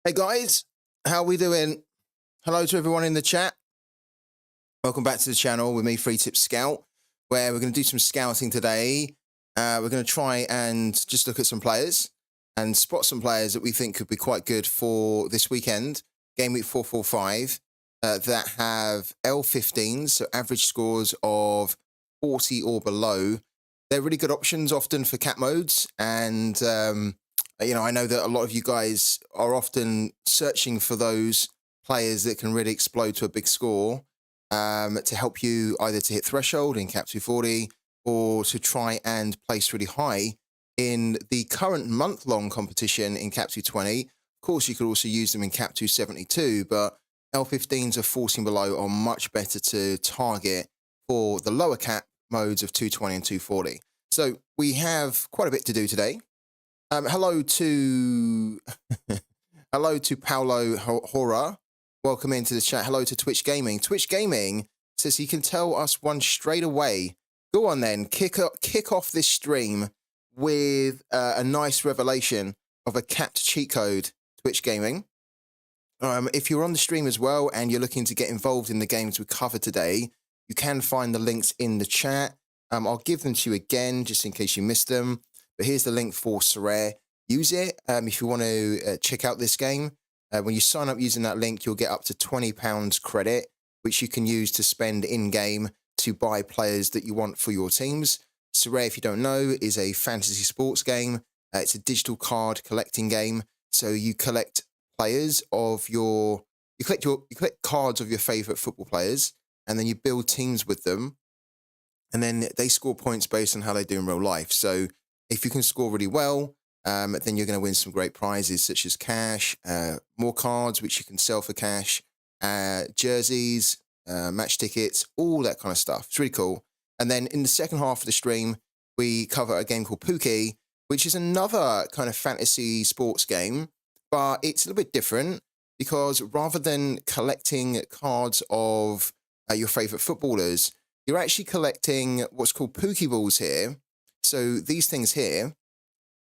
Hey guys, how we doing? Hello to everyone in the chat. Welcome back to the channel with me, Free Tip Scout, where we're going to do some scouting today. We're going to try and just look at some players and spot some players that we think could be quite good for this weekend, game week 445, that have L15s, so average scores of 40 or below. They're really good options often for cap modes, and I know that a lot of you guys are often searching for those players that can really explode to a big score to help you either to hit threshold in Cap 240 or to try and place really high in the current month-long competition in Cap 220. Of course, you could also use them in Cap 272, but L15s of 14 below are much better to target for the lower cap modes of 220 and 240. So we have quite a bit to do today. Hello to hello to Paolo Hora. Welcome into the chat. Hello to Twitch Gaming. Twitch Gaming says he can tell us one straight away. Go on then, kick off this stream with a nice revelation of a capped cheat code. Twitch Gaming. If you're on the stream as well and you're looking to get involved in the games we cover today, you can find the links in the chat. I'll give them to you again just in case you missed them. But here's the link for Sorare. Use it if you want to check out this game. When you sign up using that link, you'll get up to £20 credit, which you can use to spend in-game to buy players that you want for your teams. Sorare, if you don't know, is a fantasy sports game. It's a digital card collecting game. So you collect players of you collect cards of your favorite football players, and then you build teams with them. And then they score points based on how they do in real life. So if you can score really well, then you're going to win some great prizes such as cash, more cards, which you can sell for cash, jerseys, match tickets, all that kind of stuff. It's really cool. And then in the second half of the stream, we cover a game called Pooky, which is another kind of fantasy sports game, but it's a little bit different because rather than collecting cards of your favorite footballers, you're actually collecting what's called Pokeballs here. So these things here,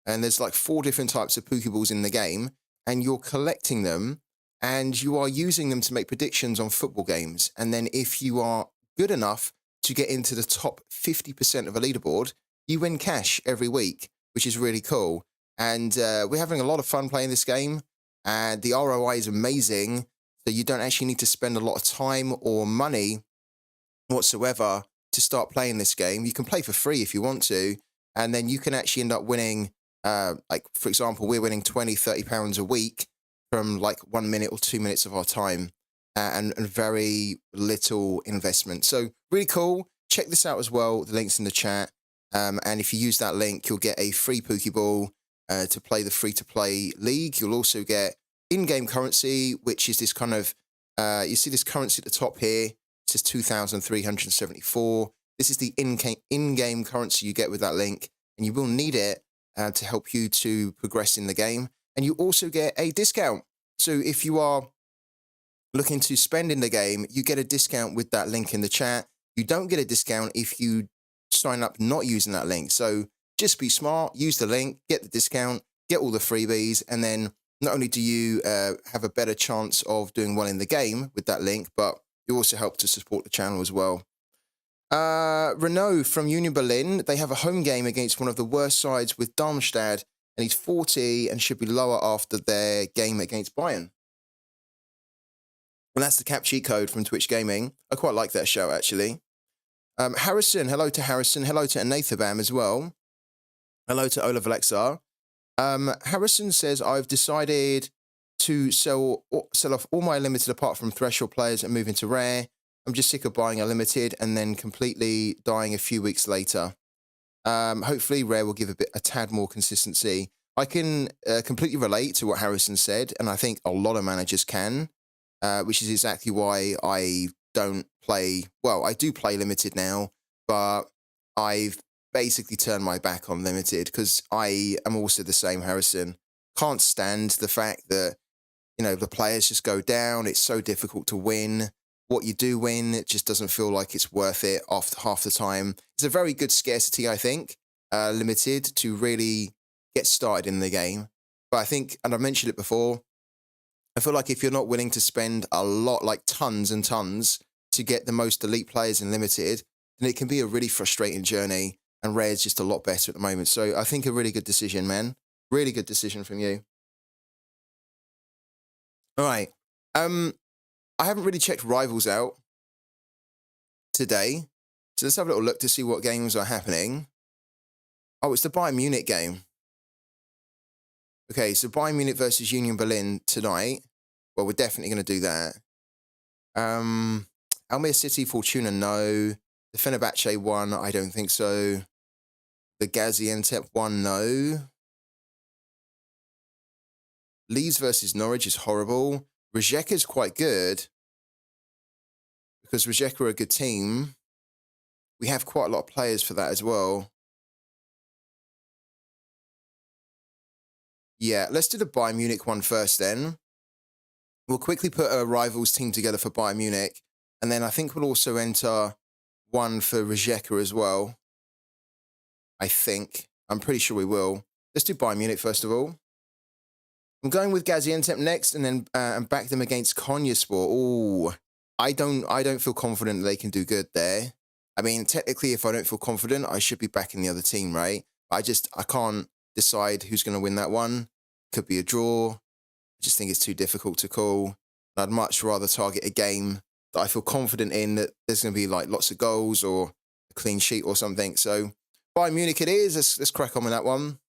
and there's like 4 different types of Pokeballs in the game, and you're collecting them, and you are using them to make predictions on football games. And then if you are good enough to get into the top 50% of a leaderboard, you win cash every week, which is really cool. And we're having a lot of fun playing this game, and the ROI is amazing. So you don't actually need to spend a lot of time or money whatsoever to start playing this game. You can play for free if you want to, and then you can actually end up winning, like, for example, we're winning £20-30 a week from like 1 minute or 2 minutes of our time and very little investment. So really cool. Check this out as well. The link's in the chat. And if you use that link, you'll get a free Pokeball to play the free-to-play league. You'll also get in-game currency, which is this kind of, you see this currency at the top here. It says 2,374. This is the in-game currency you get with that link, and you will need it to help you to progress in the game. And you also get a discount. So if you are looking to spend in the game, you get a discount with that link in the chat. You don't get a discount if you sign up not using that link. So just be smart, use the link, get the discount, get all the freebies, and then not only do you have a better chance of doing well in the game with that link, but you also help to support the channel as well. Renault from Union Berlin, they have a home game against one of the worst sides with Darmstadt, and he's 40 and should be lower after their game against Bayern. Well, that's the cap cheat code from Twitch Gaming. I quite like that show, actually. Harrison, hello to Harrison. Hello to Anathabam as well. Hello to Olav Alexar. Harrison says, I've decided to sell off all my limited apart from threshold players and move into rare. I'm just sick of buying a limited and then completely dying a few weeks later. Hopefully rare will give a tad more consistency. I can completely relate to what Harrison said, and I think a lot of managers can, which is exactly why I don't play. Well, I do play limited now, but I've basically turned my back on limited because I am also the same, Harrison. Can't stand the fact that, the players just go down. It's so difficult to win. What you do win, it just doesn't feel like it's worth it after half the time. It's a very good scarcity, I think, limited to really get started in the game. But I think, and I mentioned it before, I feel like if you're not willing to spend a lot, like tons and tons, to get the most elite players in limited, then it can be a really frustrating journey. And Rare's just a lot better at the moment. So I think a really good decision, man. Really good decision from you. All right. I haven't really checked Rivals out today. So let's have a little look to see what games are happening. Oh, it's the Bayern Munich game. Okay, so Bayern Munich versus Union Berlin tonight. Well, we're definitely going to do that. Almere City, Fortuna, no. The Fenerbahce one, I don't think so. The Gaziantep one, no. Leeds versus Norwich is horrible. Rijeka's quite good because Rijeka are a good team. We have quite a lot of players for that as well. Yeah, let's do the Bayern Munich one first then. We'll quickly put a Rivals team together for Bayern Munich. And then I think we'll also enter one for Rijeka as well. I think. I'm pretty sure we will. Let's do Bayern Munich first of all. I'm going with Gaziantep next and then back them against Konyaspor. Oh, I don't feel confident that they can do good there. I mean, technically, if I don't feel confident, I should be backing the other team, right? I can't decide who's going to win that one. Could be a draw. I just think it's too difficult to call. I'd much rather target a game that I feel confident in, that there's going to be like lots of goals or a clean sheet or something. So Bayern Munich it is. Let's crack on with that one.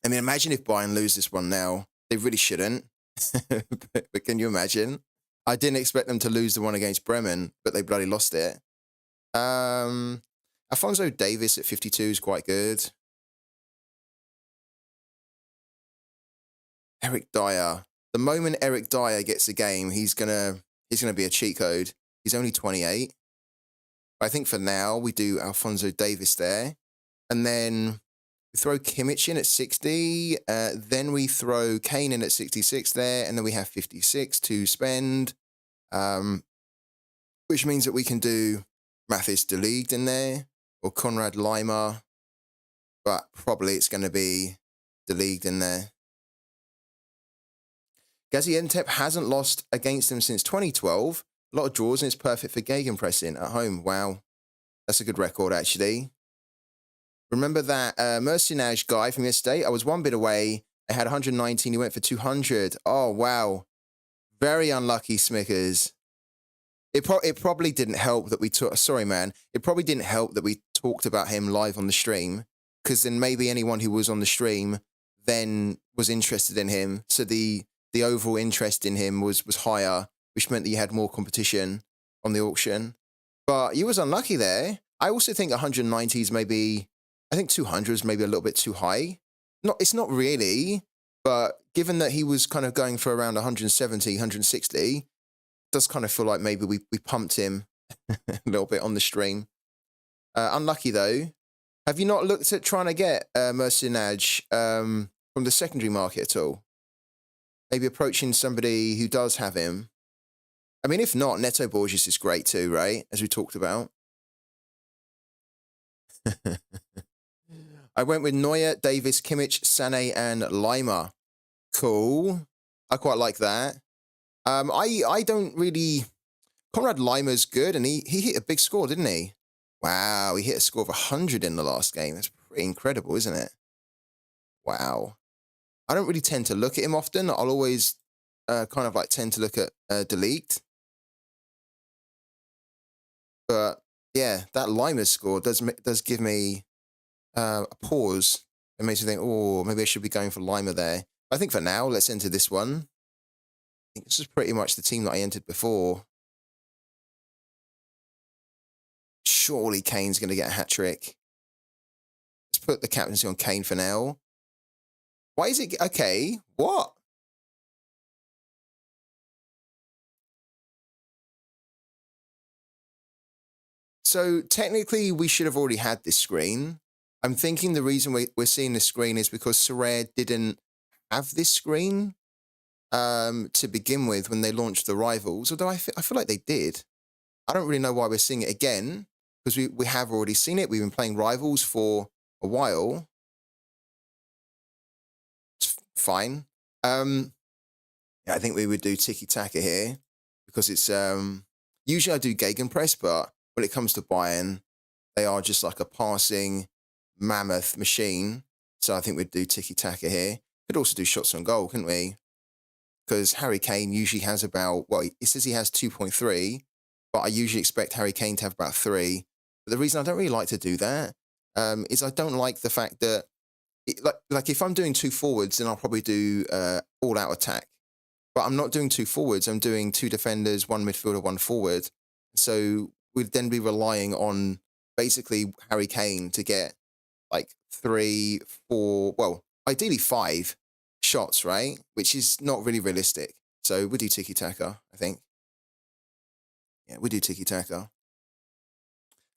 I mean, imagine if Bayern lose this one now. They really shouldn't. but can you imagine? I didn't expect them to lose the one against Bremen, but they bloody lost it. Alphonso Davies at 52 is quite good. Eric Dyer. The moment Eric Dyer gets a game, he's gonna be a cheat code. He's only 28. But I think for now we do Alphonso Davies there, and then we throw Kimmich in at 60. Then we throw Kane in at 66 there, and then we have 56 to spend, which means that we can do Mathis de Ligt in there or Konrad Laimer, but probably it's going to be de Ligt in there. Gaziantep hasn't lost against them since 2012. A lot of draws, and it's perfect for gegenpressing at home. Wow. That's a good record, actually. Remember that Mercenage guy from yesterday? I was one bit away. I had 119. He went for 200. Oh, wow. Very unlucky, Smickers. It probably didn't help that we took... Sorry, man. It probably didn't help that we talked about him live on the stream, because then maybe anyone who was on the stream then was interested in him. So the overall interest in him was higher, which meant that you had more competition on the auction. But you was unlucky there. I also think 190 is maybe... I think 200 is maybe a little bit too high. It's not really, but given that he was kind of going for around 170, 160, it does kind of feel like maybe we pumped him a little bit on the stream. Unlucky though. Have you not looked at trying to get Mercenage from the secondary market at all? Maybe approaching somebody who does have him. I mean, if not, Neto Borges is great too, right? As we talked about. I went with Neuer, Davis, Kimmich, Sané, and Laimer. Cool. I quite like that. I don't really... Konrad Laimer's good, and he hit a big score, didn't he? Wow, he hit a score of 100 in the last game. That's pretty incredible, isn't it? Wow. I don't really tend to look at him often. I'll always kind of like tend to look at de Ligt. But yeah, that Laimer score does give me a pause. It makes me think, oh, maybe I should be going for Laimer there. I think for now, let's enter this one. I think this is pretty much the team that I entered before. Surely Kane's going to get a hat-trick. Let's put the captaincy on Kane for now. Why is it... Okay, what? So technically, we should have already had this screen. I'm thinking the reason we're seeing this screen is because Sorare didn't have this screen to begin with when they launched the Rivals, although I feel like they did. I don't really know why we're seeing it again, because we have already seen it. We've been playing Rivals for a while. It's fine. Yeah, I think we would do tiki-taka here because it's usually I do gegenpress, but when it comes to Bayern, they are just like a passing mammoth machine. So I think we'd do tiki-taka here. Could also do shots on goal, couldn't we? Because Harry Kane usually has about, well, it says he has 2.3, but I usually expect Harry Kane to have about 3. But the reason I don't really like to do that is I don't like the fact that, like if I'm doing 2 forwards, then I'll probably do all-out attack. But I'm not doing 2 forwards. I'm doing 2 defenders, 1 midfielder, 1 forward. So we'd then be relying on basically Harry Kane to get like 3, 4, well, ideally 5 shots, right? Which is not really realistic. So we do tiki-taka, I think. Yeah, we do tiki-taka.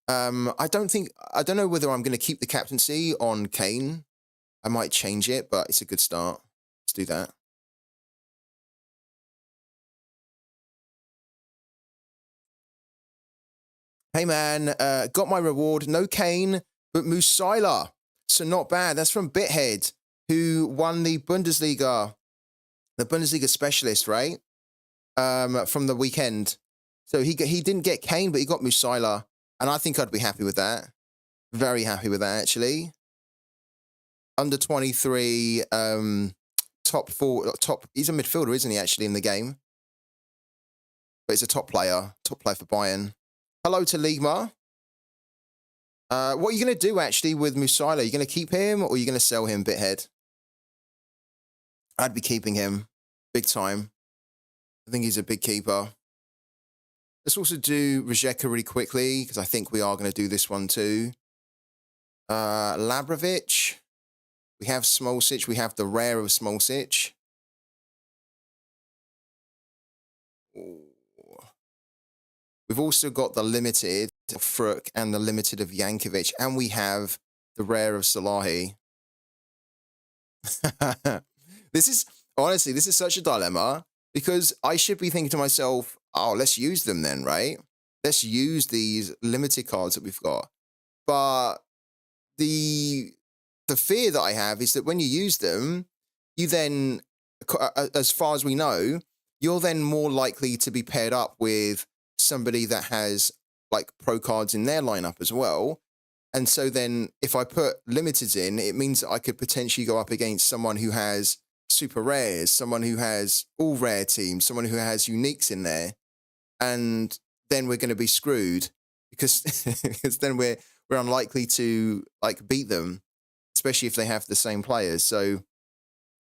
I don't know whether I'm going to keep the captaincy on Kane. I might change it, but it's a good start. Let's do that. Hey man, got my reward. No Kane, but Musiala. So not bad. That's from Bithead, who won the Bundesliga specialist, right? From the weekend. So he didn't get Kane, but he got Musiala, and I think I'd be happy with that. Very happy with that, actually. Under 23, top 4, top. He's a midfielder, isn't he? Actually, in the game, but he's a top player for Bayern. Hello to Ligma. What are you going to do actually with Musiala? Are you going to keep him or are you going to sell him, Bithead? I'd be keeping him big time. I think he's a big keeper. Let's also do Rijeka really quickly because I think we are going to do this one too. Labrovic. We have Smolcic. We have the rare of Smolcic. We've also got the limited of Fruk and the limited of Yankovic. And we have the rare of Salahi. This is such a dilemma because I should be thinking to myself, oh, let's use them then, right? Let's use these limited cards that we've got. But the fear that I have is that when you use them, you then, as far as we know, you're then more likely to be paired up with somebody that has like pro cards in their lineup as well. And so then if I put limiteds in, it means that I could potentially go up against someone who has super rares, someone who has all rare teams, someone who has uniques in there. And then we're going to be screwed because, because then we're unlikely to like beat them, especially if they have the same players. So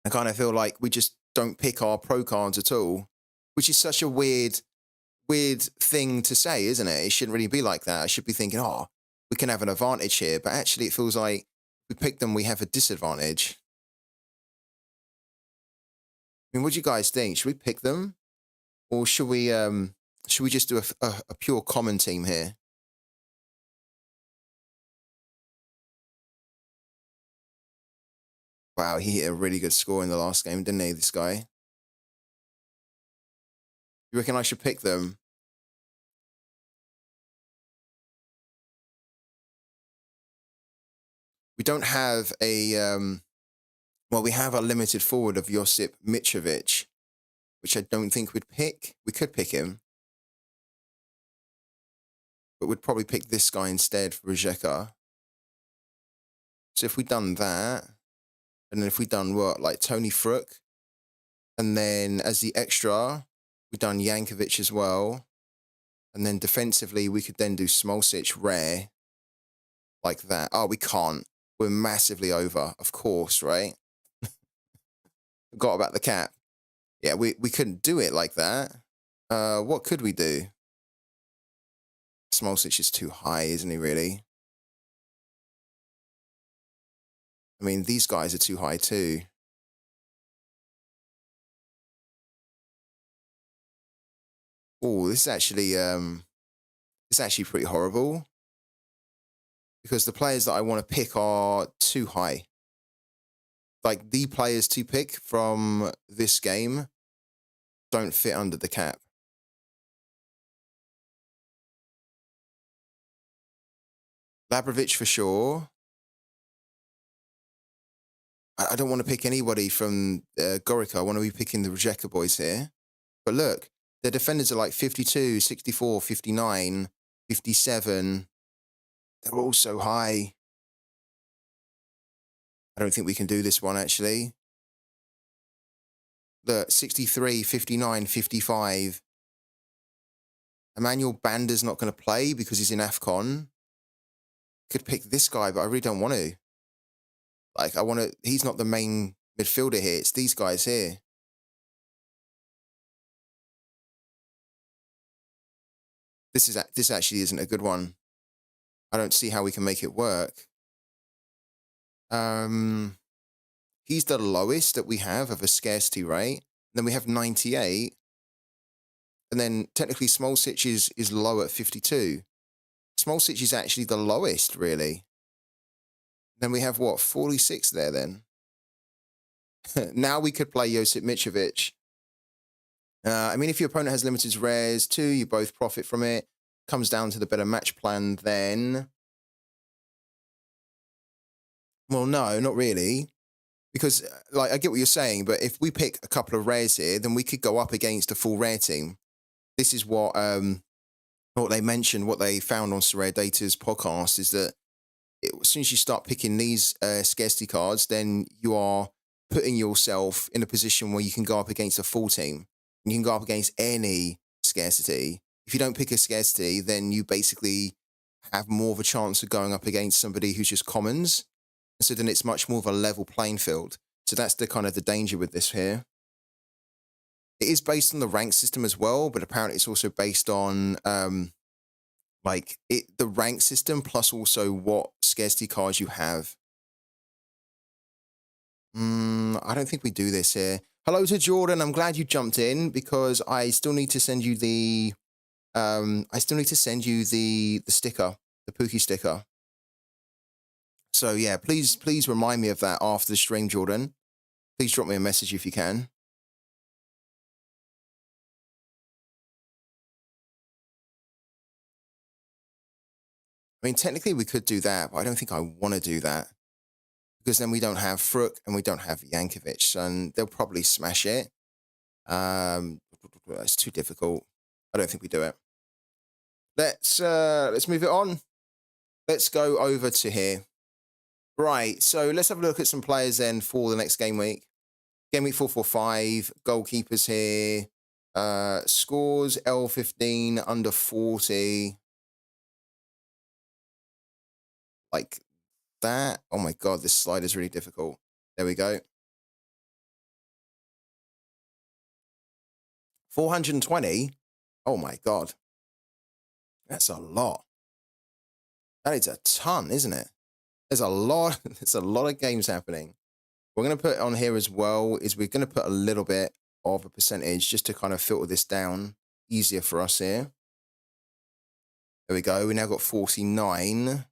I kind of feel like we just don't pick our pro cards at all, which is such a weird thing to say, isn't it? It shouldn't really be like that. I should be thinking, oh, we can have an advantage here, but actually it feels like we pick them, we have a disadvantage. I mean, what do you guys think? Should we pick them? Or should we just do a pure common team here? Wow, he hit a really good score in the last game, didn't he, this guy? You reckon I should pick them? We don't have a, well, we have a limited forward of Josip Mitrovic, which I don't think we'd pick. We could pick him. But we'd probably pick this guy instead for Rijeka. So if we'd done that, and then if we'd done what, like Tony Fruk, and then as the extra, we'd done Yankovic as well. And then defensively, we could then do Smolcic rare, like that. Oh, we can't. We're massively over, of course, right? Forgot about the cap. Yeah, we couldn't do it like that. What could we do? Smolcic is too high, isn't he, really? I mean, these guys are too high too. Oh, this is actually pretty horrible. Because the players that I want to pick are too high. Like, the players to pick from this game don't fit under the cap. Labrovic for sure. I don't want to pick anybody from Gorica. I want to be picking the Rijeka boys here. But look, their defenders are like 52, 64, 59, 57. They're all so high. I don't think we can do this one, actually. Look, 63, 59, 55. Emmanuel Bander's not going to play because he's in AFCON. Could pick this guy, but I really don't want to. Like, he's not the main midfielder here. It's these guys here. This actually isn't a good one. I don't see how we can make it work. He's the lowest that we have of a scarcity rate. Then we have 98. And then technically Smolcic is low at 52. Smolcic is actually the lowest, really. Then we have, what, 46 there then? Now we could play Josip Mitrovic. I mean, if your opponent has limited rares too, you both profit from it. Comes down to the better match plan then. Well, no, not really. Because, like, I get what you're saying, but if we pick a couple of rares here, then we could go up against a full rare team. This is what they mentioned, what they found on Sorare Data's podcast, is that as soon as you start picking these scarcity cards, then you are putting yourself in a position where you can go up against a full team. And you can go up against any scarcity. If you don't pick a scarcity, then you basically have more of a chance of going up against somebody who's just commons. So then it's much more of a level playing field. So that's the kind of the danger with this here. It is based on the rank system as well, but apparently it's also based on the rank system plus also what scarcity cards you have. I don't think we do this here. Hello to Jordan. I'm glad you jumped in because I still need to send you the sticker, the Pooky sticker. So yeah, please remind me of that after the stream, Jordan. Please drop me a message if you can. I mean, technically we could do that, but I don't think I want to do that. Because then we don't have Fruk and we don't have Yankovic, and they'll probably smash it. It's too difficult. I don't think we do it. Let's move it on. Let's go over to here. Right, so let's have a look at some players then for the next game week. Game week 445, goalkeepers here. Scores L15 under 40. Like that. Oh my God, this slide is really difficult. There we go. 420. Oh my God. That's a lot. That is a ton, isn't it? There's a lot of games happening. We're going to put on here as well is we're going to put a little bit of a percentage just to kind of filter this down easier for us here. There we go. We now got 49.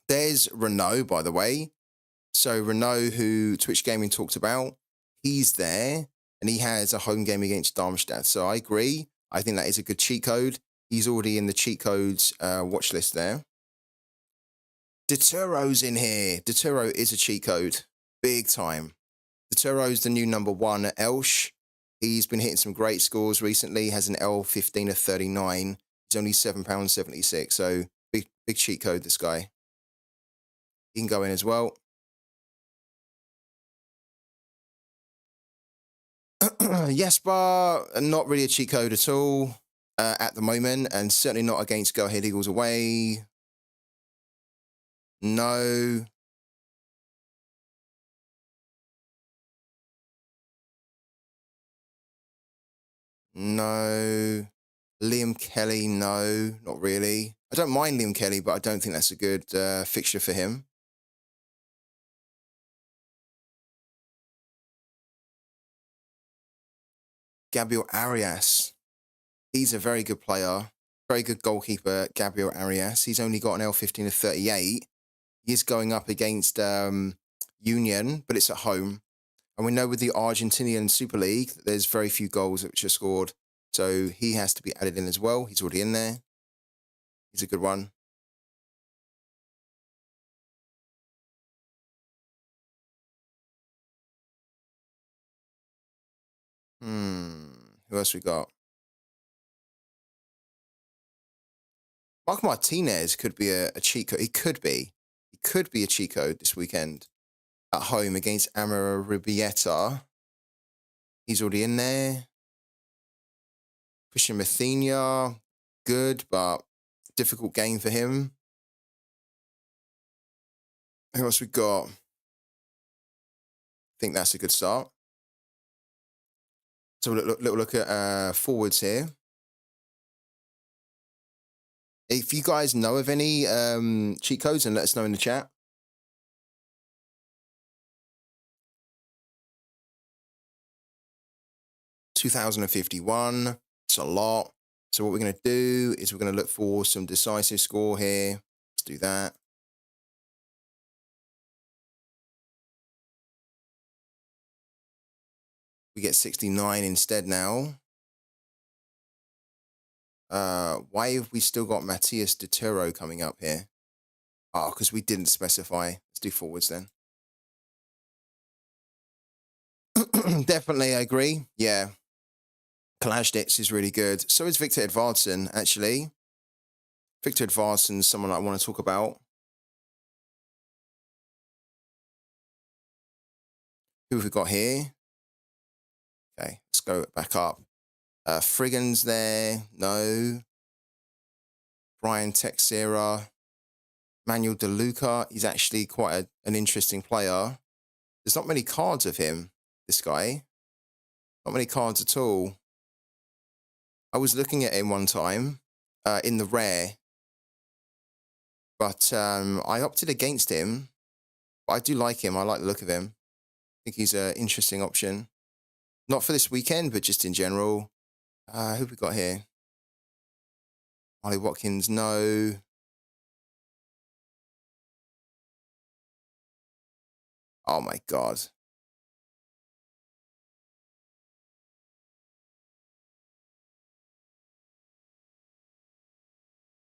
There's Renault, by the way. So Renault, who Twitch Gaming talked about, he's there and he has a home game against Darmstadt. So I agree. I think that is a good cheat code. He's already in the cheat codes watch list there. Deturo's in here. Deturo is a cheat code. Big time. Deturo's the new #1 at Elche. He's been hitting some great scores recently. Has an L15 of 39. He's only £7.76. So big cheat code, this guy. He can go in as well. Jesper, not really a cheat code at all at the moment, and certainly not against Go Ahead Eagles away. No. No. Liam Kelly, no, not really. I don't mind Liam Kelly, but I don't think that's a good fixture for him. Gabriel Arias. He's a very good player. Very good goalkeeper, Gabriel Arias. He's only got an L15 of 38. He is going up against Union, but it's at home. And we know with the Argentinian Super League, there's very few goals which are scored. So he has to be added in as well. He's already in there. He's a good one. Who else we got? Mark Martinez could be a cheat code. He could be. He could be a cheat code this weekend at home against Amarabieta. He's already in there. Christian Mathenia, good, but difficult game for him. Who else we got? I think that's a good start. So little look at forwards here. If you guys know of any cheat codes, then let us know in the chat. $2,051. It's a lot. So what we're going to do is we're going to look for some decisive score here. Let's do that. We get 69 instead now. Why have we still got Matthias De Turo coming up here? Oh, because we didn't specify. Let's do forwards then. Definitely, I agree. Yeah. Kalajdzic is really good. So is Victor Edvardsson, actually. Victor Edvardsson is someone I want to talk about. Who have we got here? Okay, let's go back up. Friggan's there. No. Brian Texera. Manuel De Luca. He's actually quite an interesting player. There's not many cards of him, this guy. Not many cards at all. I was looking at him one time in the rare, but I opted against him. But I do like him. I like the look of him. I think he's an interesting option. Not for this weekend, but just in general. Who have we got here? Ollie Watkins, no. Oh, my God.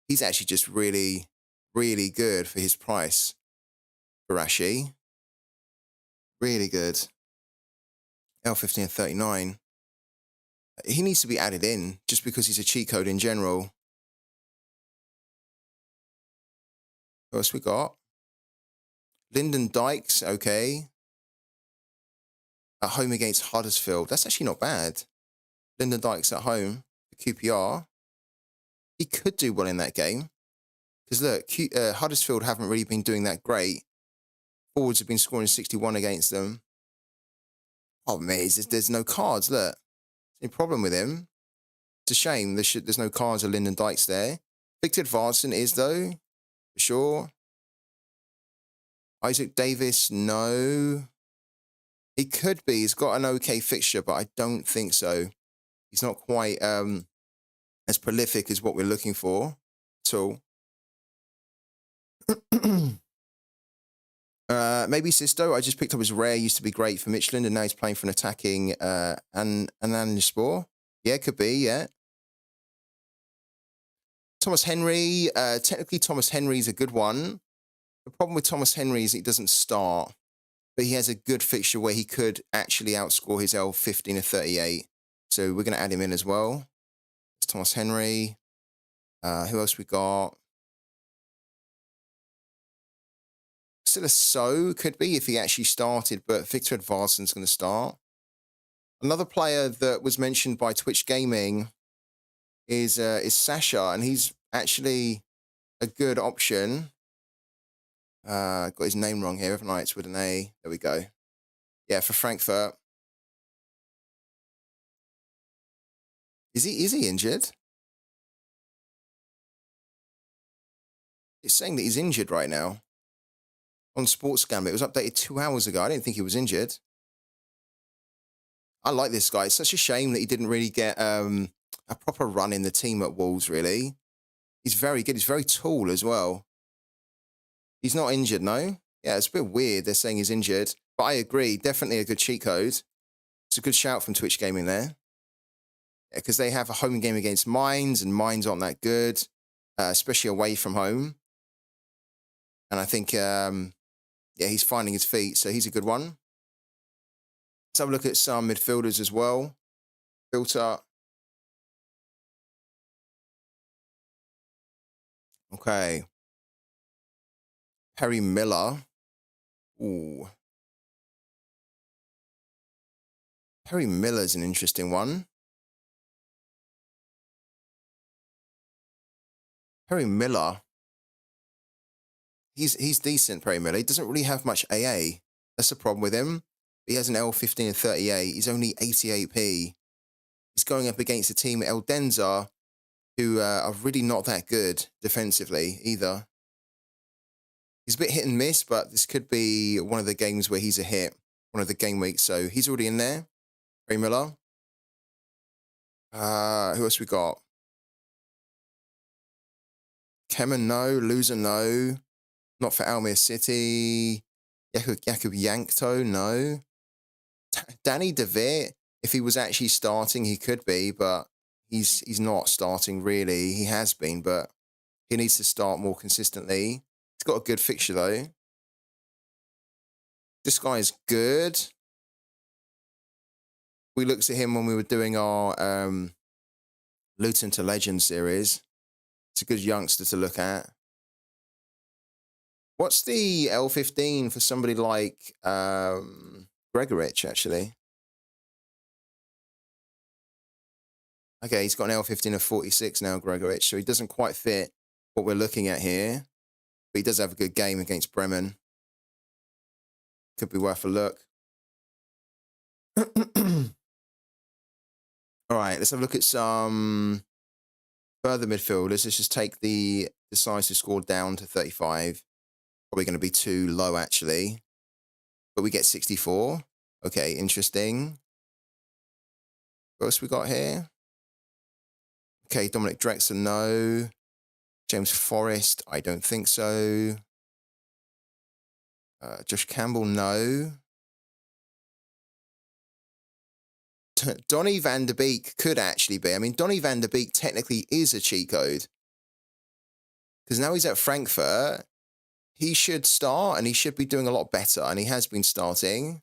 He's actually just really, really good for his price. Barashi. Really good. L15 and 39. He needs to be added in just because he's a cheat code in general. What else we got? Lyndon Dykes, okay. At home against Huddersfield. That's actually not bad. Lyndon Dykes at home for QPR. He could do well in that game. Because look, Huddersfield haven't really been doing that great. Forwards have been scoring 61 against them. Oh, man, there's no cards, look. There's no problem with him. It's a shame there's no cards of Lyndon Dykes there. Victor Edvardsson is, though, for sure. Isaac Davis, no. He could be. He's got an okay fixture, but I don't think so. He's not quite as prolific as what we're looking for at all. Maybe Sisto. I just picked up his rare. Used to be great for Michelin, and now he's playing for an attacking Ananispor. Yeah, could be, yeah. Thomas Henry. Technically, Thomas Henry's a good one. The problem with Thomas Henry is he doesn't start, but he has a good fixture where he could actually outscore his L15 of 38. So we're going to add him in as well. It's Thomas Henry. Who else we got? Still a So could be if he actually started, but Victor Edvardsson's going to start. Another player that was mentioned by Twitch Gaming is Sasha, and he's actually a good option. Got his name wrong here, haven't I? It's with an A. There we go. Yeah, for Frankfurt. Is he injured? It's saying that he's injured right now. On Sports Gambit. It was updated 2 hours ago. I didn't think he was injured. I like this guy. It's such a shame that he didn't really get a proper run in the team at Wolves, really. He's very good. He's very tall as well. He's not injured, no? Yeah, it's a bit weird. They're saying he's injured. But I agree. Definitely a good cheat code. It's a good shout from Twitch Gaming there. Yeah, because they have a home game against Mines, and Mines aren't that good, especially away from home. And I think, yeah, he's finding his feet, so he's a good one. Let's have a look at some midfielders as well. Filter. Okay. Perry Miller. Ooh. Perry Miller's an interesting one. Perry Miller. He's decent, Perry Miller. He doesn't really have much AA. That's the problem with him. He has an L15 and 38. He's only 88p. He's going up against a team, El Denza, who are really not that good defensively either. He's a bit hit and miss, but this could be one of the games where he's a hit, one of the game weeks. So he's already in there. Perry Miller. Who else we got? Kemen, no. Loser, no. Not for Almere City. Jakub Yankto, no. Danny DeVitt, if he was actually starting, he could be, but he's not starting really. He has been, but he needs to start more consistently. He's got a good fixture though. This guy is good. We looked at him when we were doing our Luton to Legend series. It's a good youngster to look at. What's the L15 for somebody like Gregorich, actually? Okay, he's got an L15 of 46 now, Gregorich, so he doesn't quite fit what we're looking at here. But he does have a good game against Bremen. Could be worth a look. All right, let's have a look at some further midfielders. Let's just take the decisive score down to 35. Probably going to be too low, actually. But we get 64. Okay, interesting. What else we got here? Okay, Dominic Drexler, no. James Forrest, I don't think so. Josh Campbell, no. Donny van der Beek could actually be. I mean, Donny van der Beek technically is a cheat code. Because now he's at Frankfurt. He should start, and he should be doing a lot better, and he has been starting.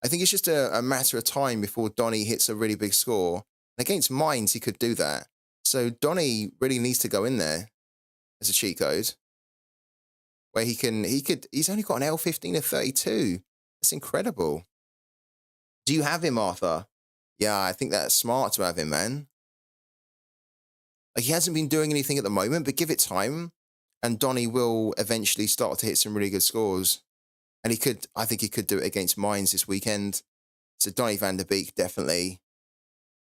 I think it's just a matter of time before Donny hits a really big score. And against Mainz, he could do that. So Donny really needs to go in there as a cheat code. Where he's only got an L15 of 32. That's incredible. Do you have him, Arthur? Yeah, I think that's smart to have him, man. Like, he hasn't been doing anything at the moment, but give it time. And Donny will eventually start to hit some really good scores. And I think he could do it against Mainz this weekend. So Donny van der Beek, definitely.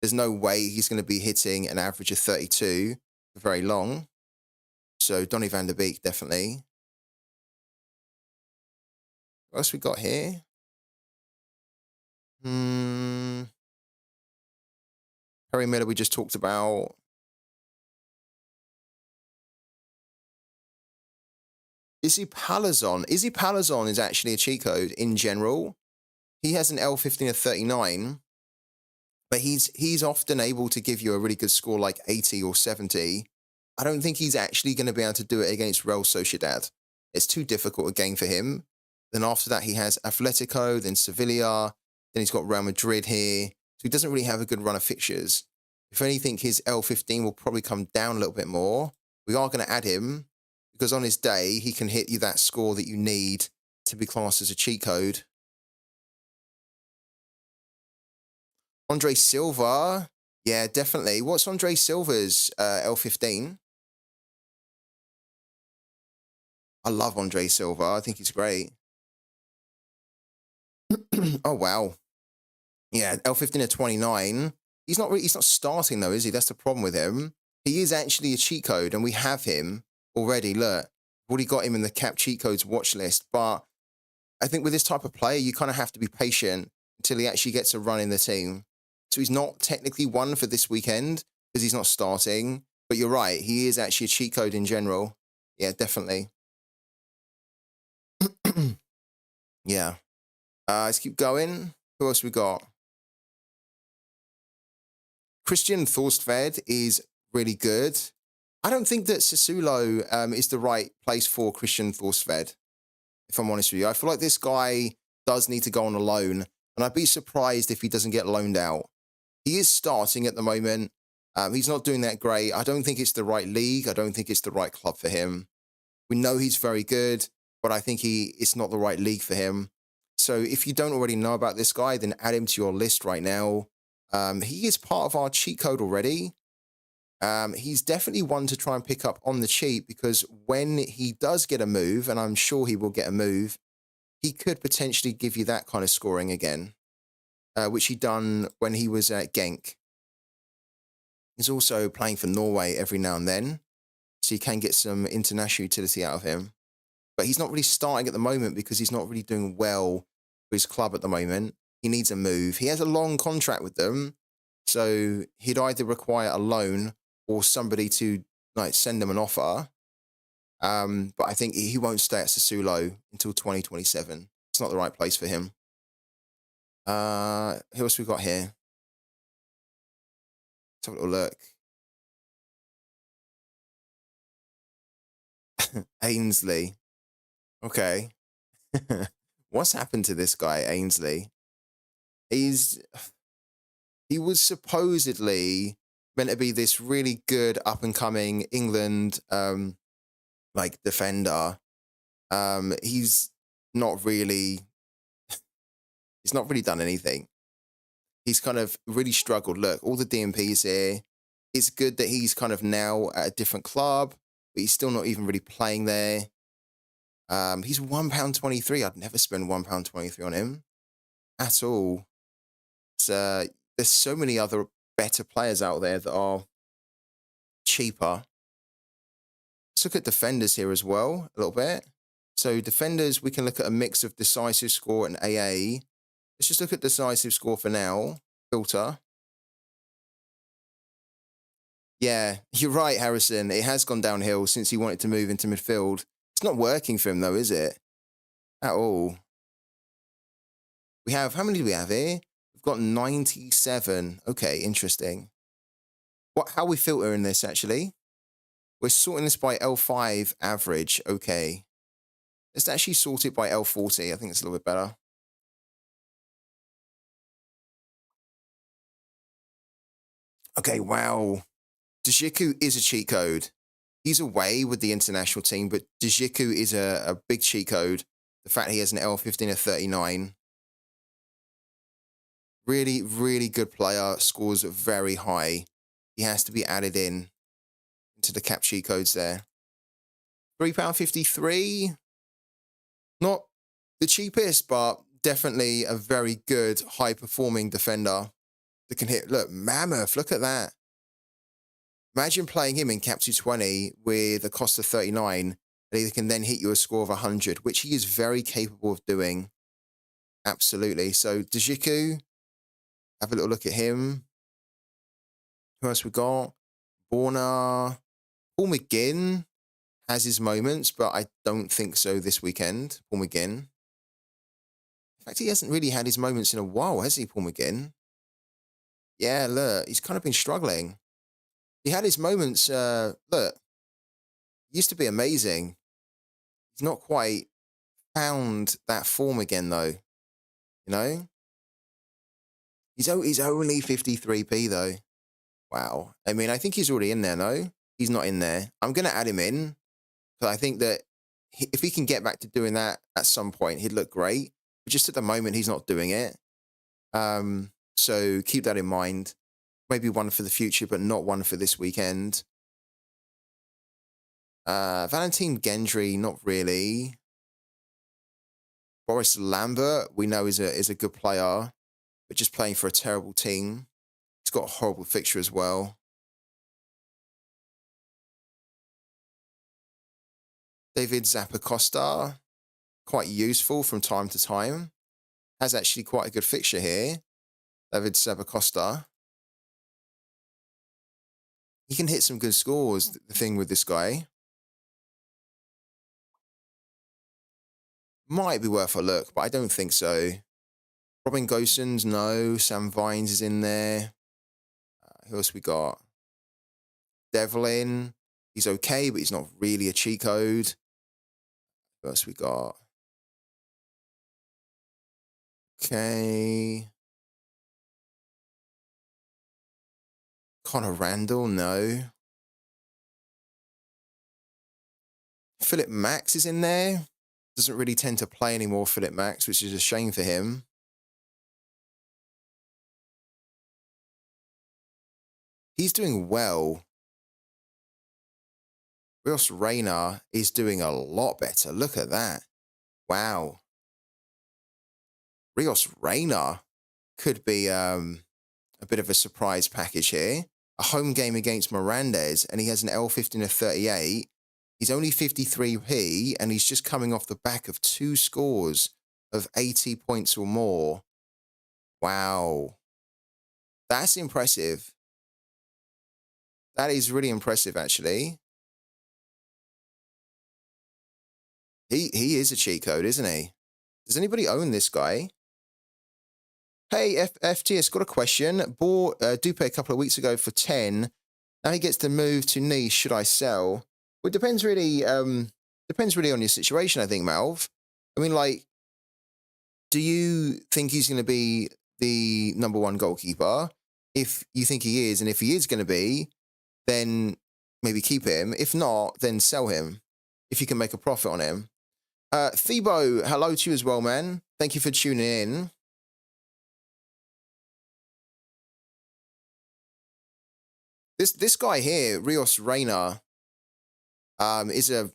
There's no way he's going to be hitting an average of 32 for very long. So Donny van der Beek, definitely. What else we got here? Perry Miller, we just talked about. Izzy Palazon. Izzy Palazon is actually a cheat code in general. He has an L15 of 39, but he's often able to give you a really good score like 80 or 70. I don't think he's actually going to be able to do it against Real Sociedad. It's too difficult a game for him. Then after that, he has Atletico, then Sevilla, then he's got Real Madrid here. So he doesn't really have a good run of fixtures. If anything, his L15 will probably come down a little bit more. We are going to add him, because on his day, he can hit you that score that you need to be classed as a cheat code. Andre Silva. Yeah, definitely. What's Andre Silva's L15? I love Andre Silva. I think he's great. Oh, wow. Yeah, L15 of 29. He's not starting, though, is he? That's the problem with him. He is actually a cheat code, and we have him already. Look, we've already got him in the Cap Cheat Codes watch list. But I think with this type of player, you kind of have to be patient until he actually gets a run in the team. So he's not technically one for this weekend because he's not starting. But you're right, he is actually a cheat code in general. Yeah, definitely. Yeah. Let's keep going. Who else we got? Christian Thorstved is really good. I don't think that Sassuolo is the right place for Christian Thorstved, if I'm honest with you. I feel like this guy does need to go on a loan, and I'd be surprised if he doesn't get loaned out. He is starting at the moment, He's not doing that great. I don't think it's the right league. I don't think it's the right club for him. We know he's very good, but I think it's not the right league for him. So if you don't already know about this guy, then add him to your list right now. He is part of our cheat code already. He's definitely one to try and pick up on the cheap, because when he does get a move, and I'm sure he will get a move, he could potentially give you that kind of scoring again, which he done when he was at Genk. He's also playing for Norway every now and then, so you can get some international utility out of him. But he's not really starting at the moment because he's not really doing well for his club at the moment. He needs a move. He has a long contract with them, so he'd either require a loan or somebody to like send him an offer. But I think he won't stay at Sassuolo until 2027. It's not the right place for him. Who else we got here? Let's have a little look. Ainsley. Okay. What's happened to this guy, Ainsley? He was supposedly meant to be this really good up and coming England like defender. He's not really done anything. He's kind of really struggled. Look, all the DMPs here. It's good that he's kind of now at a different club, but he's still not even really playing there. He's £1.23. I'd never spend £1.23 on him at all. There's so many other better players out there that are cheaper. Let's look at defenders here as well a little bit. So defenders, we can look at a mix of decisive score and AA. Let's just look at decisive score for now. Filter. Yeah, you're right, Harrison. It has gone downhill since he wanted to move into midfield. It's not working for him though, is it? At all. We have, how many do we have here? We've got 97. Okay, interesting. How are we filtering this, actually? We're sorting this by L5 average. Okay. Let's actually sort it by L40. I think it's a little bit better. Okay, wow. Djiku is a cheat code. He's away with the international team, but Djiku is a big cheat code. The fact he has an L15 of 39. Really, really good player. Scores very high. He has to be added into the cap cheat codes there. £3.53. Not the cheapest, but definitely a very good, high-performing defender that can hit. Look, Mammoth, look at that. Imagine playing him in Cap 220 with a cost of 39, and he can then hit you a score of 100, which he is very capable of doing. Absolutely. So, Djiku, have a little look at him. Who else we got? Borna. Paul McGinn has his moments, but I don't think so this weekend. Paul McGinn. In fact, he hasn't really had his moments in a while, has he, Paul McGinn? Yeah, look, he's kind of been struggling. He had his moments, look, used to be amazing. He's not quite found that form again, though. You know? He's only 53p, though. Wow. I mean, I think he's already in there, no? He's not in there. I'm going to add him in, because I think that if he can get back to doing that at some point, he'd look great. But just at the moment, he's not doing it. So keep that in mind. Maybe one for the future, but not one for this weekend. Valentin Gendry, not really. Boris Lambert, we know is a good player, but just playing for a terrible team. He's got a horrible fixture as well. David Zappacosta, quite useful from time to time. Has actually quite a good fixture here. David Zappacosta. He can hit some good scores, the thing with this guy. Might be worth a look, but I don't think so. Robin Gosens, no. Sam Vines is in there. Who else we got? Devlin. He's okay, but he's not really a cheat code. Who else we got? Okay. Connor Randall, no. Philip Max is in there. Doesn't really tend to play anymore, Philip Max, which is a shame for him. He's doing well. Rios Reyna is doing a lot better. Look at that. Wow. Rios Reyna could be a bit of a surprise package here. A home game against Mirandes, and he has an L15 of 38. He's only 53p, and he's just coming off the back of 2 scores of 80 points or more. Wow. That's impressive. That is really impressive, actually. He is a cheat code, isn't he? Does anybody own this guy? Hey, FTS, got a question. Bought Dupe a couple of weeks ago for 10. Now he gets to move to niche. Should I sell? Well, it depends really on your situation, I think, Malv. I mean, like, do you think he's going to be the #1 goalkeeper? If you think he is, and if he is going to be, then maybe keep him. If not, then sell him if you can make a profit on him. Thebo, hello to you as well, man. Thank you for tuning in. This guy here, Rios Reyna, is a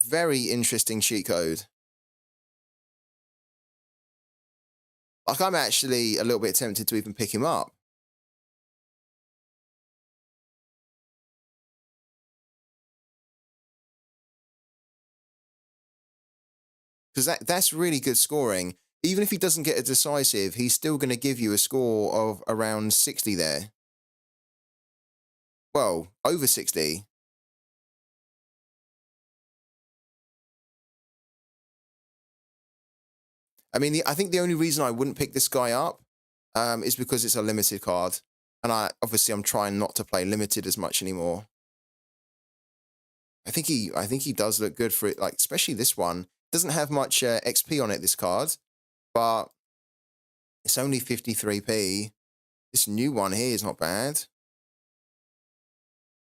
very interesting cheat code. Like, I'm actually a little bit tempted to even pick him up. Because that's really good scoring. Even if he doesn't get a decisive, he's still going to give you a score of around 60 there. Well, over 60. I mean, I think the only reason I wouldn't pick this guy up is because it's a limited card. And I'm trying not to play limited as much anymore. I think he does look good for it, like, especially this one. Doesn't have much XP on it, this card, but it's only 53p. This new one here is not bad.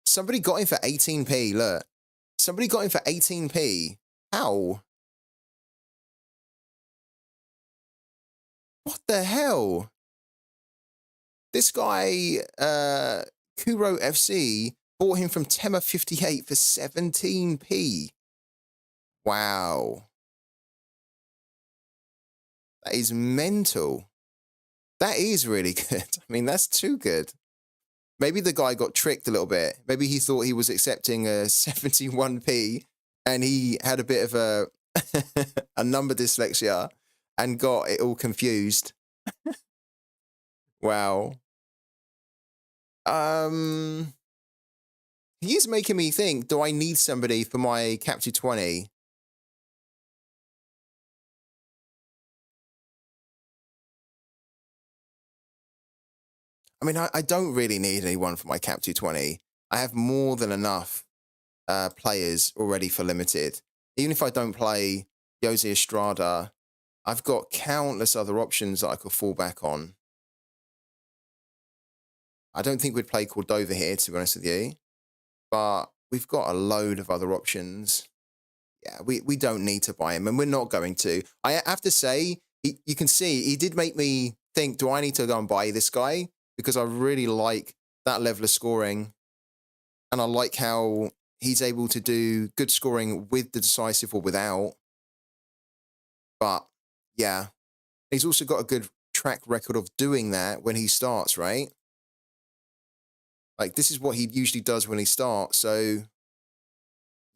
Somebody got him for 18p, look. Somebody got him for 18p. How? What the hell? This guy, Kuro FC, bought him from Tema58 for 17p. Wow. That is mental. That is really good. I mean, that's too good. Maybe the guy got tricked a little bit. Maybe he thought he was accepting a 71p and he had a bit of a number dyslexia and got it all confused. Wow. He is making me think, do I need somebody for my CAPPED 20? I mean, I don't really need anyone for my CAPPED 20. I have more than enough players already for limited. Even if I don't play Jose Estrada, I've got countless other options that I could fall back on. I don't think we'd play Cordova here, to be honest with you. But we've got a load of other options. Yeah, we don't need to buy him, and we're not going to. I have to say, you can see, he did make me think, do I need to go and buy this guy? Because I really like that level of scoring. And I like how he's able to do good scoring with the decisive or without. But, yeah, he's also got a good track record of doing that when he starts, right? Like, this is what he usually does when he starts, so...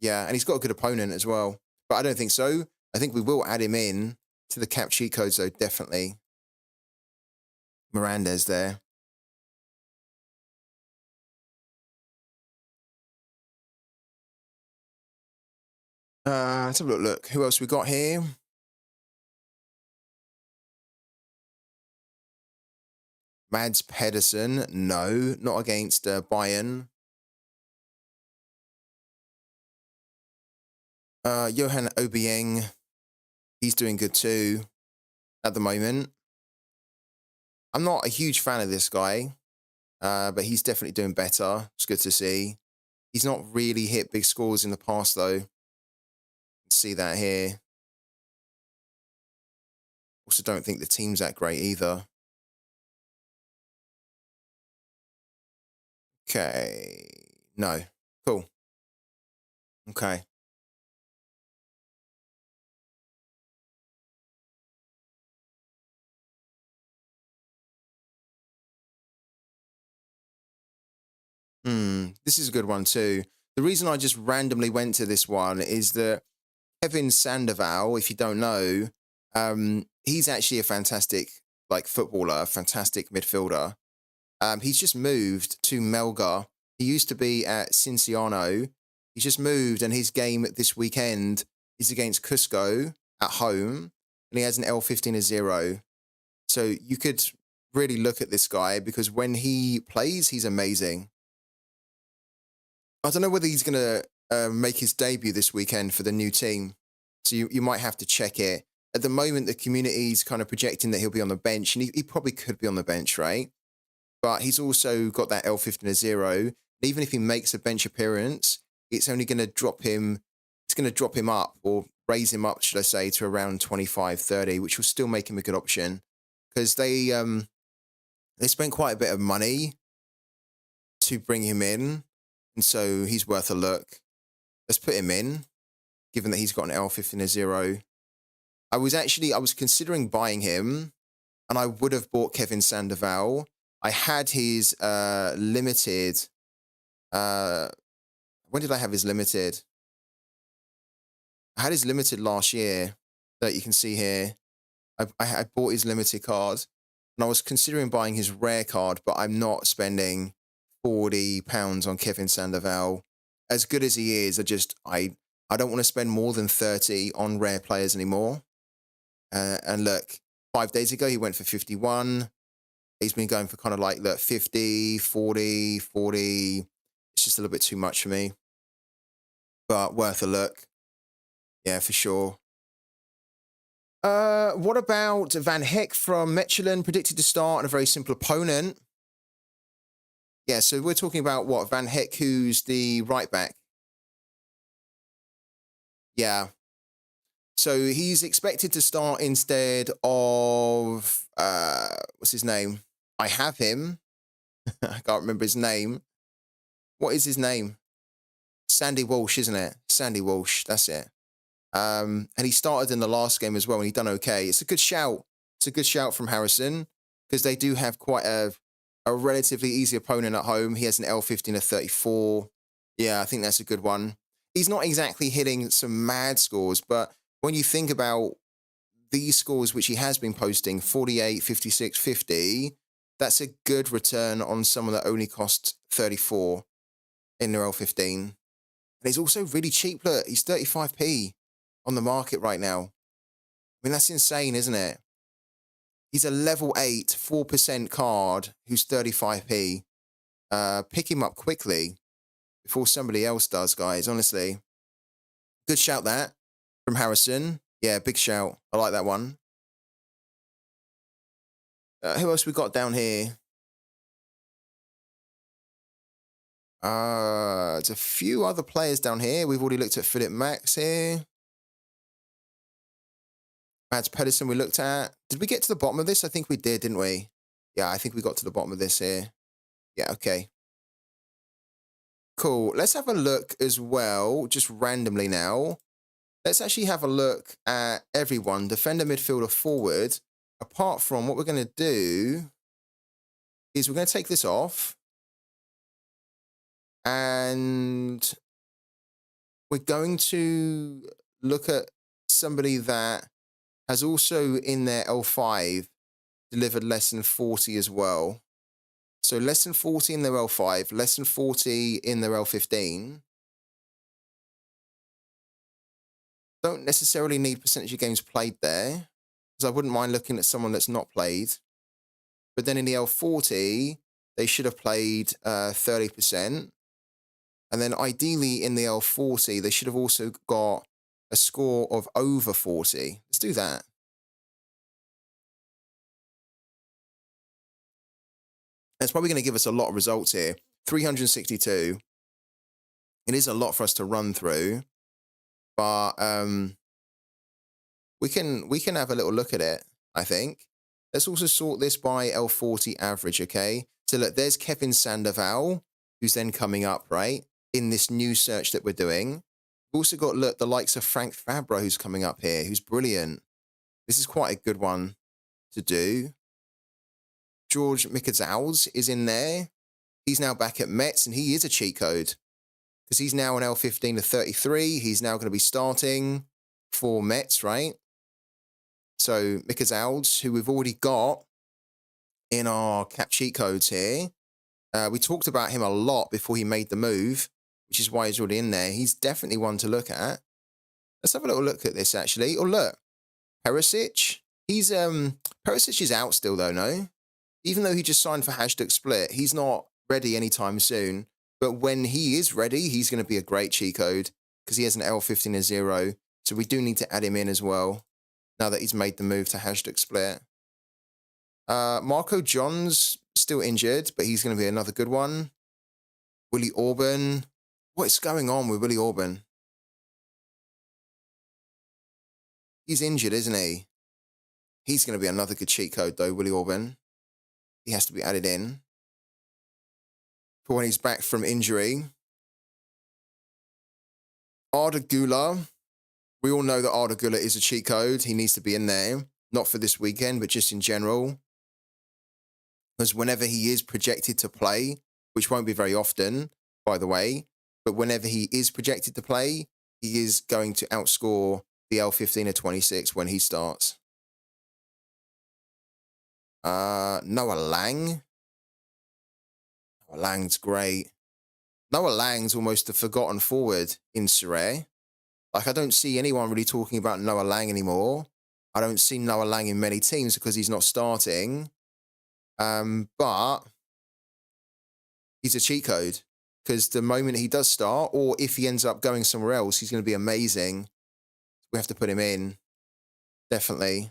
Yeah, and he's got a good opponent as well. But I don't think so. I think we will add him in to the cap cheat codes, though, definitely. Miranda's there. Let's have a look. Who else we got here? Mads Pedersen. No, not against Bayern. Johan Obiang. He's doing good too at the moment. I'm not a huge fan of this guy. But he's definitely doing better. It's good to see. He's not really hit big scores in the past, though. See that here. Also, don't think the team's that great either. Okay. No. Cool. Okay. This is a good one too. The reason I just randomly went to this one is that Kevin Sandoval, if you don't know, he's actually a fantastic footballer, fantastic midfielder. He's just moved to Melgar. He used to be at Cinciano. He's just moved, and his game this weekend is against Cusco at home, and he has an L15 as 0. So you could really look at this guy because when he plays, he's amazing. I don't know whether he's going to make his debut this weekend for the new team. So you might have to check it. At the moment, the community's kind of projecting that he'll be on the bench, and he probably could be on the bench, right? But he's also got that L15 as 0. Even if he makes a bench appearance, it's only going to drop him. It's going to drop him up or raise him up, should I say, to around 25, 30, which will still make him a good option because they spent quite a bit of money to bring him in, and so he's worth a look. Let's put him in, given that he's got an L15 as 0. I was considering buying him, and I would have bought Kevin Sandoval. I had his limited. When did I have his limited? I had his limited last year that you can see here. I bought his limited card, and I was considering buying his rare card, but I'm not spending £40 on Kevin Sandoval. As good as he is, I don't want to spend more than 30 on rare players anymore. And look, 5 days ago, he went for 51. He's been going for kind of like, look, 50, 40, 40. It's just a little bit too much for me. But worth a look. Yeah, for sure. What about Van Heck from Mechelen, predicted to start on a very simple opponent? Yeah, so we're talking about what? Van Heck, who's the right back? Yeah. So he's expected to start instead of, what's his name? I have him. I can't remember his name. What is his name? Sandy Walsh, isn't it? Sandy Walsh, that's it. And he started in the last game as well, and he done okay. It's a good shout. It's a good shout from Harrison because they do have quite a relatively easy opponent at home. He has an L15 of 34. Yeah, I think that's a good one. He's not exactly hitting some mad scores, but when you think about these scores which he has been posting, 48, 56, 50, that's a good return on someone that only costs 34 in their L15. And he's also really cheap. Look, he's 35p on the market right now. I mean, that's insane, isn't it? He's a level 8, 4% card who's 35p. Pick him up quickly before somebody else does, guys, honestly. Good shout that from Harrison. Yeah, big shout. I like that one. Who else we got down here? There's a few other players down here. We've already looked at Philip Max here. Mads Pedersen we looked at. Did we get to the bottom of this? I think we did, didn't we? Yeah, I think we got to the bottom of this here. Yeah, okay. Cool. Let's have a look as well, just randomly now. Let's actually have a look at everyone, defender, midfielder, forward. Apart from what we're going to do is we're going to take this off. And we're going to look at somebody that has also in their L5 delivered less than 40 as well. So less than 40 in their L5, less than 40 in their L15. Don't necessarily need percentage of games played there, because I wouldn't mind looking at someone that's not played. But then in the L40, they should have played 30%. And then ideally in the L40, they should have also got a score of over 40. Let's do that. It's probably going to give us a lot of results here. 362. It is a lot for us to run through, but we can have a little look at it, I think. Let's also sort this by L40 average, okay? So look, there's Kevin Sandoval, who's then coming up, right, in this new search that we're doing. We've also got, look, the likes of Frank Fabra, who's coming up here, who's brilliant. This is quite a good one to do. George Mikazals is in there. He's now back at Mets, and he is a cheat code because he's now an L15 to 33. He's now going to be starting for Mets, right? So Mikazals, who we've already got in our cap cheat codes here. We talked about him a lot before he made the move, which is why he's already in there. He's definitely one to look at. Let's have a little look at this, actually. Oh, look. Perisic. Perisic is out still, though, no? Even though he just signed for hashtag split, he's not ready anytime soon. But when he is ready, he's going to be a great cheat code because he has an L15 and 0. So we do need to add him in as well now that he's made the move to hashtag split. Marco John's still injured, but he's going to be another good one. Willie Orban. What is going on with Willie Orban? He's injured, isn't he? He's going to be another good cheat code, though, Willie Orban. He has to be added in for when he's back from injury. Arda Güler. We all know that Arda Güler is a cheat code. He needs to be in there. Not for this weekend, but just in general. Because whenever he is projected to play, which won't be very often, by the way, but whenever he is projected to play, he is going to outscore the L15 at 26 when he starts. Noah Lang. Noah Lang's great. Noah Lang's almost a forgotten forward in Sorare. Like, I don't see anyone really talking about Noah Lang anymore. I don't see Noah Lang in many teams because he's not starting. But he's a cheat code because the moment he does start, or if he ends up going somewhere else, he's going to be amazing. We have to put him in. Definitely.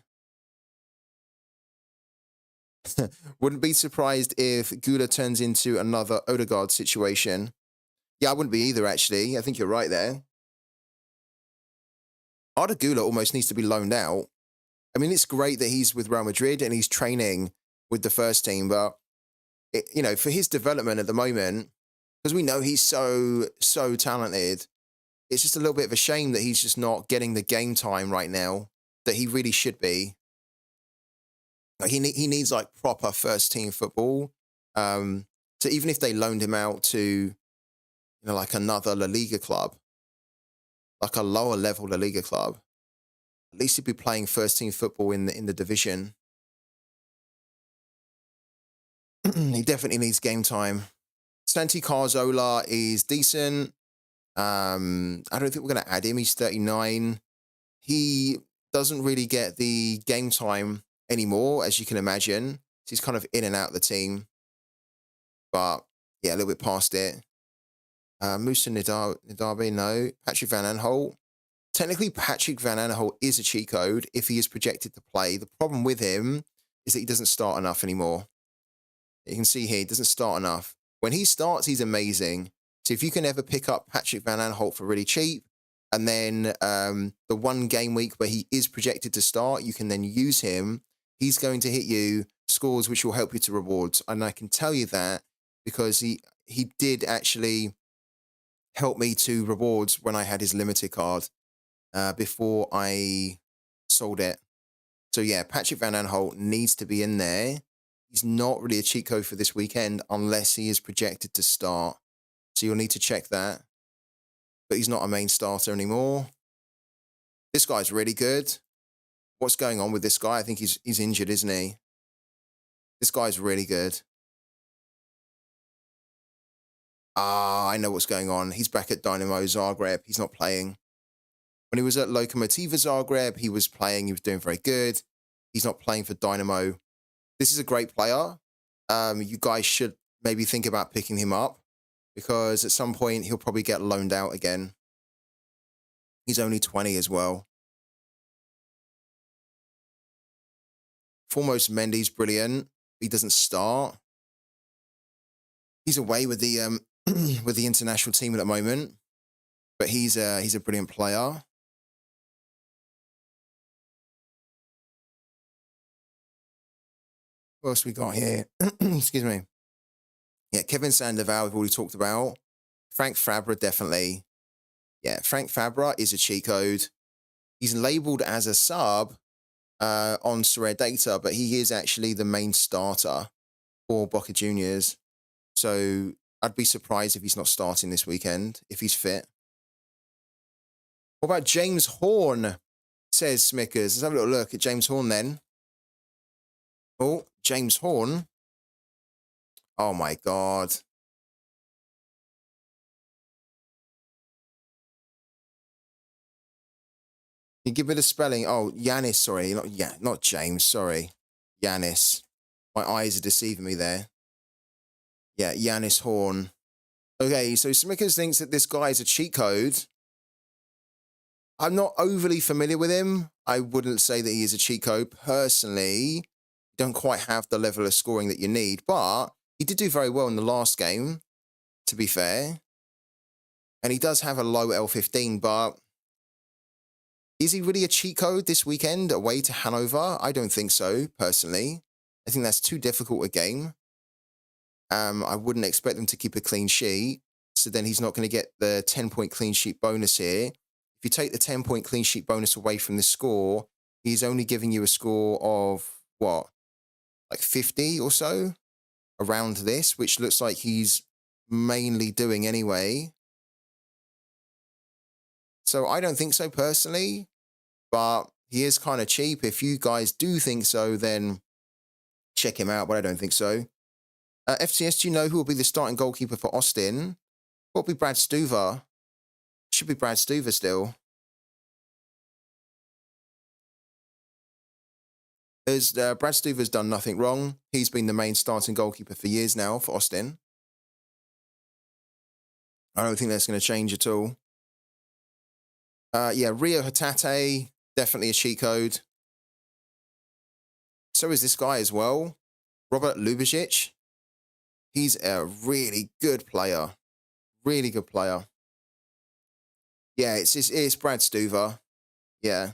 Wouldn't be surprised if Güler turns into another Odegaard situation. Yeah, I wouldn't be either, actually. I think you're right there. Arda Güler almost needs to be loaned out. I mean, it's great that he's with Real Madrid and he's training with the first team, but, for his development at the moment, because we know he's so talented, it's just a little bit of a shame that he's just not getting the game time right now that he really should be. Like, he needs, like, proper first-team football. So even if they loaned him out to, like another La Liga club, like a lower-level La Liga club, at least he'd be playing first-team football in the division. He definitely needs game time. Santi Cazorla is decent. I don't think we're going to add him. He's 39. He doesn't really get the game time anymore, as you can imagine. So he's kind of in and out of the team. But, yeah, a little bit past it. Musa Nidabe, no. Patrick Van Aanholt. Technically, Patrick Van Aanholt is a cheat code if he is projected to play. The problem with him is that he doesn't start enough anymore. You can see here, he doesn't start enough. When he starts, he's amazing. So if you can ever pick up Patrick Van Aanholt for really cheap, and then the one game week where he is projected to start, you can then use him. He's going to hit you scores which will help you to rewards. And I can tell you that because he did actually help me to rewards when I had his limited card before I sold it. So yeah, Patrick Van Aanholt needs to be in there. He's not really a cheat code for this weekend unless he is projected to start. So you'll need to check that. But he's not a main starter anymore. This guy's really good. What's going on with this guy? I think he's injured, isn't he? This guy's really good. I know what's going on. He's back at Dynamo Zagreb. He's not playing. When he was at Lokomotiva Zagreb, he was playing. He was doing very good. He's not playing for Dynamo. This is a great player. You guys should maybe think about picking him up because at some point he'll probably get loaned out again. He's only 20 as well. Foremost Mendy's brilliant. He doesn't start. He's away with the with the international team at the moment, but he's a brilliant player. What else we got here? Excuse me. Yeah, Kevin Sandoval, we've already talked about. Frank Fabra, definitely. Yeah, Frank Fabra is a cheat code. He's labeled as a sub on Sorare data, but he is actually the main starter for Boca Juniors. So I'd be surprised if he's not starting this weekend, if he's fit. What about James Horn, says Smickers. Let's have a little look at James Horn then. Oh, James Horn. Oh, my God. You give me the spelling. Oh, Yanis, sorry. Not James, sorry. Yanis. My eyes are deceiving me there. Yeah, Yanis Horn. Okay, so Smickers thinks that this guy is a cheat code. I'm not overly familiar with him. I wouldn't say that he is a cheat code. Personally, don't quite have the level of scoring that you need, but he did do very well in the last game, to be fair. And he does have a low L15, but is he really a cheat code this weekend away to Hanover? I don't think so, personally. I think that's too difficult a game. I wouldn't expect them to keep a clean sheet, so then he's not going to get the 10-point clean sheet bonus here. If you take the 10-point clean sheet bonus away from the score, he's only giving you a score of, what, like 50 or so around this, which looks like he's mainly doing anyway. So I don't think so personally, but he is kind of cheap. If you guys do think so, then check him out, but I don't think so. FCS, do you know who will be the starting goalkeeper for Austin? Will be Brad Stuver. Should be Brad Stuver still. As Brad Stuver's done nothing wrong. He's been the main starting goalkeeper for years now for Austin. I don't think that's going to change at all. Yeah, Rio Hatate, definitely a cheat code. So is this guy as well. Robert Lubicic. He's a really good player. Really good player. Yeah, it's Brad Stuver. Yeah.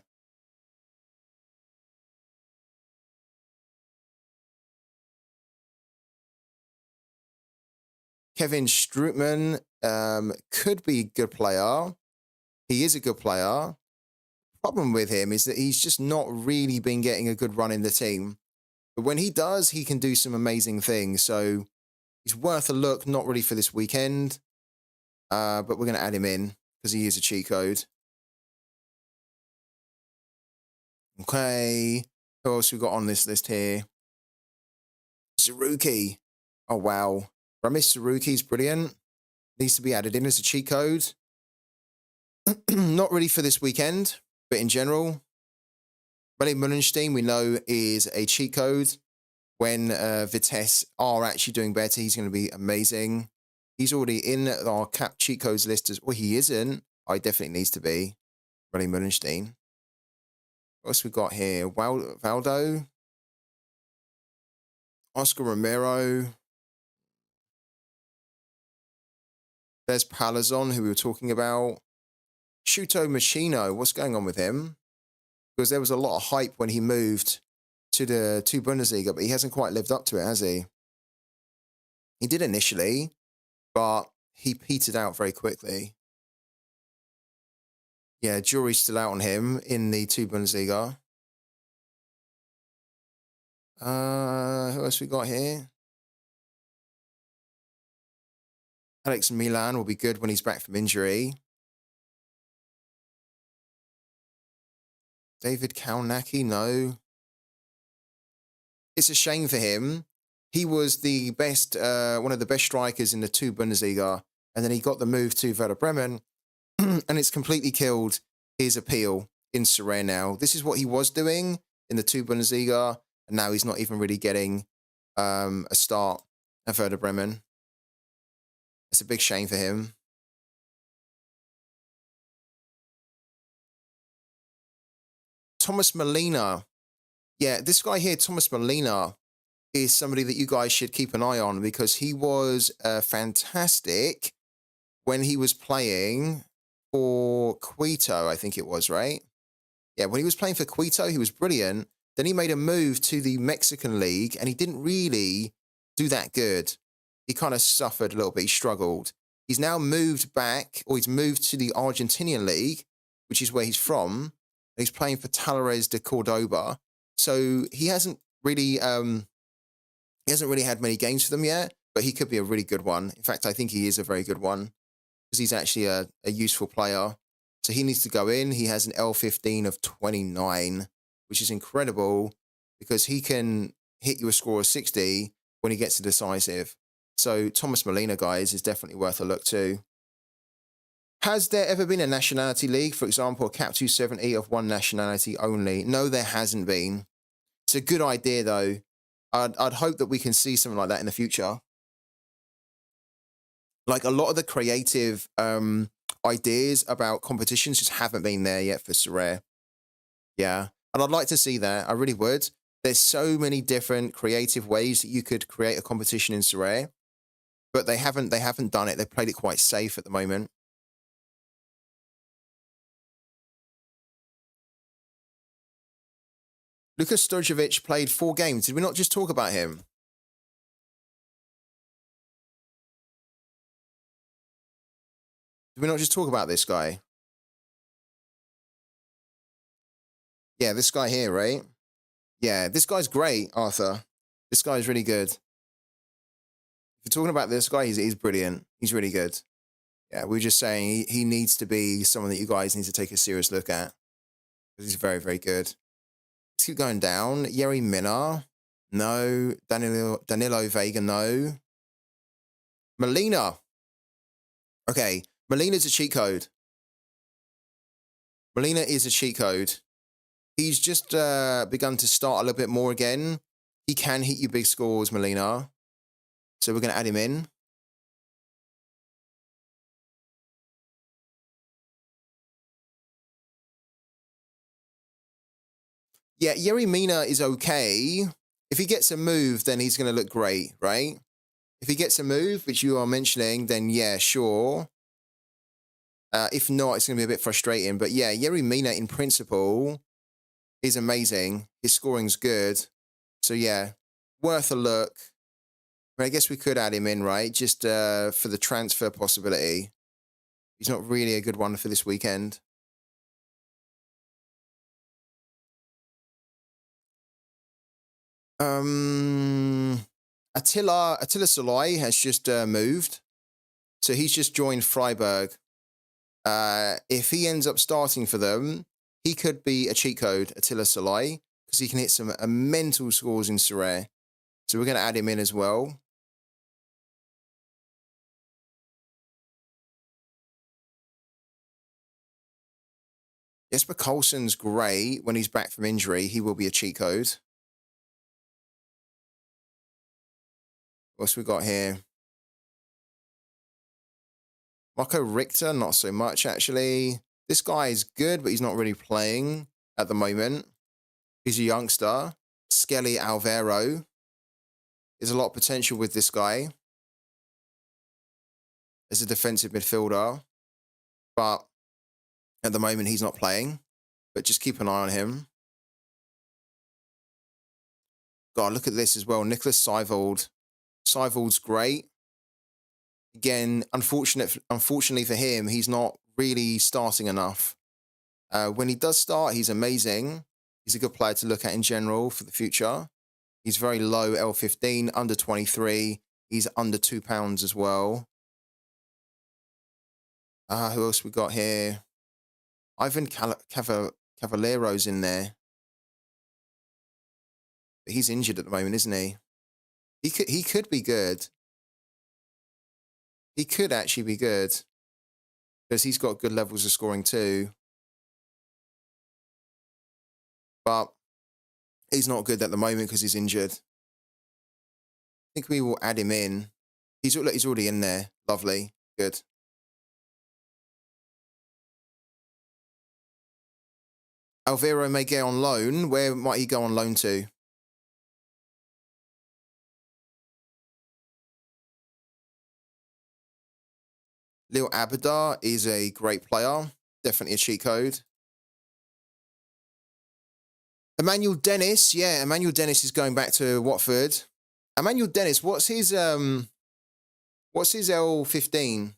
Kevin Strootman could be a good player. He is a good player. Problem with him is that he's just not really been getting a good run in the team. But when he does, he can do some amazing things. So he's worth a look, not really for this weekend. But we're going to add him in because he is a cheat code. Okay. Who else we got on this list here? Saruki. Oh, wow. Ramis Saruki's brilliant. Needs to be added in as a cheat code. Not really for this weekend, but in general. Benny Mullenstein, we know, is a cheat code. When Vitesse are actually doing better, he's going to be amazing. He's already in our cap cheat codes list as well. He isn't. I definitely needs to be. Benny Mullenstein. What else we got here? Valdo. Oscar Romero. There's Palazon, who we were talking about. Shuto Machino. What's going on with him? Because there was a lot of hype when he moved to the Bundesliga, but he hasn't quite lived up to it, has he? He did initially, but he petered out very quickly. Yeah, jury's still out on him in the Bundesliga. Who else we got here? Alex Milan will be good when he's back from injury. David Kalnacki, no. It's a shame for him. He was the best, one of the best strikers in the Bundesliga, and then he got the move to Werder Bremen, and it's completely killed his appeal in Sorare now. This is what he was doing in the Bundesliga, and now he's not even really getting a start at Werder Bremen. It's a big shame for him. Thomas Molina. Yeah, this guy here, Thomas Molina, is somebody that you guys should keep an eye on because he was fantastic when he was playing for Quito, I think it was, right? Yeah, when he was playing for Quito, he was brilliant. Then he made a move to the Mexican League, and he didn't really do that good. He kind of suffered a little bit. He struggled. He's now moved back, or he's moved to the Argentinian League, which is where he's from. He's playing for Talleres de Cordoba. So he hasn't really had many games for them yet, but he could be a really good one. In fact, I think he is a very good one because he's actually a useful player. So he needs to go in. He has an L15 of 29, which is incredible because he can hit you a score of 60 when he gets to decisive. So Thomas Molina, guys, is definitely worth a look too. Has there ever been a nationality league, for example, a Cap 270 of one nationality only? No, there hasn't been. It's a good idea, though. I'd hope that we can see something like that in the future. Like a lot of the creative ideas about competitions just haven't been there yet for Sorare. Yeah, and I'd like to see that. I really would. There's so many different creative ways that you could create a competition in Sorare, but they haven't done it. They've played it quite safe at the moment. Luka Stojovic played 4 games. Did we not just talk about him? Did we not just talk about this guy? Yeah, this guy here, right? Yeah, this guy's great, Arthur. This guy's really good. If you're talking about this guy, he's brilliant. He's really good. Yeah, we were just saying he needs to be someone that you guys need to take a serious look at. He's very, very good. Let's keep going down. Yerry Minna. No. Danilo Vega, no. Molina. Okay, Molina's a cheat code. Molina is a cheat code. He's just begun to start a little bit more again. He can hit you big scores, Molina. So we're going to add him in. Yeah, Yerry Mina is okay. If he gets a move, then he's going to look great, right? If he gets a move, which you are mentioning, then yeah, sure. If not, it's going to be a bit frustrating. But yeah, Yerry Mina in principle is amazing. His scoring's good. So yeah, worth a look. I guess we could add him in, right? Just for the transfer possibility. He's not really a good one for this weekend. Attila Salai has just moved. So he's just joined Freiburg. If he ends up starting for them, he could be a cheat code, Attila Salai, because he can hit some mental scores in Sorare. So we're going to add him in as well. Jesper Coulson's great. When he's back from injury, he will be a cheat code. What's we got here? Marco Richter, not so much, actually. This guy is good, but he's not really playing at the moment. He's a youngster. Skelly Alvaro. There's a lot of potential with this guy as a defensive midfielder. But at the moment, he's not playing. But just keep an eye on him. God, look at this as well. Nicholas Seivold. Seivold's great. Again, unfortunately for him, he's not really starting enough. When he does start, he's amazing. He's a good player to look at in general for the future. He's very low L15, under 23. He's under £2 as well. Who else we got here? Ivan Cavaliero's in there. But he's injured at the moment, isn't he? He could be good. He could actually be good. Because he's got good levels of scoring too. But he's not good at the moment because he's injured. I think we will add him in. He's already in there. Lovely. Good. Alvaro may go on loan. Where might he go on loan to? Lil Abadar is a great player. Definitely a cheat code. Emmanuel Dennis. Yeah, Emmanuel Dennis is going back to Watford. Emmanuel Dennis, what's his L15?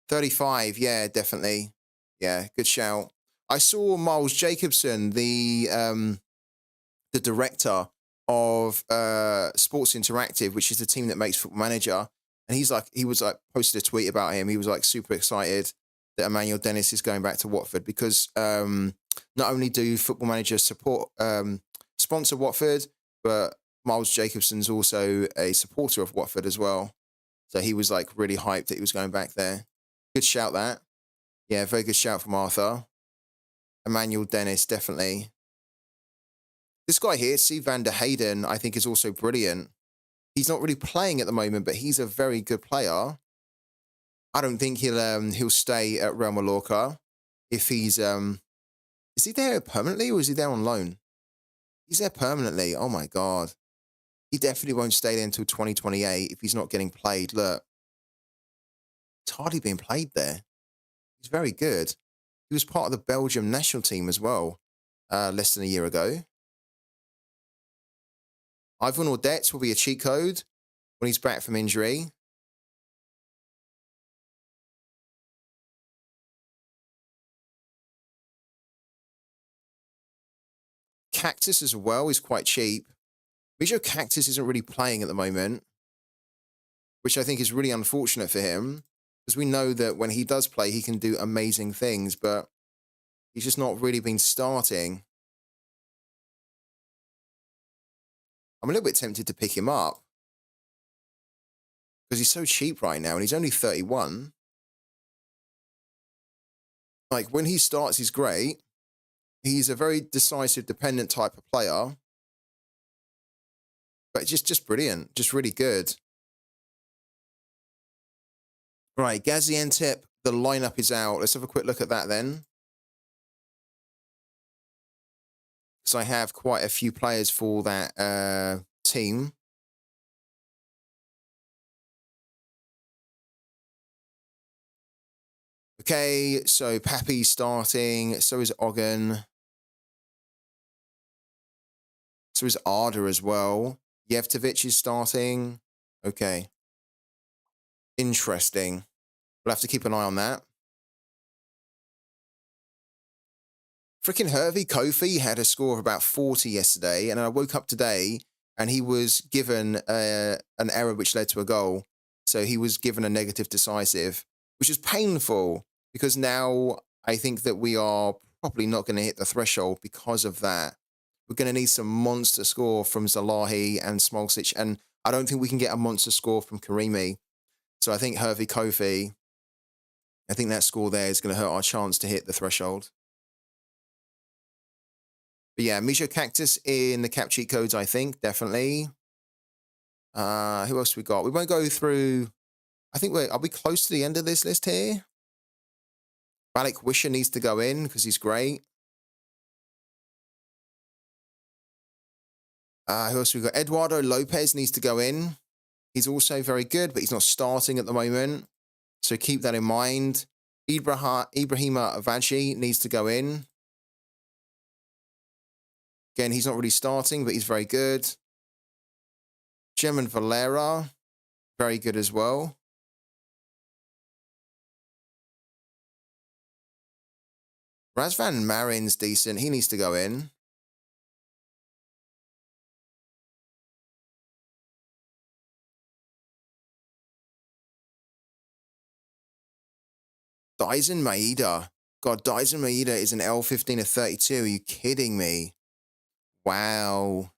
35. Yeah, definitely. Yeah, good shout. I saw Miles Jacobson, the director of Sports Interactive, which is the team that makes Football Manager, and he was like posted a tweet about him. He was like super excited that Emmanuel Dennis is going back to Watford because not only do Football Manager support sponsor Watford, but Miles Jacobson's also a supporter of Watford as well. So he was like really hyped that he was going back there. Good shout that. Yeah, very good shout from Arthur. Emmanuel Dennis, definitely. This guy here, Steve van der Hayden, I think is also brilliant. He's not really playing at the moment, but he's a very good player. I don't think he'll stay at Real Mallorca if he's is he there permanently or is he there on loan? He's there permanently. Oh my god. He definitely won't stay there until 2028 if he's not getting played. Look. It's hardly being played there. He's very good. He was part of the Belgium national team as well, less than a year ago. Ivan Audette will be a cheat code when he's back from injury. Cactus as well is quite cheap. Mijo Cactus isn't really playing at the moment, which I think is really unfortunate for him, because we know that when he does play, he can do amazing things, but he's just not really been starting. I'm a little bit tempted to pick him up because he's so cheap right now and he's only 31. Like when he starts, he's great. He's a very decisive, dependent type of player, but just brilliant, just really good. Right, Gaziantep, the lineup is out. Let's have a quick look at that then. Because I have quite a few players for that team. Okay, so Pappy's starting. So is Ogden. So is Arda as well. Yevtovic is starting. Okay. Interesting. We'll have to keep an eye on that. Freaking Hervey Kofi had a score of about 40 yesterday, and I woke up today and he was given an error which led to a goal. So he was given a negative decisive, which is painful because now I think that we are probably not going to hit the threshold because of that. We're going to need some monster score from Zalahi and Smolcic, and I don't think we can get a monster score from Karimi. So I think Hervey Kofi, I think that score there is going to hurt our chance to hit the threshold. But yeah, Mijo Cactus in the cap cheat codes, I think, definitely. Who else we got? We won't go through. I think are we close to the end of this list here? Malik Wisher needs to go in because he's great. Who else we got? Eduardo Lopez needs to go in. He's also very good, but he's not starting at the moment. So keep that in mind. Ibrahima Avaji needs to go in. Again, he's not really starting, but he's very good. German Valera, very good as well. Razvan Marin's decent. He needs to go in. Dyson Maeda. God, Dyson Maeda is an L15 of 32. Are you kidding me? Wow.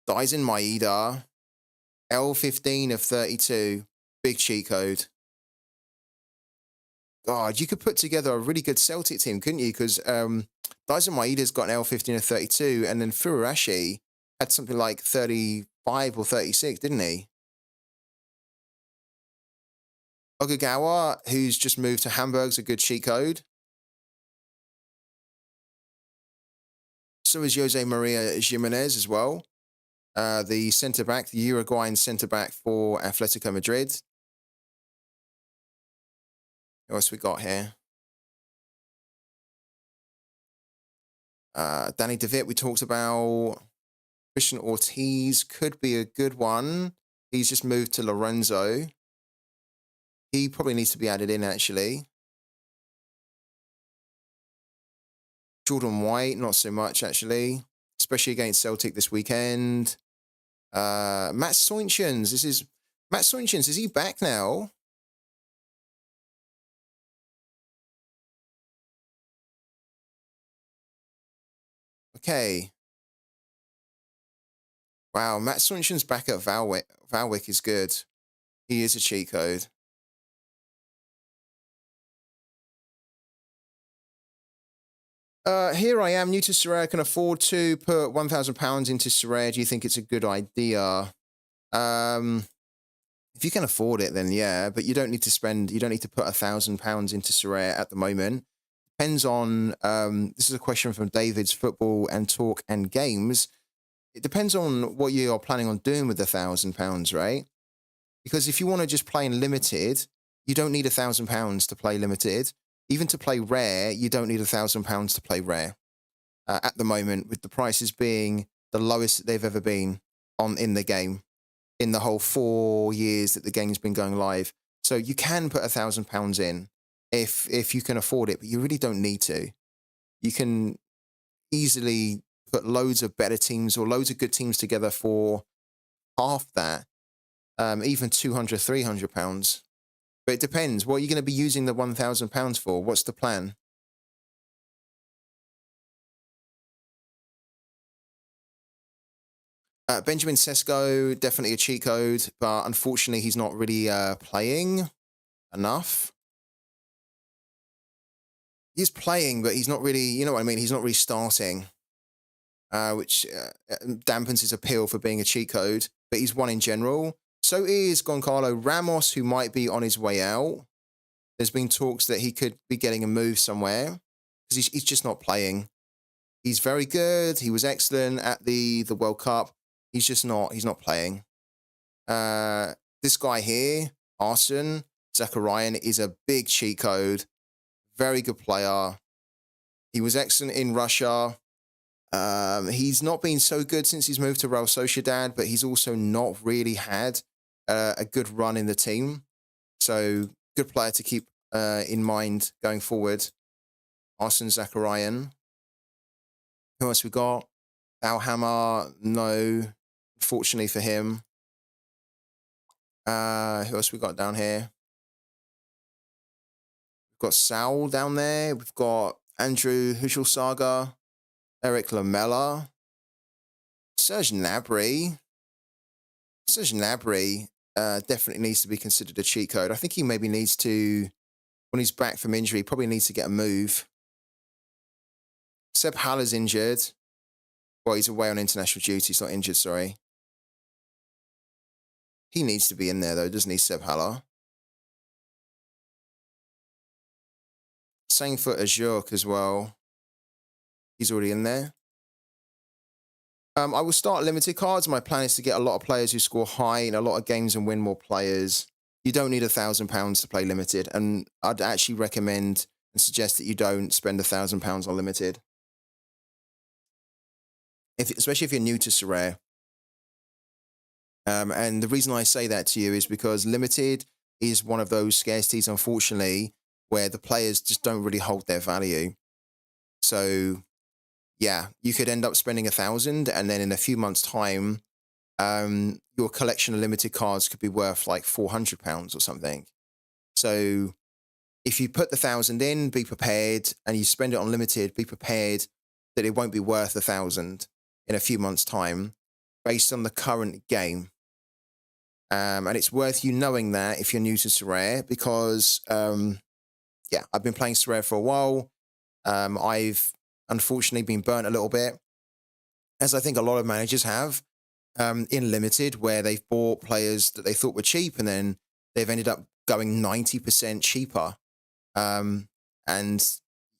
Dyson Maeda, L15 of 32. Big cheat code. God, you could put together a really good Celtic team, couldn't you? Because Dyson Maeda's got an L15 of 32, and then Furuhashi had something like 35 or 36, didn't he? Ogagawa, who's just moved to Hamburg's a good cheat code. So is Jose Maria Jimenez as well. The centre-back, the Uruguayan centre-back for Atletico Madrid. What else we got here? Danny DeVitt, we talked about. Christian Ortiz could be a good one. He's just moved to Lorenzo. He probably needs to be added in, actually. Jordan White, not so much, actually, especially against Celtic this weekend. Matt Soinchens. Matt Soinchens. Is he back now? Okay. Wow, Matt Soinchens back at Valwick. Valwick is good. He is a cheat code. Here I am, new to Sorare. Can afford to put £1,000 into Sorare. Do you think it's a good idea? If you can afford it, then yeah, but you don't need to spend, you don't need to put £1,000 into Sorare at the moment. Depends on, this is a question from David's Football and Talk and Games. It depends on what you are planning on doing with the £1,000, right? Because if you want to just play in limited, you don't need £1,000 to play limited. Even to play rare, you don't need £1,000 to play rare. At the moment, with the prices being the lowest they've ever been in the game, in the whole 4 years that the game's been going live. So you can put £1,000 in if you can afford it, but you really don't need to. You can easily put loads of better teams or loads of good teams together for half that, even £200, £300. But it depends. What are you going to be using the £1,000 for? What's the plan? Benjamin Sesko, definitely a cheat code, but unfortunately he's not really playing enough. He's playing, but he's not really, you know what I mean? He's not really starting, which dampens his appeal for being a cheat code, but he's one in general. So is Goncalo Ramos, who might be on his way out. There's been talks that he could be getting a move somewhere because he's just not playing. He's very good. He was excellent at the World Cup. He's not playing. This guy here, Arsene Zakarian, is a big cheat code. Very good player. He was excellent in Russia. He's not been so good since he's moved to Real Sociedad, but he's also not really had a good run in the team. So good player to keep in mind going forward. Arsene Zakarian. Who else we got? Alhamar, no. Fortunately for him. Who else we got down here? We've got Saul down there. We've got Andrew Huschelsager, Eric Lamella, Serge Gnabry. Serge Gnabry definitely needs to be considered a cheat code. I think he maybe needs to, when he's back from injury, probably needs to get a move. Seb Haller's injured. Well, he's away on international duty. He's not injured, sorry. He needs to be in there, though, doesn't he, Seb Haller? Same for Azure as well. He's already in there. I will start limited cards. My plan is to get a lot of players who score high in a lot of games and win more players. You don't need £1,000 to play limited. And I'd actually recommend and suggest that you don't spend £1,000 on limited. Especially if you're new to Sorare. And the reason I say that to you is because limited is one of those scarcities, unfortunately, where the players just don't really hold their value. So, yeah, you could end up spending £1,000, and then in a few months' time, your collection of limited cards could be worth like £400 or something. So, if you put the £1,000 in, be prepared, and you spend it on limited, be prepared that it won't be worth £1,000 in a few months' time, based on the current game. And it's worth you knowing that if you're new to Sorare, because, yeah, I've been playing Sorare for a while. I've unfortunately been burnt a little bit, as I think a lot of managers have, in limited, where they've bought players that they thought were cheap, and then they've ended up going 90% cheaper. And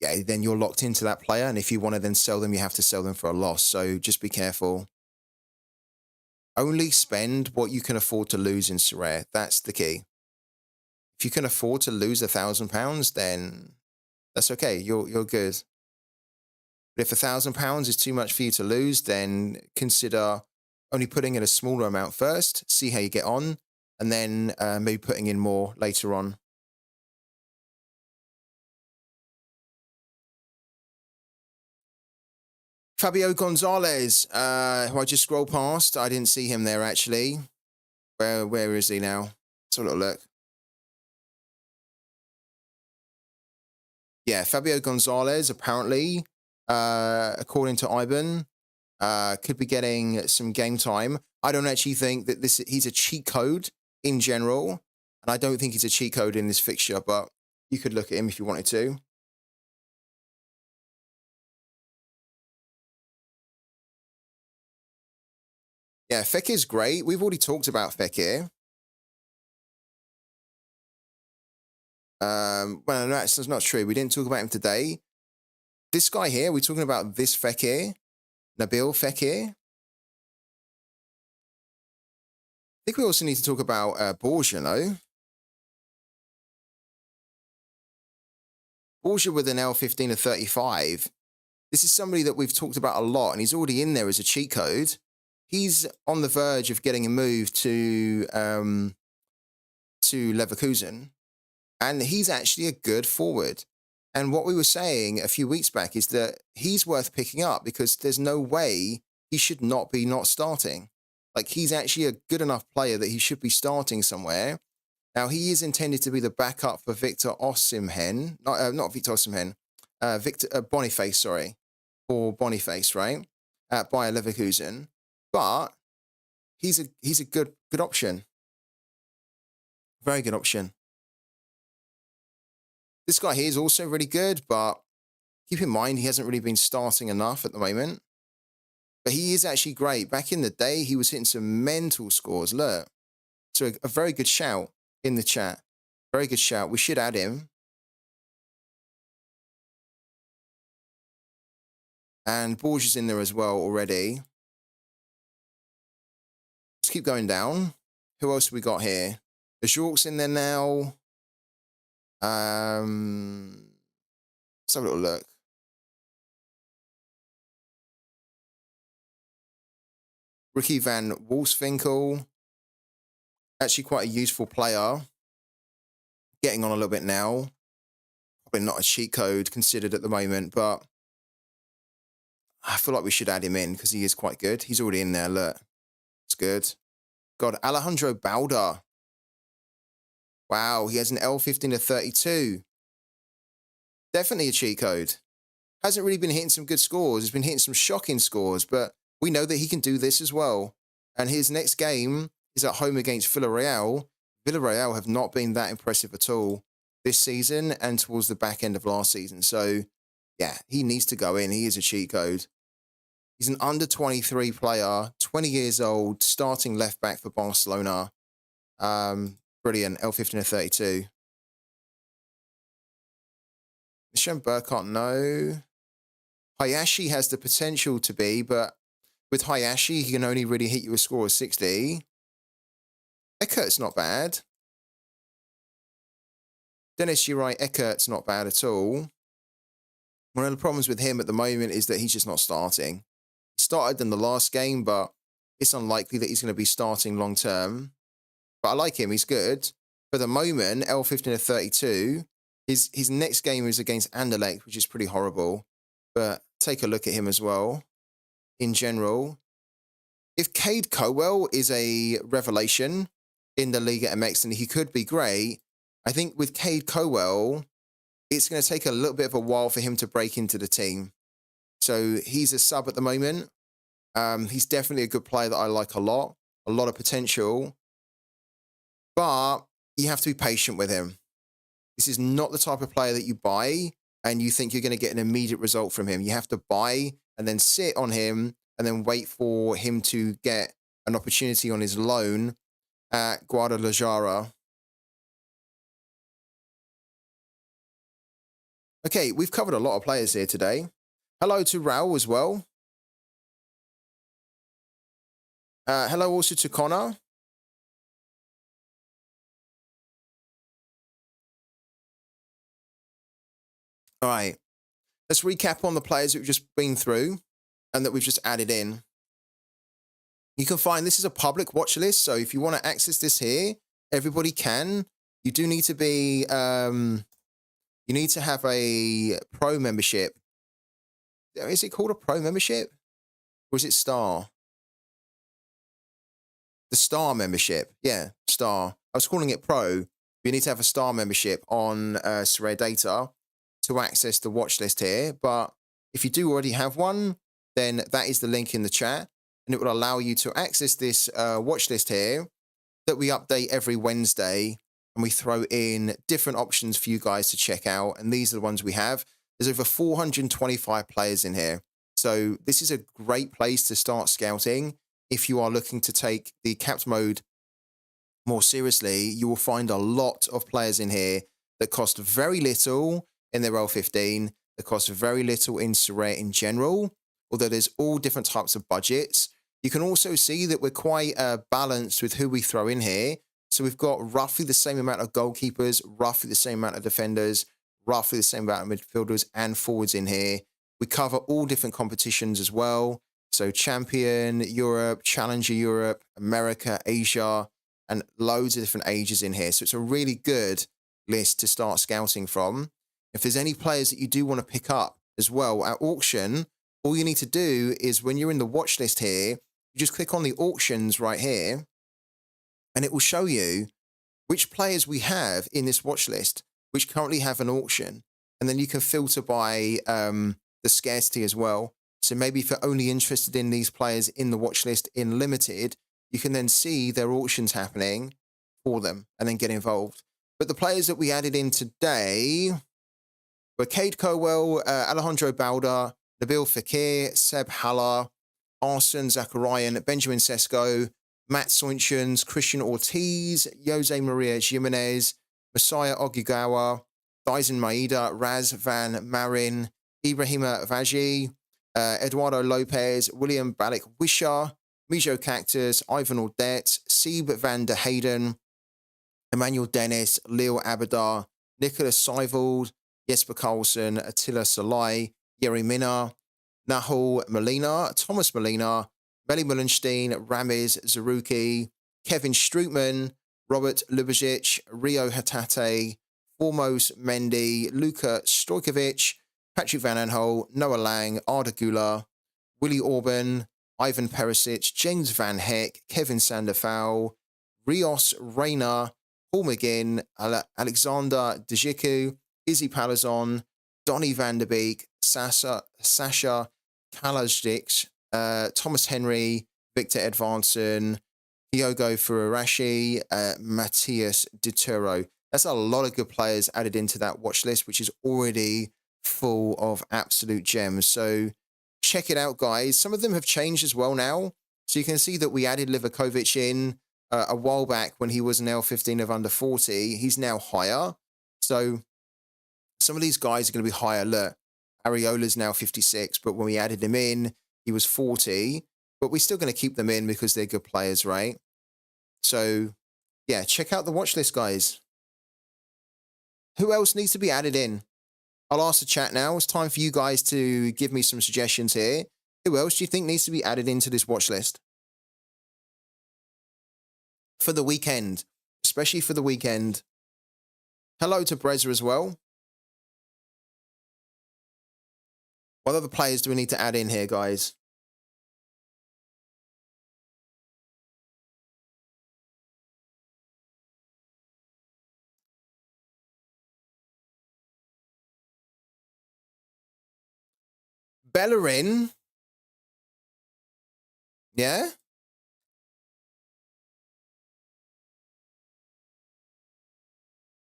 yeah, then you're locked into that player. And if you want to then sell them, you have to sell them for a loss. So just be careful. Only spend what you can afford to lose in Sorare. That's the key. If you can afford to lose £1,000, then that's okay. You're good. But if £1,000 is too much for you to lose, then consider only putting in a smaller amount first, see how you get on, and then maybe putting in more later on. Fabio Gonzalez, who I just scrolled past. I didn't see him there, actually. Where is he now? Let's have a little look. Yeah, Fabio Gonzalez, apparently, according to Ivan, could be getting some game time. I don't actually think that he's a cheat code in general, and I don't think he's a cheat code in this fixture, but you could look at him if you wanted to. Yeah, Fekir's great. We've already talked about Fekir. Well, no, that's not true. We didn't talk about him today. This guy here, we're talking about this Fekir, Nabil Fekir. I think we also need to talk about Borgia, no? Borgia with an L15 of 35. This is somebody that we've talked about a lot, and he's already in there as a cheat code. He's on the verge of getting a move to Leverkusen, and he's actually a good forward. And what we were saying a few weeks back is that he's worth picking up because there's no way he should not be not starting. Like, he's actually a good enough player that he should be starting somewhere. Now, he is intended to be the backup for Victor Osimhen, not Victor Osimhen, Victor Boniface, sorry, or Boniface, right? By Leverkusen, but he's a good option, very good option. This guy here is also really good, but keep in mind he hasn't really been starting enough at the moment. But he is actually great. Back in the day, he was hitting some mental scores. Look, so a very good shout in the chat. Very good shout. We should add him. And Borgia's in there as well already. Let's keep going down. Who else have we got here? Bajork's in there now. Let's have a little look. Ricky van Wolfswinkel. Actually quite a useful player. Getting on a little bit now. Probably not a cheat code considered at the moment, but I feel like we should add him in because he is quite good. He's already in there, look. It's good. God, Alejandro Balda. Wow, he has an L15 of 32. Definitely a cheat code. Hasn't really been hitting some good scores. He's been hitting some shocking scores, but we know that he can do this as well. And his next game is at home against Villarreal. Villarreal have not been that impressive at all this season and towards the back end of last season. So, yeah, he needs to go in. He is a cheat code. He's an under 23 player, 20 years old, starting left back for Barcelona. Brilliant, L15 of 32. Michel Burkhardt, no. Hayashi has the potential to be, but with Hayashi, he can only really hit you a score of 60. Eckert's not bad. Dennis, you're right, Eckert's not bad at all. One of the problems with him at the moment is that he's just not starting. He started in the last game, but it's unlikely that he's going to be starting long term. But I like him, he's good. For the moment, L15 of 32, his next game is against Anderlecht, which is pretty horrible. But take a look at him as well. In general, if Cade Cowell is a revelation in the Liga MX, then he could be great. I think with Cade Cowell, it's going to take a little bit of a while for him to break into the team. So he's a sub at the moment. He's definitely a good player that I like a lot of potential. But you have to be patient with him. This is not the type of player that you buy and you think you're going to get an immediate result from him. You have to buy and then sit on him and then wait for him to get an opportunity on his loan at Guadalajara. Okay, we've covered a lot of players here today. Hello to Raul as well. Hello also to Connor. All right. Let's recap on the players that we've just been through and that we've just added in. You can find this is a public watch list. So if you want to access this here, everybody can. You do need to be, you need to have a pro membership. Is it called a pro membership? Or is it Star? The Star membership. Yeah, Star. I was calling it Pro. You need to have a Star membership on Sorare Data to access the watch list here. But if you do already have one, then that is the link in the chat. And it will allow you to access this watch list here that we update every Wednesday. And we throw in different options for you guys to check out. And these are the ones we have. There's over 425 players in here. So this is a great place to start scouting. If you are looking to take the capped mode more seriously, you will find a lot of players in here that cost very little in their L15, that cost very little in Sorare in general, although there's all different types of budgets. You can also see that we're quite balanced with who we throw in here. So we've got roughly the same amount of goalkeepers, roughly the same amount of defenders, roughly the same amount of midfielders and forwards in here. We cover all different competitions as well. So Champion Europe, Challenger Europe, America, Asia, and loads of different ages in here. So it's a really good list to start scouting from. If there's any players that you do want to pick up as well at auction, all you need to do is when you're in the watch list here, you just click on the auctions right here, and it will show you which players we have in this watch list, which currently have an auction. And then you can filter by the scarcity as well. So maybe if you're only interested in these players in the watch list in limited, you can then see their auctions happening for them and then get involved. But the players that we added in today were Cade Colwell, Alejandro Balda, Nabil Fekir, Seb Haller, Arsene Zakarian, Benjamin Sesko, Matt Soinchens, Christian Ortiz, Jose Maria Jimenez, Messiah Ogigawa, Dyson Maeda, Raz Van Marin, Ibrahima Vaji, Eduardo Lopez, William Balik Wisher, Mijo Cactus, Ivan Audette, Sieb van der Hayden, Emmanuel Dennis, Leo Abadar, Nicholas Seivold, Jesper Carlson, Attila Salai, Yeri Mina, Nahul Molina, Thomas Molina, Meli Mullenstein, Ramiz Zaruki, Kevin Strootman, Robert Lubicic, Rio Hatate, Formos Mendy, Luka Stojkovic, Patrick Van Aanholt, Noah Lang, Arda Güler, Willie Orban, Ivan Perisic, James Van Heck, Kevin Sanderfowl, Rios Reyna, Paul McGinn, Alexander Djiku, Izzy Palazon, Donny van der Beek, Sasha Kalajdzic, Thomas Henry, Victor Edvardson, Diogo Furarashi, Matthias Dituro. That's a lot of good players added into that watch list, which is already full of absolute gems. So check it out, guys. Some of them have changed as well now. So you can see that we added Livakovic in a while back when he was an L15 of under 40. He's now higher. So some of these guys are going to be higher. Look, Areola's now 56, but when we added him in, he was 40. But we're still going to keep them in because they're good players, right? So, yeah, check out the watch list, guys. Who else needs to be added in? I'll ask the chat now. It's time for you guys to give me some suggestions here. Who else do you think needs to be added into this watch list? For the weekend, especially for the weekend. Hello to Breza as well. What other players do we need to add in here, guys? Bellerin. Yeah?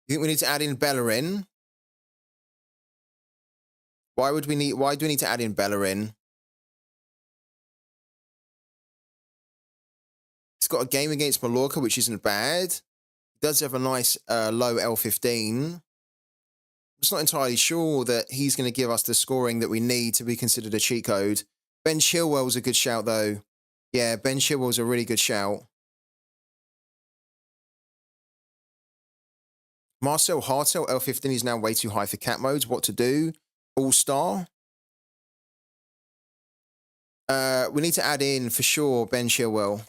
You think we need to add in Bellerin? Why do we need to add in Bellerin? He's got a game against Mallorca, which isn't bad. He does have a nice low L15. I'm just not entirely sure that he's going to give us the scoring that we need to be considered a cheat code. Ben Chilwell's a good shout, though. Yeah, Ben Chilwell's a really good shout. Marcel Hartel, L15 is now way too high for cat modes. What to do? All-star. We need to add in, for sure, Ben Chilwell.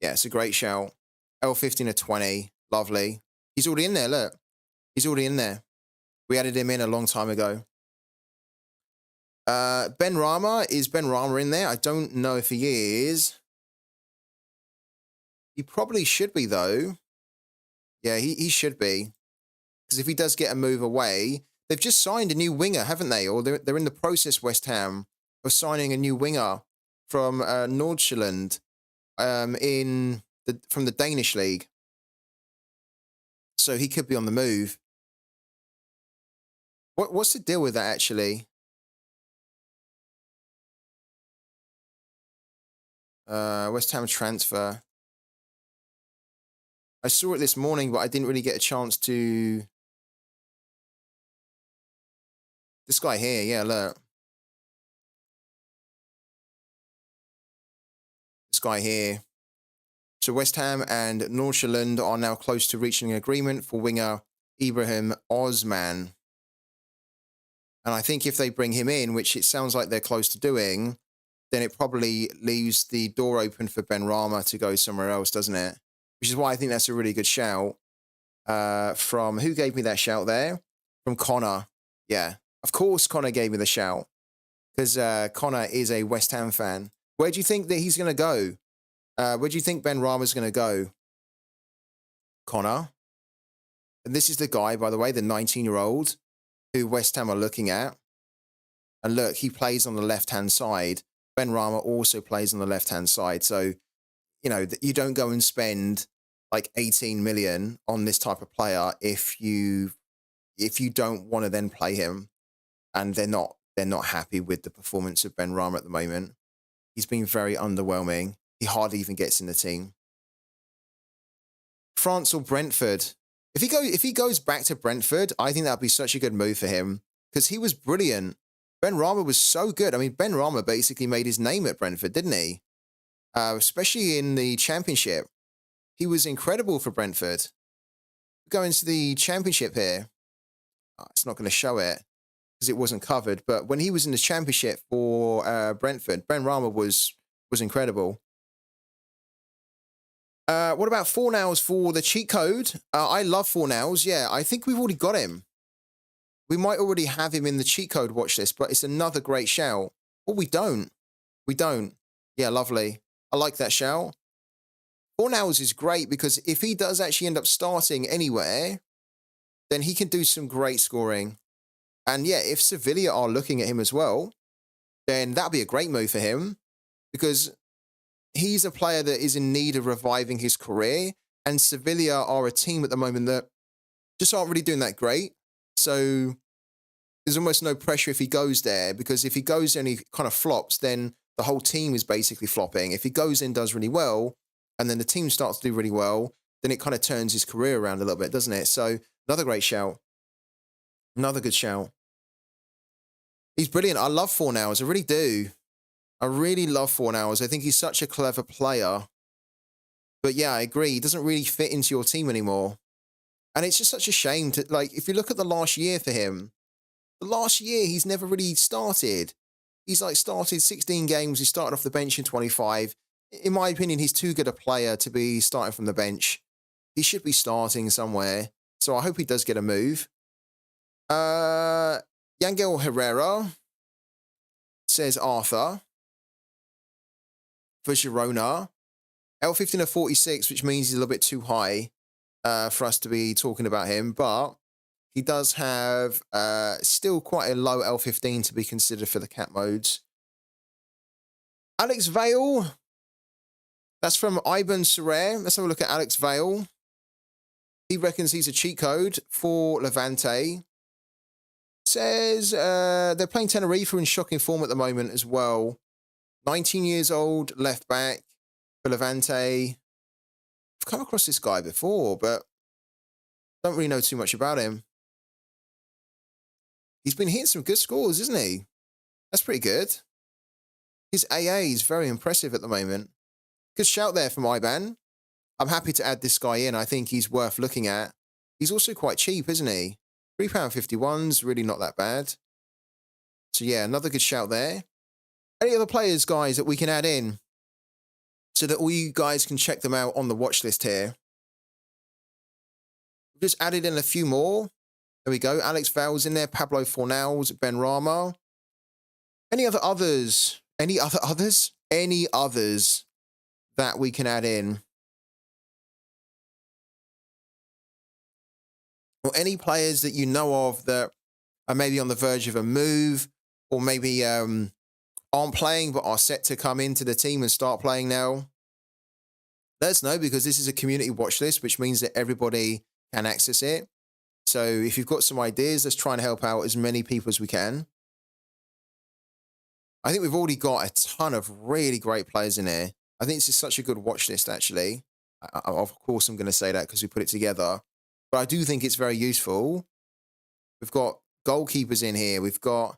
Yeah, it's a great shout. L15 at 20. Lovely. He's already in there, look. He's already in there. We added him in a long time ago. Ben Rama. Is Ben Rama in there? I don't know if he is. He probably should be, though. Yeah, he should be. Because if he does get a move away, they've just signed a new winger, haven't they? Or they're in the process, West Ham, of signing a new winger from Nordsjælland from the Danish league. So he could be on the move. What's the deal with that, actually? West Ham transfer. I saw it this morning, but I didn't really get a chance to... This guy here, yeah, look. This guy here. So West Ham and Nordsjælland are now close to reaching an agreement for winger Ibrahim Osman. And I think if they bring him in, which it sounds like they're close to doing, then it probably leaves the door open for Ben Rama to go somewhere else, doesn't it? Which is why I think that's a really good shout. From, who gave me that shout there? From Connor. Yeah, of course Connor gave me the shout. Because Connor is a West Ham fan. Where do you think that he's going to go? Where do you think Ben Rama's going to go? Connor. And this is the guy, by the way, the 19-year-old who West Ham are looking at. And look, he plays on the left-hand side. Ben Rama also plays on the left-hand side. So, you know, you don't go and spend like 18 million on this type of player if you don't want to then play him. And they're not happy with the performance of Ben Rama at the moment. He's been very underwhelming. He hardly even gets in the team. France or Brentford? If he goes back to Brentford, I think that'd be such a good move for him because he was brilliant. Ben Rama was so good. I mean, Ben Rama basically made his name at Brentford, didn't he? Especially in the Championship. He was incredible for Brentford. Going to the Championship here. It's not going to show it because it wasn't covered. But when he was in the Championship for Brentford, Ben Rama was incredible. What about Fornals for the cheat code? I love Fornals. Yeah, I think we've already got him. We might already have him in the cheat code watch list, but it's another great shout. Well, we don't. We don't. Yeah, lovely. I like that shout. Fornals is great because if he does actually end up starting anywhere, then he can do some great scoring. And yeah, if Sevilla are looking at him as well, then that'd be a great move for him because he's a player that is in need of reviving his career. And Sevilla are a team at the moment that just aren't really doing that great. So there's almost no pressure if he goes there because if he goes there and he kind of flops, then the whole team is basically flopping. If he goes in, does really well, and then the team starts to do really well, then it kind of turns his career around a little bit, doesn't it? So another great shout. Another good shout. He's brilliant. I love Fornals. I really do. I really love Fornals. I think he's such a clever player. But yeah, I agree. He doesn't really fit into your team anymore. And it's just such a shame to, like, if you look at the last year for him, the last year he's never really started. He's like started 16 games. He started off the bench in 25. In my opinion, he's too good a player to be starting from the bench. He should be starting somewhere. So I hope he does get a move. Yangel Herrera, says Arthur. For Girona. L15 of 46, which means he's a little bit too high for us to be talking about him. But he does have still quite a low L15 to be considered for the cat modes. Alex Vale. That's from Ivan Sorare. Let's have a look at Alex Vale. He reckons he's a cheat code for Levante. Says they're playing Tenerife in shocking form at the moment as well. 19 years old, left back for Levante. I've come across this guy before, but don't really know too much about him. He's been hitting some good scores, isn't he? That's pretty good. His AA is very impressive at the moment. Good shout there from Iban. I'm happy to add this guy in. I think he's worth looking at. He's also quite cheap, isn't he? £3.51's really not that bad. So yeah, another good shout there. Any other players, guys, that we can add in so that all you guys can check them out on the watch list here? We've just added in a few more. There we go. Alex Val's in there. Pablo Fornals, Ben Rama. Any other others? Any other others? Any others that we can add in? Or any players that you know of that are maybe on the verge of a move, or maybe aren't playing but are set to come into the team and start playing now? Let us know, because this is a community watch list, which means that everybody can access it. So if you've got some ideas, let's try and help out as many people as we can. I think we've already got a ton of really great players in here. I think this is such a good watch list, actually. Of course, I'm going to say that because we put it together. But I do think it's very useful. We've got goalkeepers in here. We've got,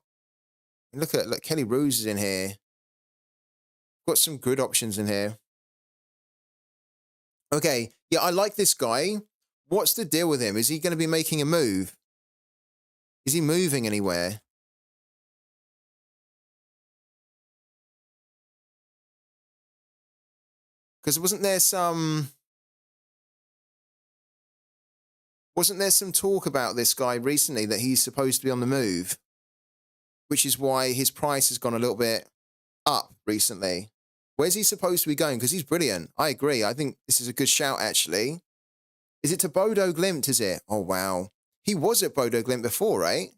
look, Kelly Rose is in here. Got some good options in here. Okay, yeah, I like this guy. What's the deal with him? Is he going to be making a move? Is he moving anywhere? Because wasn't there some talk about this guy recently that he's supposed to be on the move, which is why his price has gone a little bit up recently? Where's he supposed to be going? Because he's brilliant. I agree. I think this is a good shout, actually. Is it to Bodo Glimt, is it? Oh, wow. He was at Bodo Glimt before, right?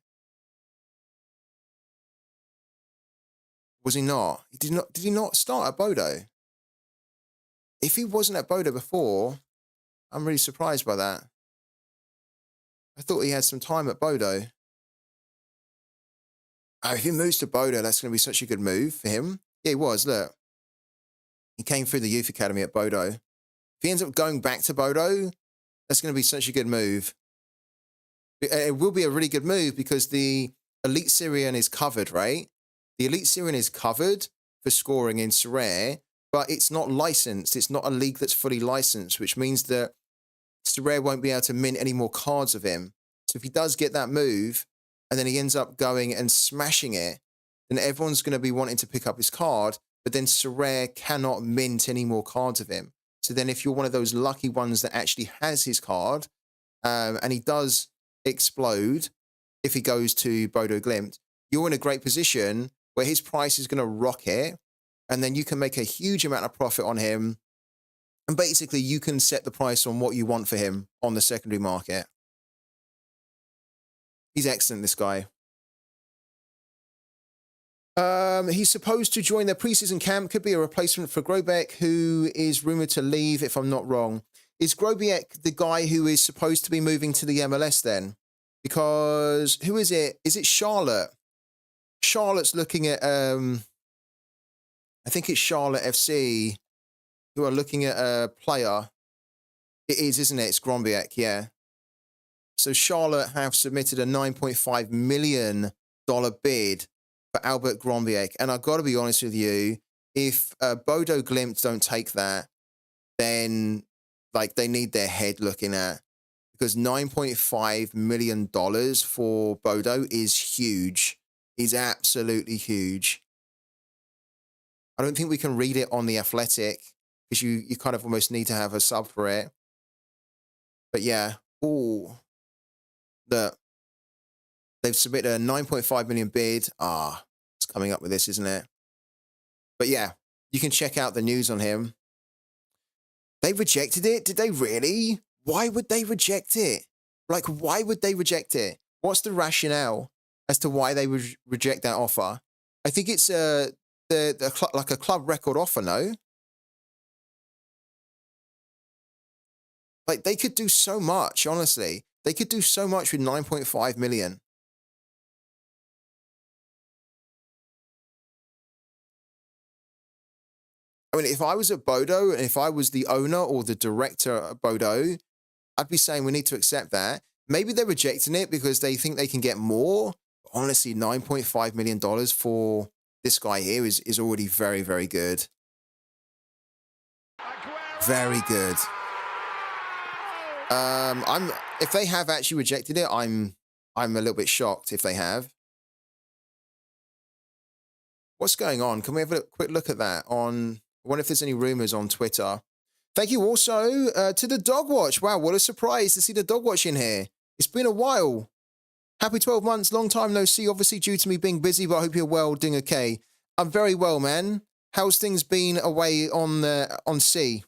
Was he not? Did he not start at Bodo? If he wasn't at Bodo before, I'm really surprised by that. I thought he had some time at Bodo. Oh, if he moves to Bodo, that's going to be such a good move for him. Yeah, he was, look. He came through the youth academy at Bodo. If he ends up going back to Bodo, that's going to be such a good move. It will be a really good move because the Elite Syrian is covered, right? The Elite Syrian is covered for scoring in Sorare, but it's not licensed. It's not a league that's fully licensed, which means that Sorare won't be able to mint any more cards of him. So if he does get that move and then he ends up going and smashing it, then everyone's going to be wanting to pick up his card, but then Sorare cannot mint any more cards of him. So then if you're one of those lucky ones that actually has his card, and he does explode if he goes to Bodo Glimt, you're in a great position where his price is going to rocket, and then you can make a huge amount of profit on him. And basically, you can set the price on what you want for him on the secondary market. He's excellent, this guy. He's supposed to join their preseason camp. Could be a replacement for Grobeck, who is rumored to leave, if I'm not wrong. Is Grobeck the guy who is supposed to be moving to the MLS then? Because who is it? Is it Charlotte? Charlotte's looking at, I think it's Charlotte FC, who are looking at a player. It is, isn't it? It's Grobeck, yeah. So Charlotte have submitted a $9.5 million bid for Albert Grobeck. And I've got to be honest with you, if Bodo Glimt don't take that, then like they need their head looking at, because $9.5 million for Bodo is huge. Is absolutely huge. I don't think we can read it on the Athletic because you kind of almost need to have a sub for it. But yeah, ooh, they've submitted a 9.5 million bid. It's coming up with this, isn't it? But yeah, you can check out the news on him. They rejected it? Did they really? Why would they reject it? Like, why would they reject it? What's the rationale as to why they would reject that offer? I think it's like a club record offer, no? Like, they could do so much, honestly. They could do so much with 9.5 million. I mean, if I was at Bodo and if I was the owner or the director at Bodo, I'd be saying we need to accept that. Maybe they're rejecting it because they think they can get more. Honestly, $9.5 million for this guy here is already very, very good. Very good. If they have actually rejected it, I'm a little bit shocked if they have. What's going on? Can we have a quick look at that on, I wonder if there's any rumors on Twitter. Thank you also to the Dog Watch. Wow, what a surprise to see the Dog Watch in here. It's been a while. Happy 12 months, long time no see, obviously due to me being busy, but I hope you're well, doing okay. I'm very well, man. How's things been away on sea?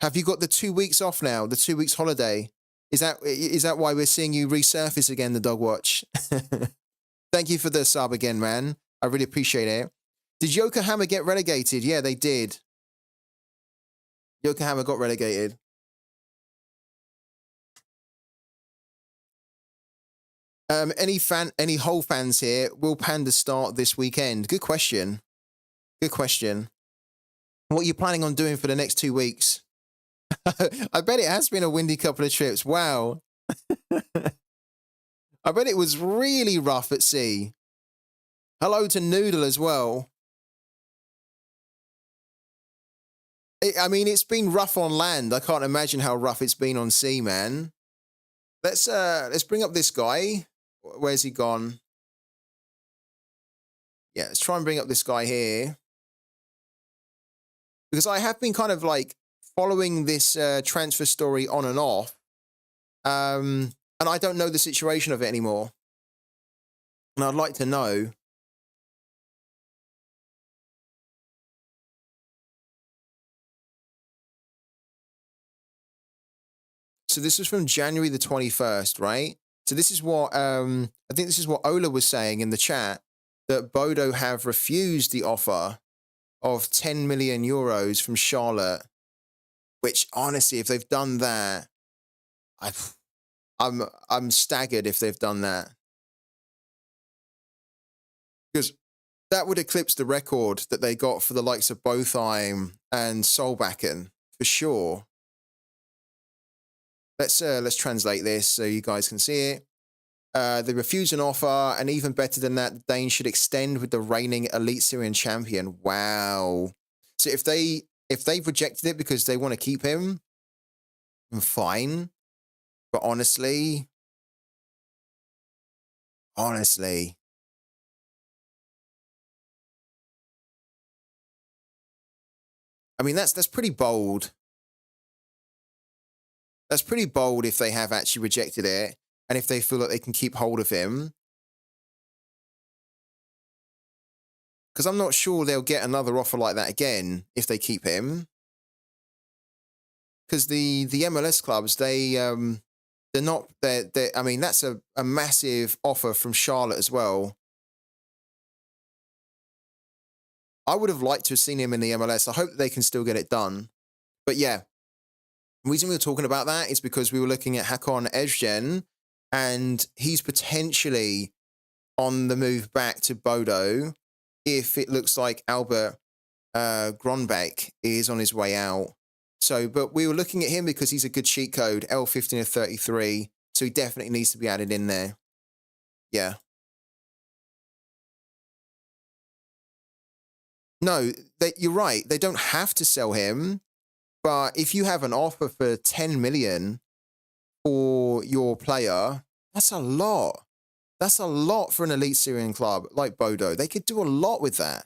Have you got the 2 weeks off now, the 2 weeks holiday? Is that why we're seeing you resurface again, the Dog Watch? Thank you for the sub again, man. I really appreciate it. Did Yokohama get relegated? Yeah, they did. Yokohama got relegated. Any Hull fans here? Will Panda start this weekend? Good question. Good question. What are you planning on doing for the next 2 weeks? I bet it has been a windy couple of trips. Wow. I bet it was really rough at sea. Hello to Noodle as well. I mean, it's been rough on land. I can't imagine how rough it's been on sea, man. Let's bring up this guy. Where's he gone? Yeah, let's try and bring up this guy here. Because I have been kind of like following this transfer story on and off. And I don't know the situation of it anymore. And I'd like to know. So this was from January the 21st, right? So this is what I think this is what Ola was saying in the chat, that Bodo have refused the offer of 10 million euros from Charlotte, which honestly, if they've done that, I'm staggered if they've done that. Because that would eclipse the record that they got for the likes of Botheim and Solbakken, for sure. Let's translate this so you guys can see it. They refuse an offer, and even better than that, the Danes should extend with the reigning Elite Syrian champion. Wow. So if they've rejected it because they want to keep him, then fine. But honestly, I mean that's pretty bold. That's pretty bold if they have actually rejected it, and if they feel that they can keep hold of him. Because I'm not sure they'll get another offer like that again if they keep him. Because the MLS clubs, they're not, I mean, that's a massive offer from Charlotte as well. I would have liked to have seen him in the MLS. I hope that they can still get it done. But yeah, the reason we were talking about that is because we were looking at Hakon Ezgen, and he's potentially on the move back to Bodo if it looks like Albert Gronbeck is on his way out. So, but we were looking at him because he's a good cheat code, L15 of 33, so he definitely needs to be added in there. Yeah. No, you're right. They don't have to sell him. But if you have an offer for 10 million for your player, that's a lot. That's a lot for an elite Syrian club like Bodo. They could do a lot with that.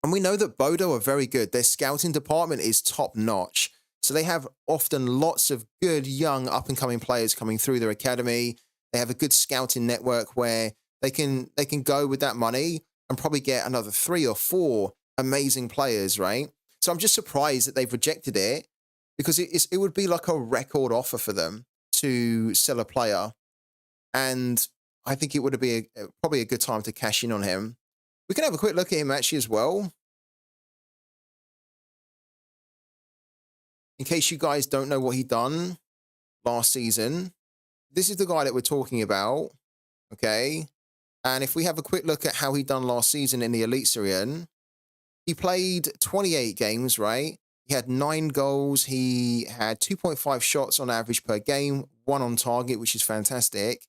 And we know that Bodo are very good. Their scouting department is top notch. So they have often lots of good young up-and-coming players coming through their academy. They have a good scouting network where they can go with that money and probably get another 3 or 4 amazing players, right? So I'm just surprised that they've rejected it, because it would be like a record offer for them to sell a player. And I think it would be probably a good time to cash in on him. We can have a quick look at him actually as well. In case you guys don't know what he done last season, this is the guy that we're talking about, okay? And if we have a quick look at how he done last season in the Elite Syrian, he played 28 games, right? He had 9 goals. He had 2.5 shots on average per game, 1 on target, which is fantastic.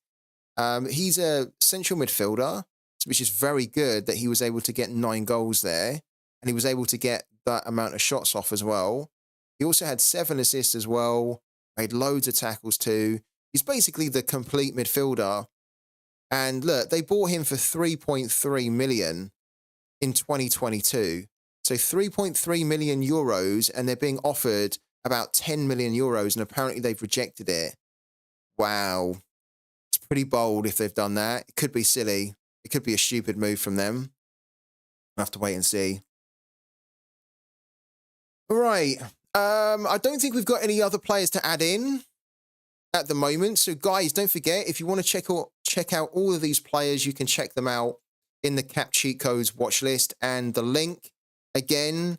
He's a central midfielder, which is very good that he was able to get 9 goals there. And he was able to get that amount of shots off as well. He also had 7 assists as well. made loads of tackles too. He's basically the complete midfielder. And look, they bought him for 3.3 million in 2022. So 3.3 million euros, and they're being offered about 10 million euros, and apparently they've rejected it. Wow. It's pretty bold if they've done that. It could be silly. It could be a stupid move from them. We'll have to wait and see. All right. I don't think we've got any other players to add in at the moment. So guys, don't forget, if you want to check out all of these players, you can check them out in the Cap Cheat Codes watch list. And the link, again,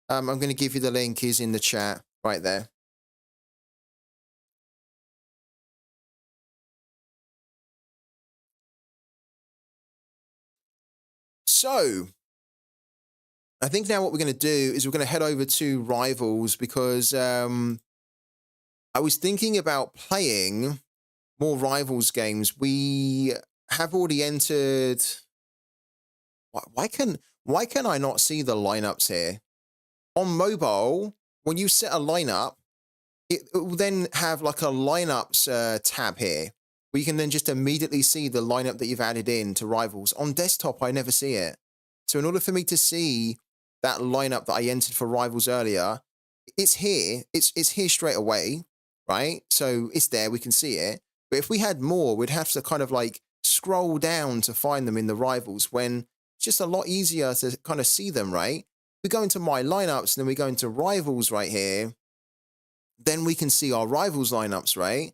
I'm going to give you the link, is in the chat right there. So I think now what we're going to do is we're going to head over to Rivals, because I was thinking about playing more Rivals games. We have already entered. Why can I not see the lineups here? On mobile, when you set a lineup, it will then have like a lineups tab here, where you can then just immediately see the lineup that you've added in to Rivals. On desktop, I never see it. So in order for me to see that lineup that I entered for Rivals earlier, it's here. It's here straight away, right? So it's there. We can see it. But if we had more, we'd have to kind of like scroll down to find them in the Rivals, when it's just a lot easier to kind of see them, right? We go into My Lineups, and then we go into Rivals right here. Then we can see our Rivals lineups, right?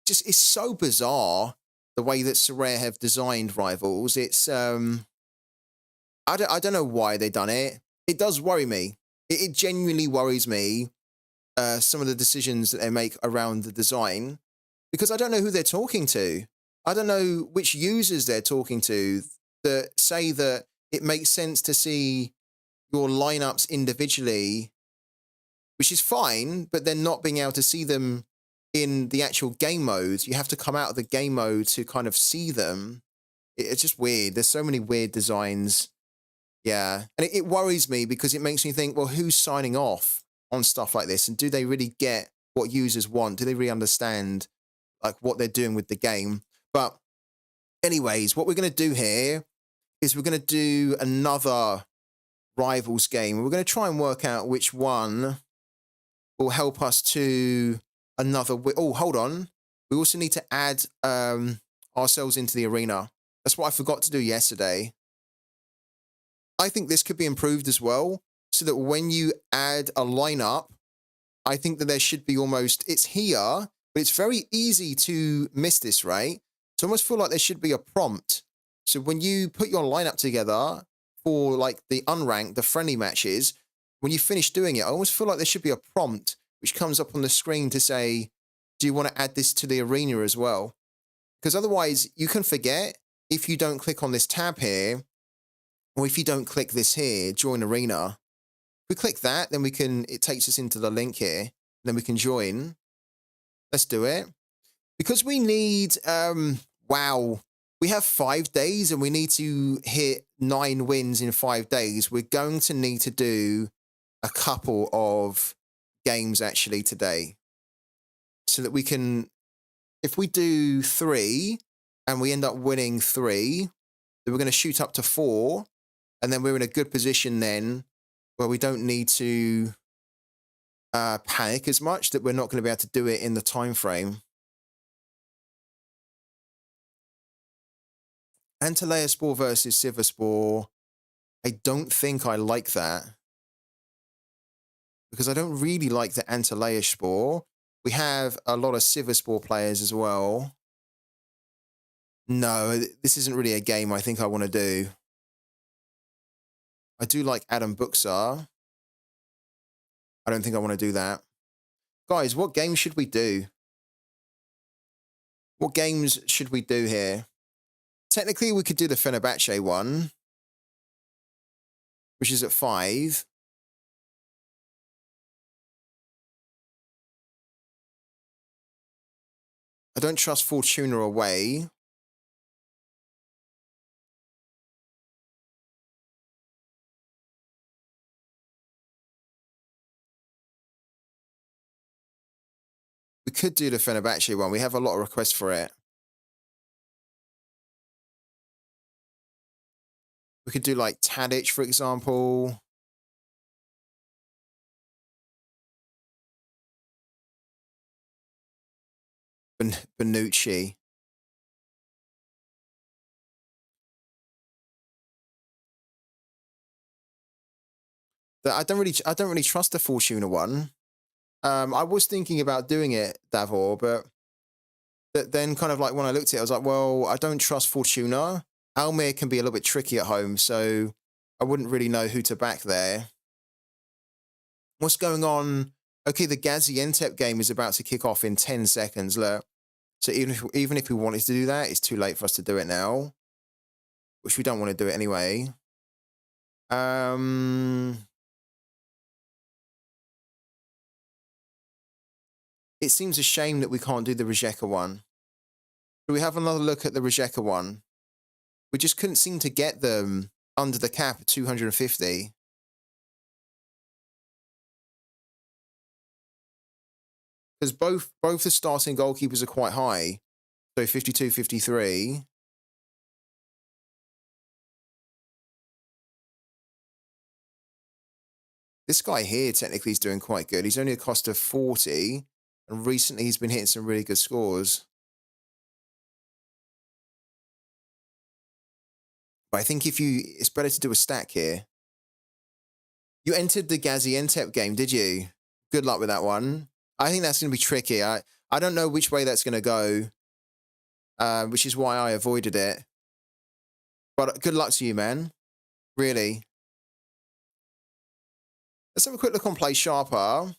Just, it's so bizarre the way that Sorare have designed Rivals. It's I don't know why they done it. It does worry me. It genuinely worries me, some of the decisions that they make around the design, because I don't know who they're talking to. I don't know which users they're talking to that say that it makes sense to see your lineups individually, which is fine, but then not being able to see them in the actual game modes. You have to come out of the game mode to kind of see them. It's just weird. There's so many weird designs. Yeah. And it worries me, because it makes me think, well, who's signing off on stuff like this? And do they really get what users want? Do they really understand like what they're doing with the game? But anyways, what we're going to do here is we're going to do another Rivals game. We're going to try and work out which one will help us to another. Oh, hold on. We also need to add ourselves into the arena. That's what I forgot to do yesterday. I think this could be improved as well, so that when you add a lineup, I think that there should be almost, it's here, but it's very easy to miss this, right? So I almost feel like there should be a prompt. So when you put your lineup together for like the unranked, the friendly matches, when you finish doing it, I almost feel like there should be a prompt which comes up on the screen to say, do you want to add this to the arena as well? Because otherwise you can forget if you don't click on this tab here, or if you don't click this here, join arena. If we click that, then we can, it takes us into the link here, and then we can join. Let's do it. Because we need, wow, we have 5 days and we need to hit 9 wins in 5 days. We're going to need to do a couple of games actually today, so that we can, if we do 3 and we end up winning 3, then we're going to shoot up to 4. And then we're in a good position then, where we don't need to panic as much that we're not going to be able to do it in the time frame. Antalya Spore versus Sivaspor. I don't think I like that, because I don't really like the Antalya Spore. We have a lot of Sivaspor players as well. No, this isn't really a game I think I want to do. I do like Adam Buxar. I don't think I want to do that. Guys, what games should we do? What games should we do here? Technically, we could do the Fenerbahce one, which is at 5. I don't trust Fortuna away. could do the Fenerbahce one. We have a lot of requests for it. We could do like Tadic, for example. Bonucci. I don't really trust the Fortuna one. I was thinking about doing it, Davor, but then kind of like when I looked at it, I was like, well, I don't trust Fortuna. Almir can be a little bit tricky at home, so I wouldn't really know who to back there. What's going on? Okay, the Gaziantep game is about to kick off in 10 seconds. Look. So even if we wanted to do that, it's too late for us to do it now, which we don't want to do it anyway. It seems a shame that we can't do the Rijeka one. Should we have another look at the Rijeka one? We just couldn't seem to get them under the cap at 250. Because both the starting goalkeepers are quite high. So 52, 53. This guy here technically is doing quite good. He's only a cost of 40. And recently he's been hitting some really good scores. But I think it's better to do a stack here. You entered the Gaziantep game, did you? Good luck with that one. I think that's going to be tricky. I don't know which way that's going to go, which is why I avoided it. But good luck to you, man. Really. Let's have a quick look on Play Sharper,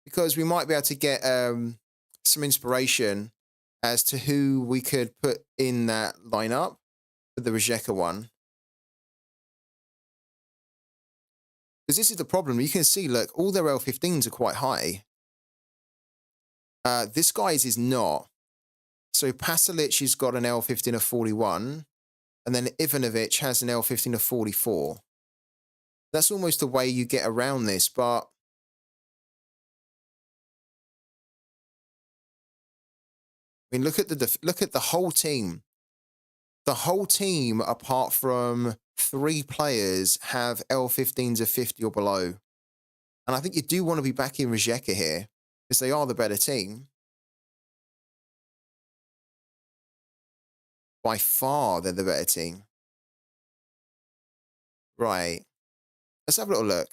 because we might be able to get some inspiration as to who we could put in that lineup for the Rijeka one. Because this is the problem. You can see, look, all their L15s are quite high. This guy's is not. So Pasalic has got an L15 of 41, and then Ivanovic has an L15 of 44. That's almost the way you get around this, but I mean, look at the whole team. The whole team, apart from 3 players, have L15s of 50 or below. And I think you do want to be backing Rijeka here, because they are the better team. By far, they're the better team. Right. Let's have a little look.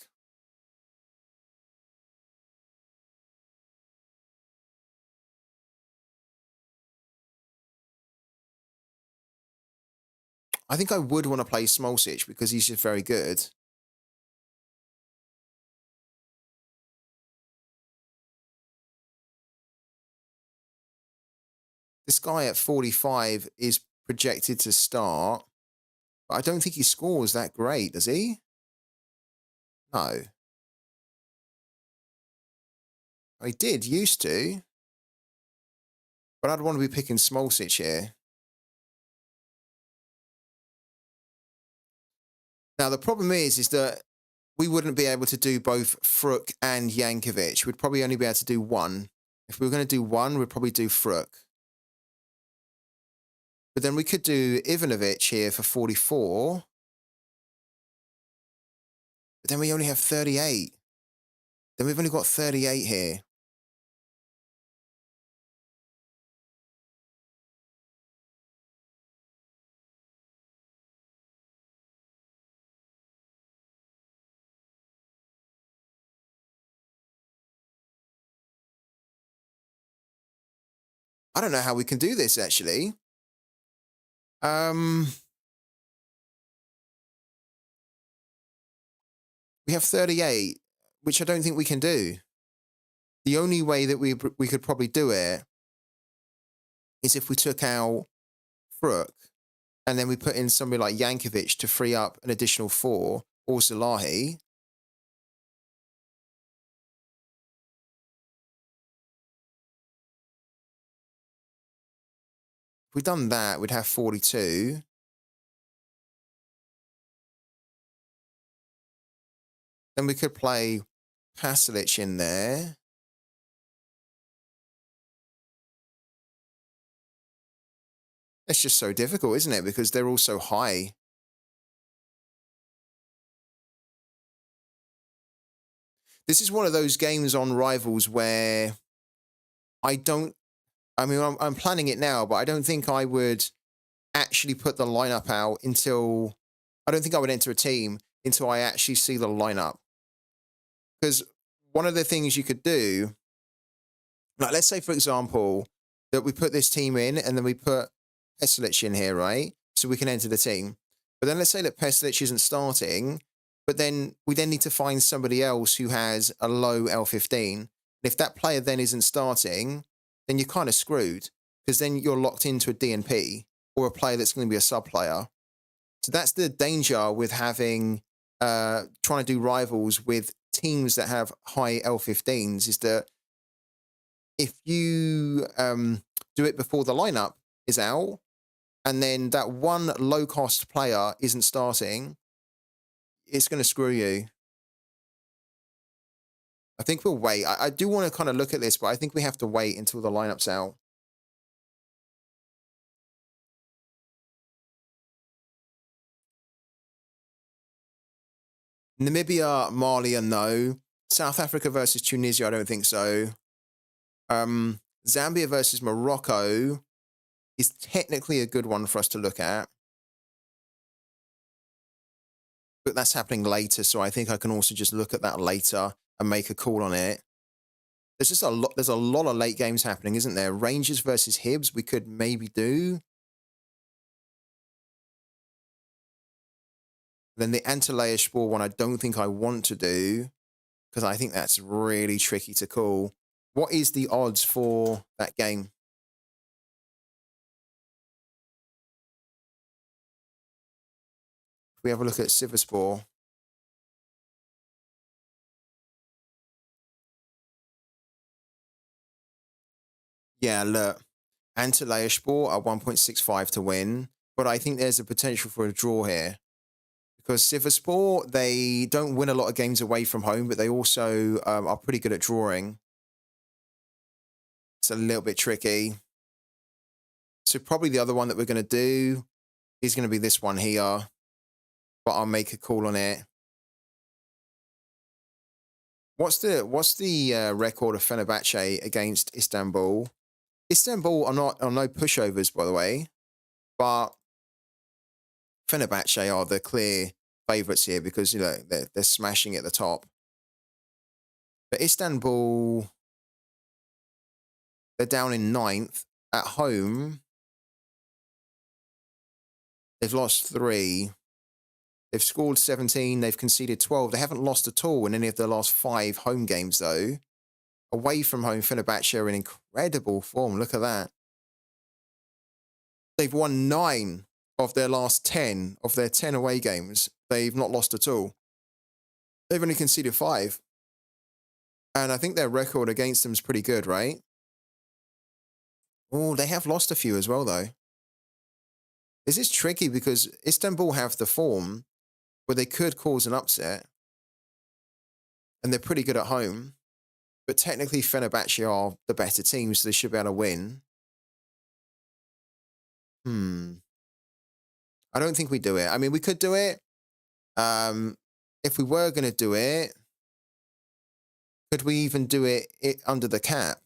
I think I would want to play Smolcic because he's just very good. This guy at 45 is projected to start, but I don't think he scores that great, does he? No. Oh, he did, used to. But I'd want to be picking Smolcic here. Now, the problem is that we wouldn't be able to do both Fruk and Jankovic. We'd probably only be able to do one. If we were going to do one, we'd probably do Fruk. But then we could do Ivanovic here for 44. But then we only have 38. Then we've only got 38 here. I don't know how we can do this, actually. We have 38, which I don't think we can do. The only way that we could probably do it is if we took out Fruk and then we put in somebody like Jankovic to free up an additional 4, or Zalahi. If we'd done that, we'd have 42. Then we could play Pasalic in there. It's just so difficult, isn't it? Because they're all so high. This is one of those games on Rivals where I don't, I mean, I'm planning it now, but I don't think I would actually put the lineup out until, I don't think I would enter a team until I actually see the lineup. Because one of the things you could do, like let's say, for example, that we put this team in and then we put Pesilic in here, right? So we can enter the team. But then let's say that Pesilic isn't starting, but then we then need to find somebody else who has a low L15. If that player then isn't starting, then you're kind of screwed because then you're locked into a DNP or a player that's going to be a sub player. So that's the danger with having, trying to do Rivals with teams that have high L15s, is that if you do it before the lineup is out, and then that one low-cost player isn't starting, it's going to screw you. I think we'll wait. I do want to kind of look at this, but I think we have to wait until the lineup's out. Namibia, Mali, no. South Africa versus Tunisia, I don't think so. Zambia versus Morocco is technically a good one for us to look at. But that's happening later, so I think I can also just look at that later and make a call on it. There's just a lot. There's a lot of late games happening, isn't there? Rangers versus Hibs, we could maybe do. Then the Antalya Sport one, I don't think I want to do because I think that's really tricky to call. What is the odds for that game? If we have a look at Sivasspor. Yeah, look. Antalya Sport at 1.65 to win, but I think there's a potential for a draw here. Because Sivasspor, they don't win a lot of games away from home, but they also are pretty good at drawing. It's a little bit tricky. So probably the other one that we're going to do is going to be this one here, but I'll make a call on it. What's the record of Fenerbahce against Istanbul? Istanbul are no pushovers, by the way, but Fenerbahce are the clear favourites here because, you know, they're smashing at the top. But Istanbul, they're down in 9th. At home, they've lost 3. They've scored 17. They've conceded 12. They haven't lost at all in any of their last 5 home games, though. Away from home, Fenerbahce are in incredible form. Look at that. They've won 9 of their last 10 of their 10 away games. They've not lost at all. They've only conceded 5. And I think their record against them is pretty good, right? Oh, they have lost a few as well, though. This is tricky because Istanbul have the form where they could cause an upset. And they're pretty good at home. But technically, Fenerbahce are the better team, so they should be able to win. I don't think we do it. I mean, we could do it. If we were going to do it, could we even do it under the cap?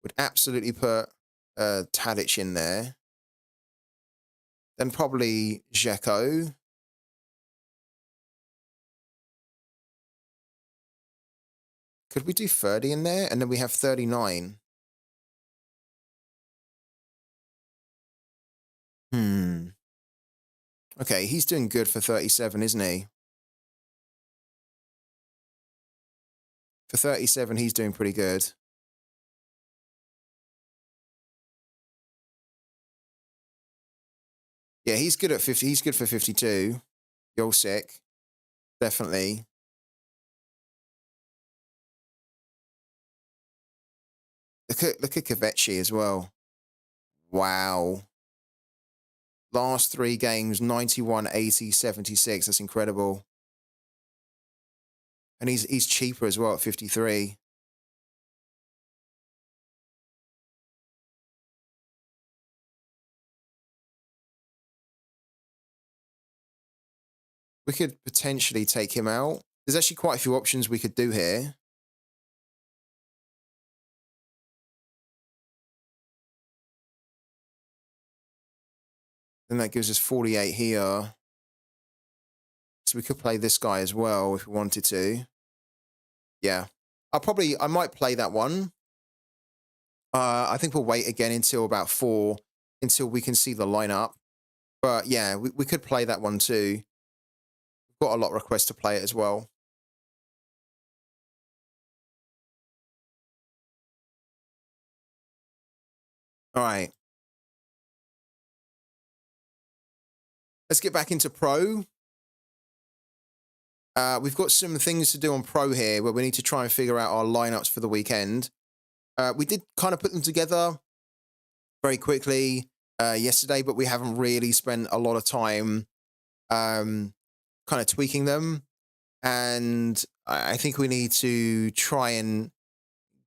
Would absolutely put Tadic in there. Then probably Dzeko. Could we do 30 in there? And then we have 39. Okay, he's doing good for 37, isn't he? For 37, he's doing pretty good. Yeah, he's good at 50. He's good for 52. You're sick. Definitely. Look at Kvetchi as well. Wow. Last 3 games, 91, 80, 76. That's incredible. And he's cheaper as well at 53. We could potentially take him out. There's actually quite a few options we could do here. Then that gives us 48 here. So we could play this guy as well if we wanted to. Yeah. I might play that one. I think we'll wait again until about 4, until we can see the lineup. But yeah, we could play that one too. We've got a lot of requests to play it as well. All right. Let's get back into Pro. We've got some things to do on Pro here where we need to try and figure out our lineups for the weekend. We did kind of put them together very quickly yesterday, but we haven't really spent a lot of time kind of tweaking them. And I think we need to try and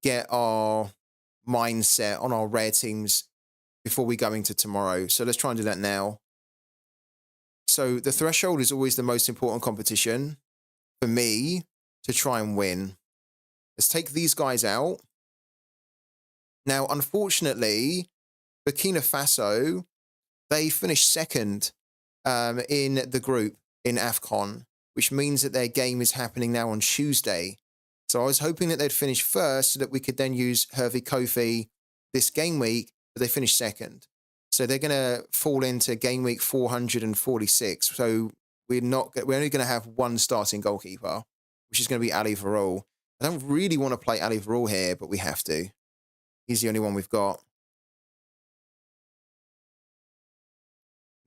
get our mindset on our rare teams before we go into tomorrow. So let's try and do that now. So the threshold is always the most important competition for me to try and win. Let's take these guys out. Now, unfortunately, Burkina Faso, they finished second in the group in AFCON, which means that their game is happening now on Tuesday. So I was hoping that they'd finish first so that we could then use Hervé Kofi this game week, but they finished second. So they're going to fall into game week 446. So we're only going to have one starting goalkeeper, which is going to be Ali Varol. I don't really want to play Ali Varol here, but we have to. He's the only one we've got.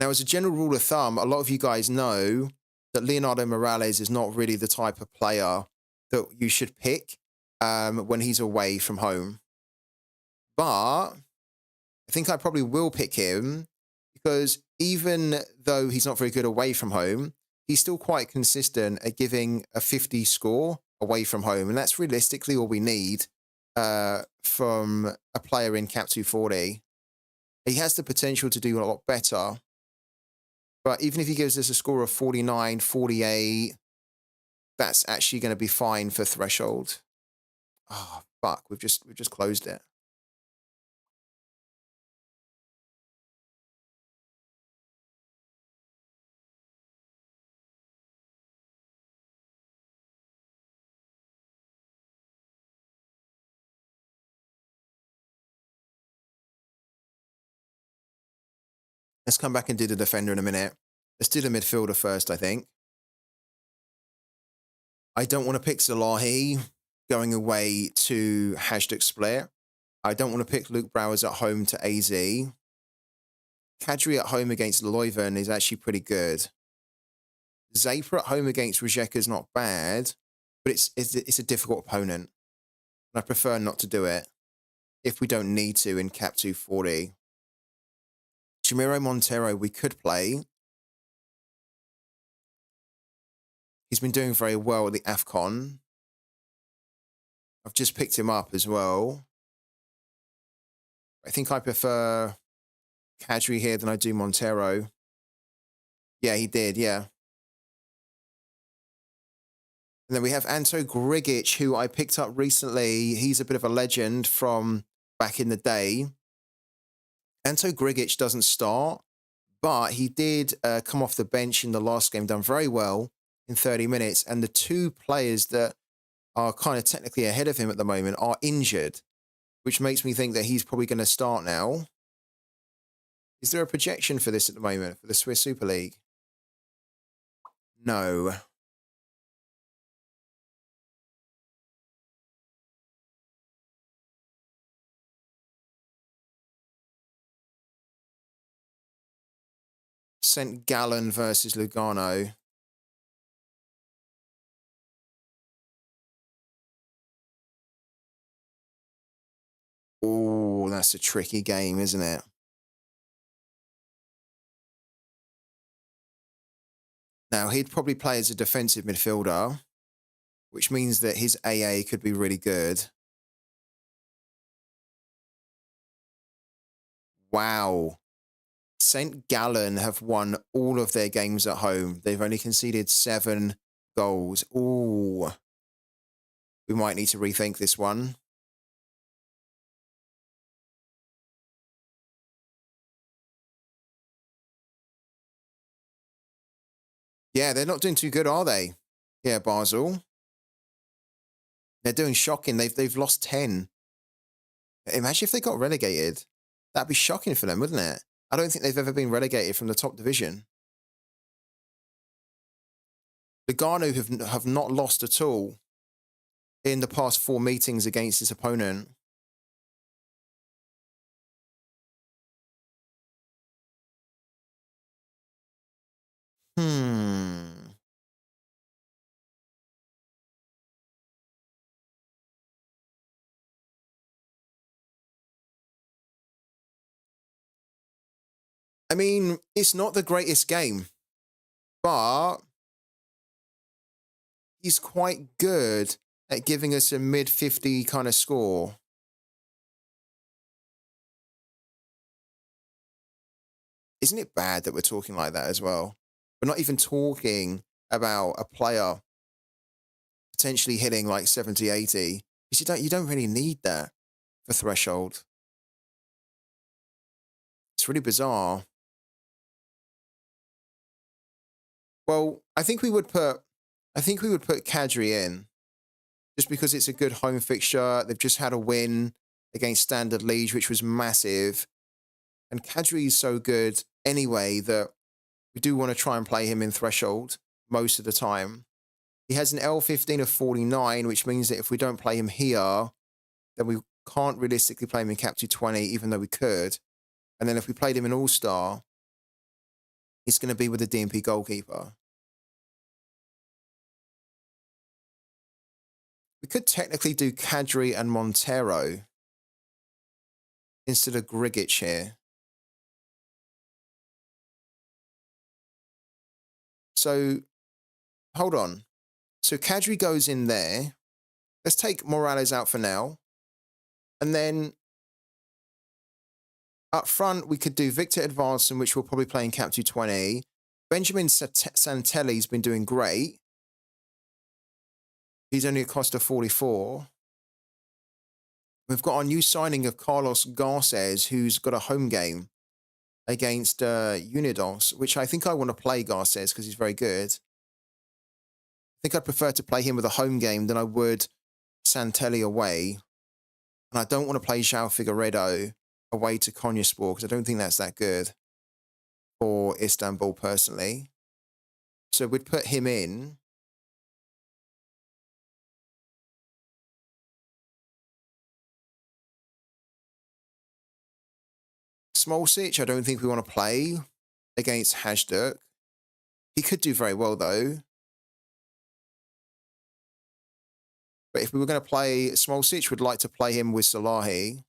Now, as a general rule of thumb, a lot of you guys know that Leonardo Morales is not really the type of player that you should pick when he's away from home. But I think I probably will pick him because even though he's not very good away from home, he's still quite consistent at giving a 50 score away from home. And that's realistically all we need from a player in Cap 240. He has the potential to do a lot better. But even if he gives us a score of 49, 48, that's actually going to be fine for threshold. Oh, fuck. We've just closed it. Let's come back and do the defender in a minute. Let's do the midfielder first, I think. I don't want to pick Zalahi going away to Hajduk Split. I don't want to pick Luke Browers at home to AZ. Kadri at home against Leuven is actually pretty good. Zaper at home against Rijeka is not bad, but it's a difficult opponent. And I prefer not to do it if we don't need to in Cap 240. Jamiro Montero we could play. He's been doing very well at the AFCON. I've just picked him up as well. I think I prefer Kadri here than I do Montero. Yeah, he did, yeah. And then we have Anto Grigic, who I picked up recently. He's a bit of a legend from back in the day. Anto Grigic doesn't start, but he did come off the bench in the last game, done very well in 30 minutes. And the two players that are kind of technically ahead of him at the moment are injured, which makes me think that he's probably going to start now. Is there a projection for this at the moment, for the Swiss Super League? No. St. Gallen versus Lugano. Oh, that's a tricky game, isn't it? Now, he'd probably play as a defensive midfielder, which means that his AA could be really good. Wow. St. Gallen have won all of their games at home. They've only conceded 7 goals. Ooh. We might need to rethink this one. Yeah, they're not doing too good, are they? Yeah, Basel. They're doing shocking. They've lost 10. Imagine if they got relegated. That'd be shocking for them, wouldn't it? I don't think they've ever been relegated from the top division. Lugano have not lost at all in the past 4 meetings against this opponent. I mean, it's not the greatest game, but he's quite good at giving us a mid-50 kind of score. Isn't it bad that we're talking like that as well? We're not even talking about a player potentially hitting like 70, 80. Because you don't really need that for threshold. It's really bizarre. Well, I think we would put Kadri in just because it's a good home fixture. They've just had a win against Standard Liège, which was massive. And Kadri is so good anyway that we do want to try and play him in threshold most of the time. He has an L15 of 49, which means that if we don't play him here, then we can't realistically play him in Cap 220, even though we could. And then if we played him in All-Star, it's going to be with a DMP goalkeeper. We could technically do Kadri and Montero instead of Grigic here. So, hold on. So Kadri goes in there. Let's take Morales out for now. And then up front, we could do Victor Edvardsen, which we'll probably play in Cap 220. Benjamin Santelli's been doing great. He's only a cost of 44. We've got our new signing of Carlos Garces, who's got a home game against Unidos, which I think I want to play Garces because he's very good. I think I'd prefer to play him with a home game than I would Santelli away. And I don't want to play João Figueiredo away to Konyaspor because I don't think that's that good for Istanbul personally. So we'd put him in. Smolcic, I don't think we want to play against Hajduk. He could do very well, though. But if we were going to play Smolcic, we'd like to play him with Sorare.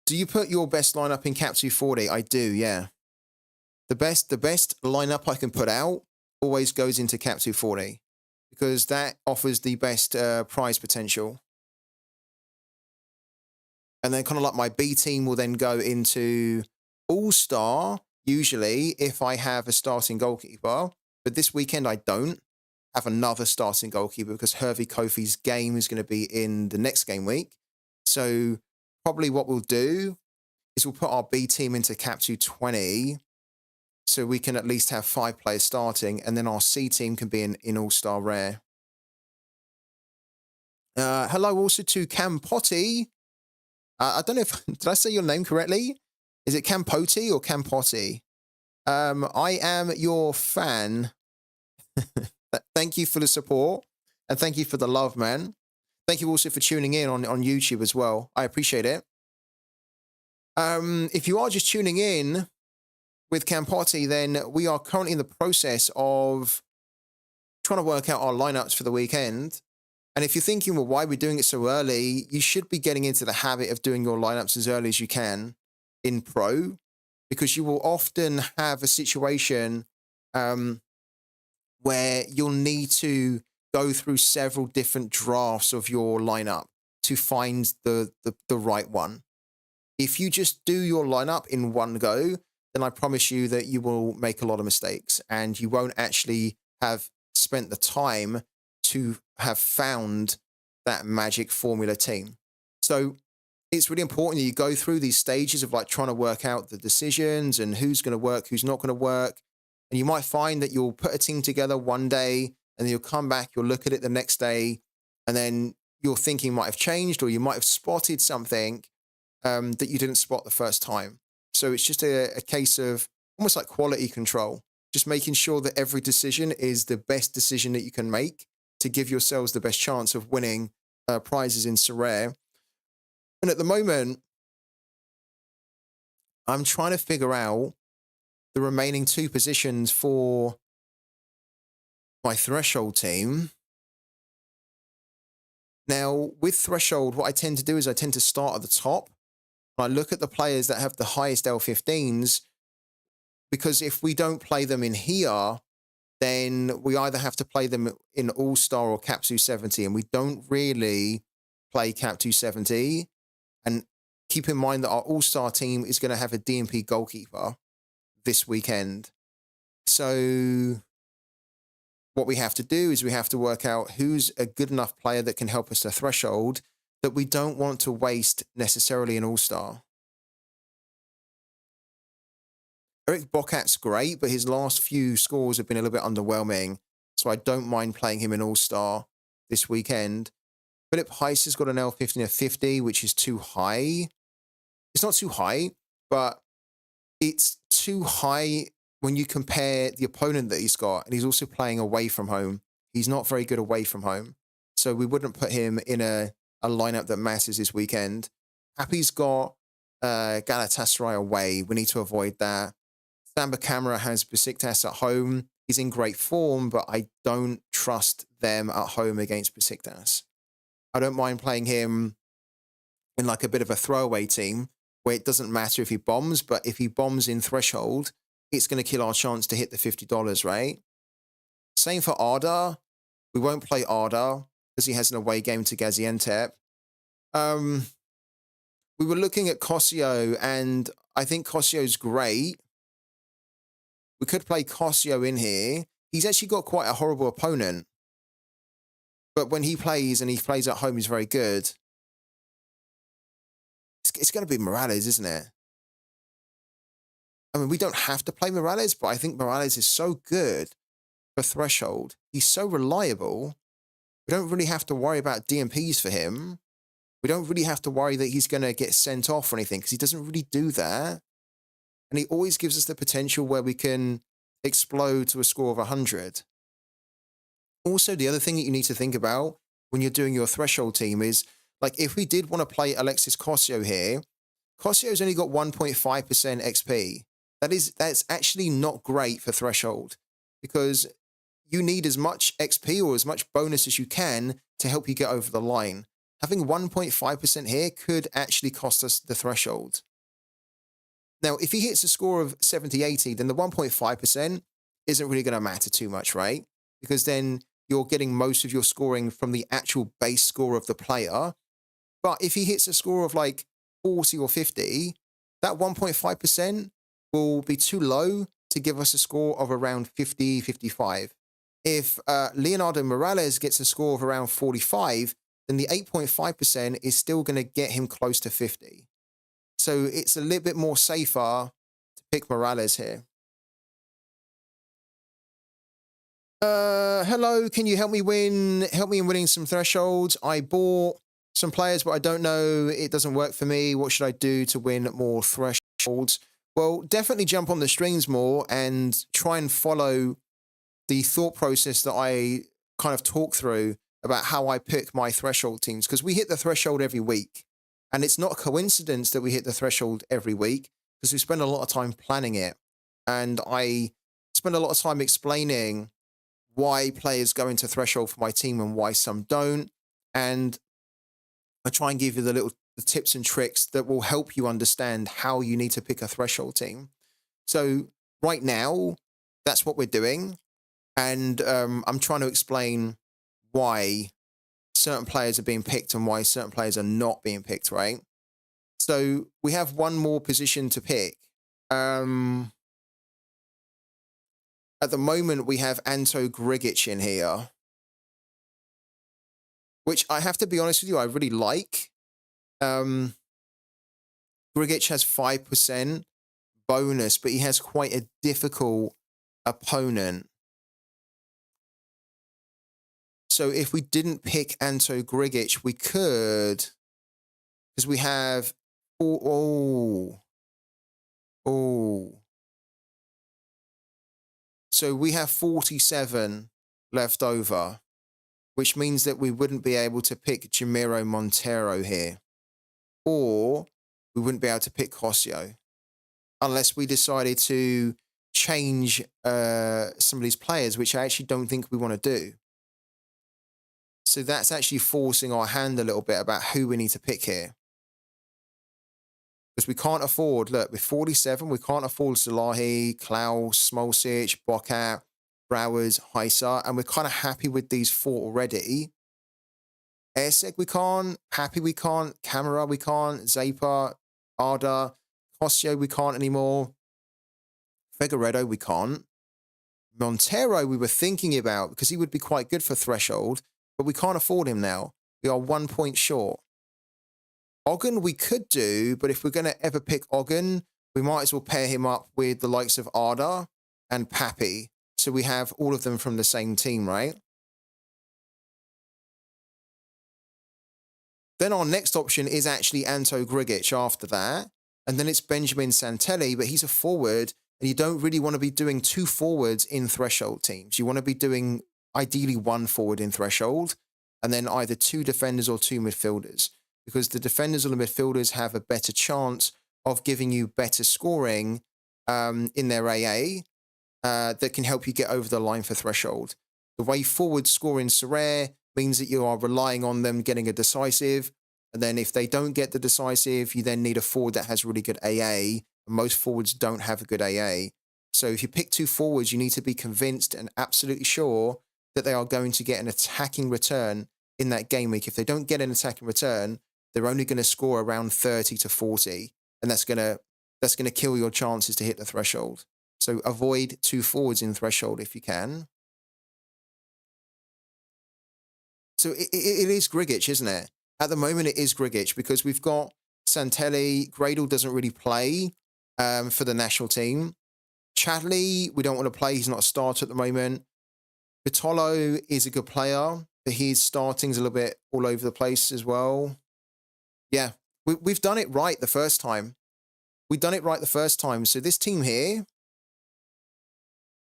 Do you put your best lineup in Cap 240? I do, yeah. The best lineup I can put out always goes into Cap 240 because that offers the best prize potential. And then kind of like my B team will then go into All-Star, usually, if I have a starting goalkeeper. But this weekend, I don't have another starting goalkeeper because Hervé Kofi's game is going to be in the next game week. So probably what we'll do is we'll put our B team into Cap 220 so we can at least have 5 players starting, and then our C team can be in All-Star Rare. Hello also to Campotti. I don't know if, did I say your name correctly? Is it Campotti or Campotti? I am your fan. Thank you for the support and thank you for the love, man. Thank you also for tuning in on YouTube as well. I appreciate it. If you are just tuning in with Campotti, then we are currently in the process of trying to work out our lineups for the weekend. And if you're thinking, well, why are we doing it so early? You should be getting into the habit of doing your lineups as early as you can in Pro, because you will often have a situation where you'll need to go through several different drafts of your lineup to find the right one. If you just do your lineup in one go, then I promise you that you will make a lot of mistakes and you won't actually have spent the time to have found that magic formula team. So it's really important that you go through these stages of like trying to work out the decisions and who's going to work, who's not going to work. And you might find that you'll put a team together one day and then you'll come back, you'll look at it the next day, and then your thinking might have changed or you might have spotted something that you didn't spot the first time. So it's just a case of almost like quality control, just making sure that every decision is the best decision that you can make to give yourselves the best chance of winning prizes in Sorare. And at the moment, I'm trying to figure out the remaining 2 positions for my threshold team. Now, with threshold, what I tend to do is I tend to start at the top. I look at the players that have the highest L15s, because if we don't play them in here, then we either have to play them in All-Star or Cap 270, and we don't really play Cap 270. And keep in mind that our All-Star team is going to have a DMP goalkeeper this weekend. So what we have to do is we have to work out who's a good enough player that can help us to threshold that we don't want to waste necessarily an All-Star. Eric Bokat's great, but his last few scores have been a little bit underwhelming, so I don't mind playing him in All-Star this weekend. Philip Heiss has got an L15 of 50, which is too high. It's not too high, but it's too high when you compare the opponent that he's got, and he's also playing away from home. He's not very good away from home, so we wouldn't put him in a lineup that matters this weekend. Happy's got Galatasaray away. We need to avoid that. Samba Camera has Besiktas at home. He's in great form, but I don't trust them at home against Besiktas. I don't mind playing him in like a bit of a throwaway team where it doesn't matter if he bombs, but if he bombs in threshold, it's going to kill our chance to hit the $50, right? Same for Arda. We won't play Arda because he has an away game to Gaziantep. We were looking at Kosio, and I think Kosio's great. We could play Kosio in here. He's actually got quite a horrible opponent. But when he plays and he plays at home, he's very good. It's going to be Morales, isn't it? I mean, we don't have to play Morales, but I think Morales is so good for threshold. He's so reliable. We don't really have to worry about DMPs for him. We don't really have to worry that he's going to get sent off or anything, because he doesn't really do that. And he always gives us the potential where we can explode to a score of 100. Also, the other thing that you need to think about when you're doing your threshold team is, like, if we did want to play Alexis Kosio here, Kosio's only got 1.5% XP. That's actually not great for threshold, because you need as much XP or as much bonus as you can to help you get over the line. Having 1.5% here could actually cost us the threshold. Now, if he hits a score of 70, 80, then the 1.5% isn't really going to matter too much, right? Because then you're getting most of your scoring from the actual base score of the player. But if he hits a score of like 40 or 50, that 1.5% will be too low to give us a score of around 50, 55. If Leonardo Morales gets a score of around 45, then the 8.5% is still going to get him close to 50. So it's a little bit more safer to pick Morales here. Hello, can you help me win? Help me in winning some thresholds. I bought some players, but I don't know. It doesn't work for me. What should I do to win more thresholds? Well, definitely jump on the streams more and try and follow the thought process that I kind of talk through about how I pick my threshold teams, because we hit the threshold every week. And it's not a coincidence that we hit the threshold every week, because we spend a lot of time planning it. And I spend a lot of time explaining why players go into threshold for my team and why some don't. And I try and give you the tips and tricks that will help you understand how you need to pick a threshold team. So right now, that's what we're doing. And I'm trying to explain why certain players are being picked and why certain players are not being picked, right? So we have one more position to pick. At the moment, we have Anto Grigic in here, which I have to be honest with you, I really like. Grigic has 5% bonus, but he has quite a difficult opponent. So if we didn't pick Anto Grigic, we could, because we have, oh. So we have 47 left over, which means that we wouldn't be able to pick Jamiro Montero here, or we wouldn't be able to pick Cosio, unless we decided to change some of these players, which I actually don't think we want to do. So that's actually forcing our hand a little bit about who we need to pick here. Because we can't afford, look, with 47, we can't afford Salahi, Klaus, Smolcic, Bokat, Browers, Heisa, and we're kind of happy with these 4 already. Airsec we can't, Pappy we can't, Camera we can't, Zapa, Arda, Cosio we can't anymore, Figueredo we can't. Montero we were thinking about because he would be quite good for Threshold, but we can't afford him now. We are 1 point short. Ogden we could do, but if we're going to ever pick Ogden, we might as well pair him up with the likes of Arda and Pappy. So we have all of them from the same team, right? Then our next option is actually Anto Grigic after that. And then it's Benjamin Santelli, but he's a forward, and you don't really want to be doing 2 forwards in Threshold teams. You want to be doing ideally 1 forward in Threshold, and then either 2 defenders or 2 midfielders, because the defenders or the midfielders have a better chance of giving you better scoring in their AA that can help you get over the line for Threshold. The way forwards score in Sorare means that you are relying on them getting a decisive, and then if they don't get the decisive, you then need a forward that has really good AA, and most forwards don't have a good AA. So if you pick 2 forwards, you need to be convinced and absolutely sure that they are going to get an attacking return in that game week. If they don't get an attacking return, they're only going to score around 30 to 40, and that's going to kill your chances to hit the threshold. So avoid 2 forwards in Threshold if you can. So it is Grigic, isn't it? At the moment, it is Grigic because we've got Santelli. Gradle doesn't really play for the national team. Chadley, we don't want to play. He's not a starter at the moment. Vitolo is a good player, but his starting's a little bit all over the place as well. Yeah, we've done it right the first time. We've done it right the first time. So this team here,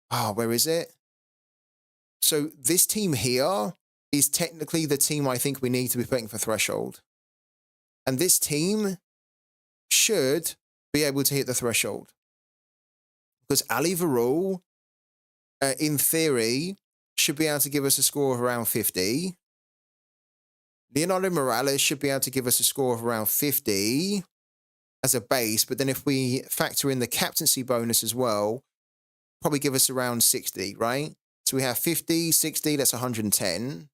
where is it? So this team here is technically the team I think we need to be putting for Threshold. And this team should be able to hit the threshold. Because Ali Varul, in theory, should be able to give us a score of around 50. Leonardo Morales should be able to give us a score of around 50 as a base. But then if we factor in the captaincy bonus as well, probably give us around 60, right? So we have 50, 60, that's 110.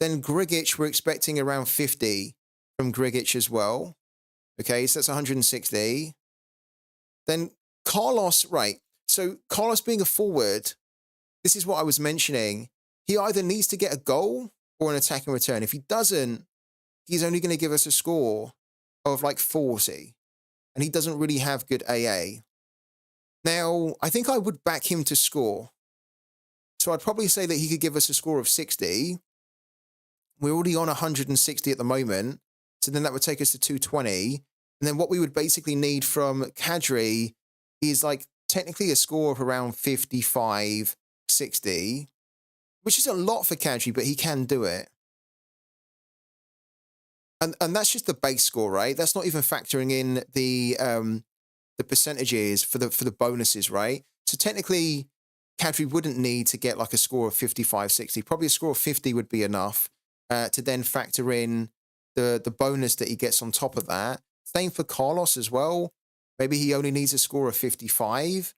Then Grigic, we're expecting around 50 from Grigic as well. Okay, so that's 160. Then Carlos, right. So Carlos being a forward, this is what I was mentioning. He either needs to get a goal or an attacking return. If he doesn't, he's only going to give us a score of like 40. And he doesn't really have good AA. Now, I think I would back him to score. So I'd probably say that he could give us a score of 60. We're already on 160 at the moment. So then that would take us to 220. And then what we would basically need from Kadri is like technically a score of around 55, 60, which is a lot for Kadri, but he can do it. And that's just the base score, right? That's not even factoring in the percentages for the bonuses, right? So technically, Kadri wouldn't need to get like a score of 55, 60. Probably a score of 50 would be enough to then factor in the bonus that he gets on top of that. Same for Carlos as well. Maybe he only needs a score of 55,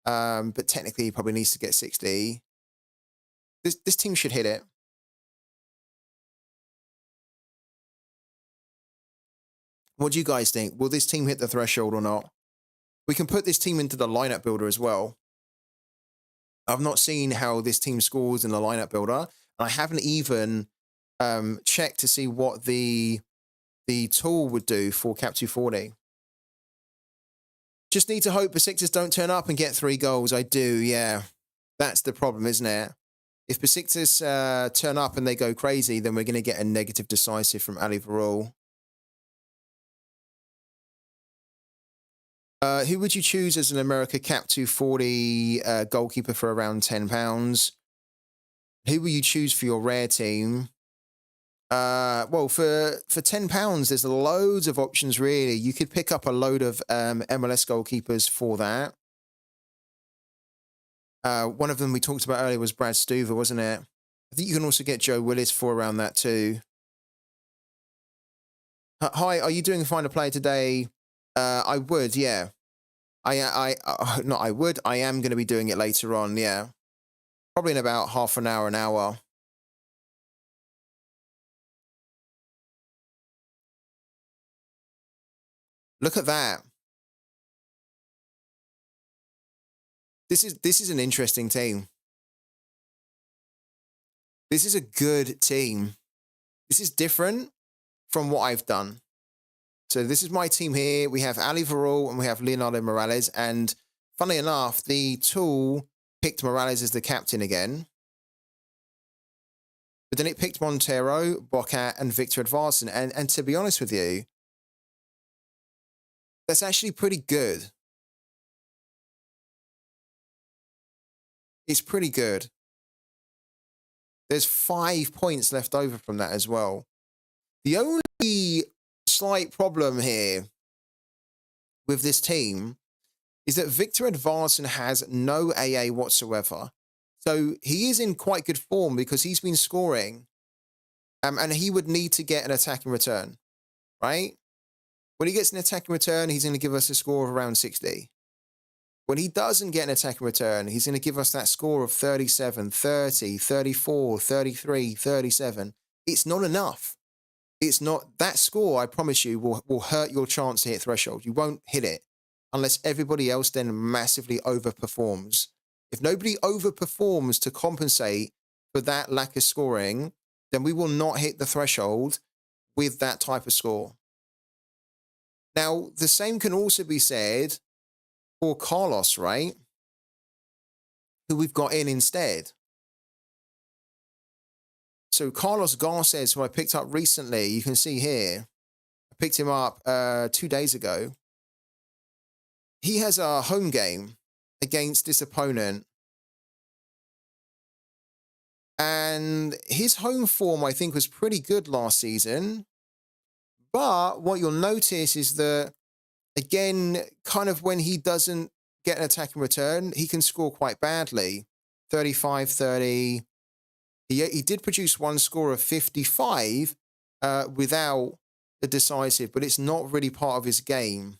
but technically he probably needs to get 60. This team should hit it. I What do you guys think? Will this team hit the threshold or not? We can put this team into the lineup builder as well. I've not seen how this team scores in the lineup builder, and I haven't even checked to see what the tool would do for Cap 240. Just need to hope the Besiktas don't turn up and get 3 goals. I do, yeah. That's the problem, isn't it? If Besiktas turn up and they go crazy, then we're going to get a negative decisive from Ali Varol. Who would you choose as an America Cap 240 goalkeeper for around £10? Who will you choose for your rare team? Well, for £10, there's loads of options, really. You could pick up a load of MLS goalkeepers for that. One of them we talked about earlier was Brad Stuver, wasn't it? I think you can also get Joe Willis for around that too. Hi, are you doing Find a Player today? I would, yeah. I am going to be doing it later on, yeah. Probably in about half an hour, an hour. Look at that. This is an interesting team. This is a good team. This is different from what I've done. So this is my team here. We have Ali Varol and we have Leonardo Morales. And funnily enough, the tool picked Morales as the captain again. But then it picked Montero, Bocat, and Victor Edvardsen. And to be honest with you, that's actually pretty good. It's pretty good. There's 5 points left over from that as well. The only slight problem here with this team is that Victor Edvardsen has no AA whatsoever. So he is in quite good form because he's been scoring. And he would need to get an attacking return, right? When he gets an attacking return, he's going to give us a score of around 60. When he doesn't get an attacking return, he's going to give us that score of 37, 30, 34, 33, 37. It's not enough. It's not, that score, I promise you, will hurt your chance to hit threshold. You won't hit it unless everybody else then massively overperforms. If nobody overperforms to compensate for that lack of scoring, then we will not hit the threshold with that type of score. Now, the same can also be said for Carlos, right? Who we've got in instead. So Carlos Garces, who I picked up recently, you can see here, I picked him up 2 days ago. He has a home game against this opponent. And his home form, I think, was pretty good last season. But what you'll notice is that, again, kind of when he doesn't get an attacking return, he can score quite badly. 35, 30. He did produce one score of 55 without the decisive, but it's not really part of his game.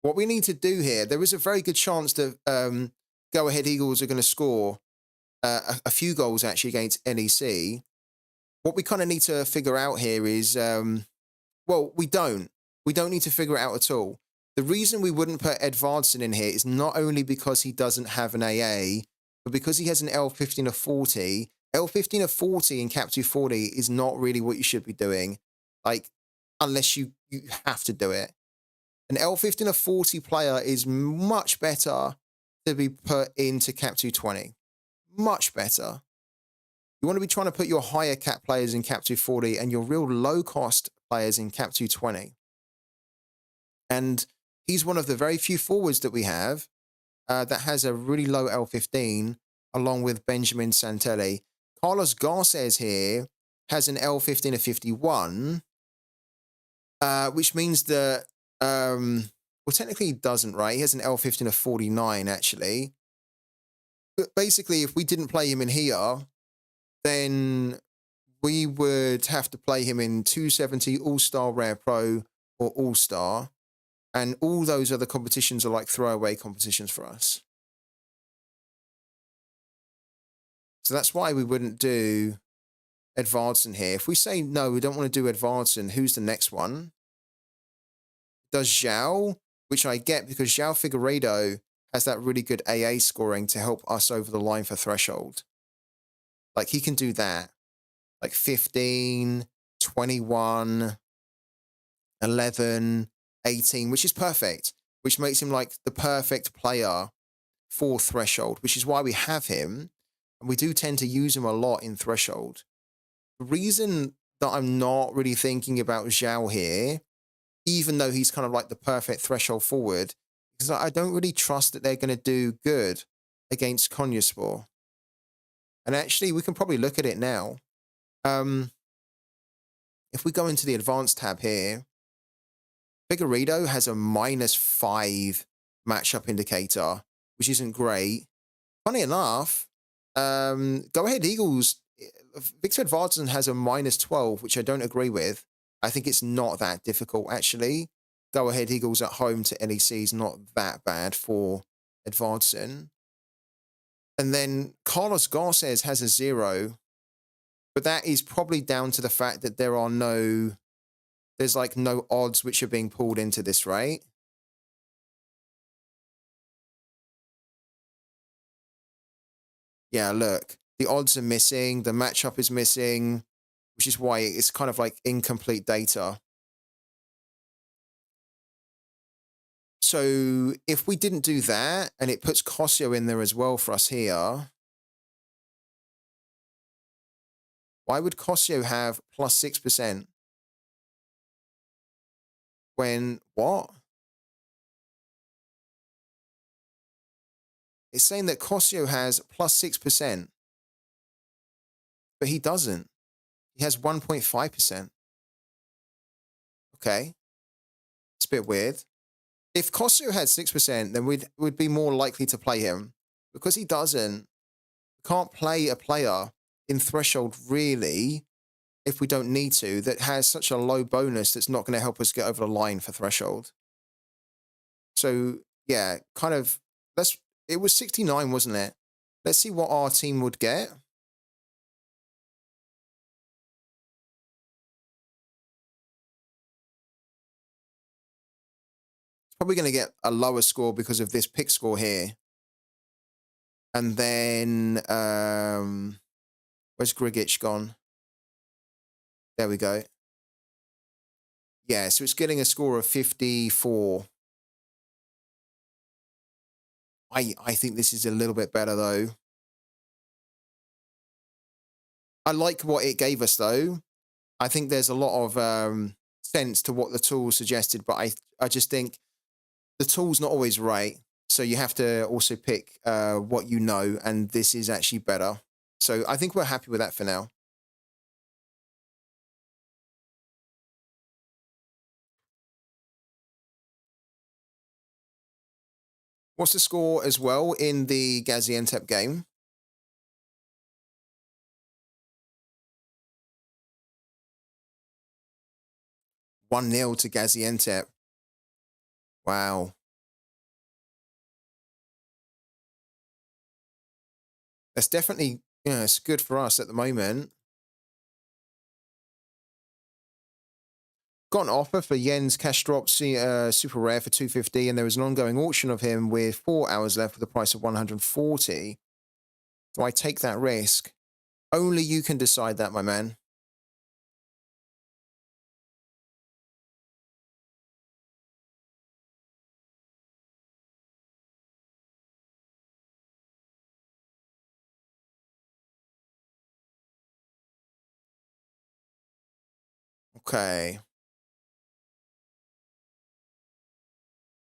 What we need to do here, there is a very good chance that Go Ahead Eagles are going to score a few goals actually against NEC. What we kind of need to figure out here is, well, we don't need to figure it out at all. The reason we wouldn't put Edvardsen in here is not only because he doesn't have an AA, but because he has an L15 of 40. L15 of 40 in Cap 240 is not really what you should be doing, like, unless you have to do it. An L15 of 40 player is much better to be put into Cap 220. Much better. You want to be trying to put your higher cap players in Cap 240 and your real low-cost players in Cap 220. And he's one of the very few forwards that we have that has a really low L15, along with Benjamin Santelli. Carlos Garces here has an L15 of 51, which means that, well, technically he doesn't, right? He has an L15 of 49, actually. But basically, if we didn't play him in here, then we would have to play him in 270 All-Star Rare Pro or All-Star. And all those other competitions are like throwaway competitions for us. So that's why we wouldn't do Edvardsen here. If we say no, we don't want to do Edvardsen, who's the next one? Does Zhao, which I get because Zhao Figueiredo has that really good AA scoring to help us over the line for threshold. Like, he can do that. Like 15, 21, 11, 18, which is perfect, which makes him like the perfect player for threshold, which is why we have him. And we do tend to use him a lot in threshold. The reason that I'm not really thinking about Zhao here, even though he's kind of like the perfect threshold forward, because I don't really trust that they're going to do good against Konyaspor. And actually, we can probably look at it now. If we go into the advanced tab here, Figueiredo has a -5 matchup indicator, which isn't great. Funny enough, Go Ahead Eagles, Victor Edvardsen has a -12, which I don't agree with. I think it's not that difficult, actually. Go Ahead Eagles at home to NEC is not that bad for Edvardsen. And then Carlos Garces has a 0, but that is probably down to the fact that there's like no odds which are being pulled into this, right? Yeah, look, the odds are missing, the matchup is missing, which is why it's kind of like incomplete data. So if we didn't do that, and it puts Cosio in there as well for us here, why would Cosio have +6%? When, what? It's saying that Cosio has +6%, but he doesn't. He has 1.5%. Okay. It's a bit weird. If Cosio had 6%, then we'd be more likely to play him. Because he doesn't, we can't play a player in threshold, really, if we don't need to, that has such a low bonus that's not going to help us get over the line for threshold. So, yeah, kind of, it was 69, wasn't it? Let's see what our team would get. It's probably going to get a lower score because of this pick score here. And then, where's Grigic gone? There we go. Yeah, so it's getting a score of 54. I think this is a little bit better, though. I like what it gave us, though. I think there's a lot of sense to what the tool suggested, but I just think the tool's not always right. So you have to also pick what you know, and this is actually better. So I think we're happy with that for now. What's the score as well in the Gaziantep game? (1-0) to Gaziantep. Wow. That's definitely, it's good for us at the moment. Got an offer for Jens Kastrup super rare for 250, and there is an ongoing auction of him with 4 hours left with a price of 140. Do I take that risk? Only you can decide that, my man. Okay.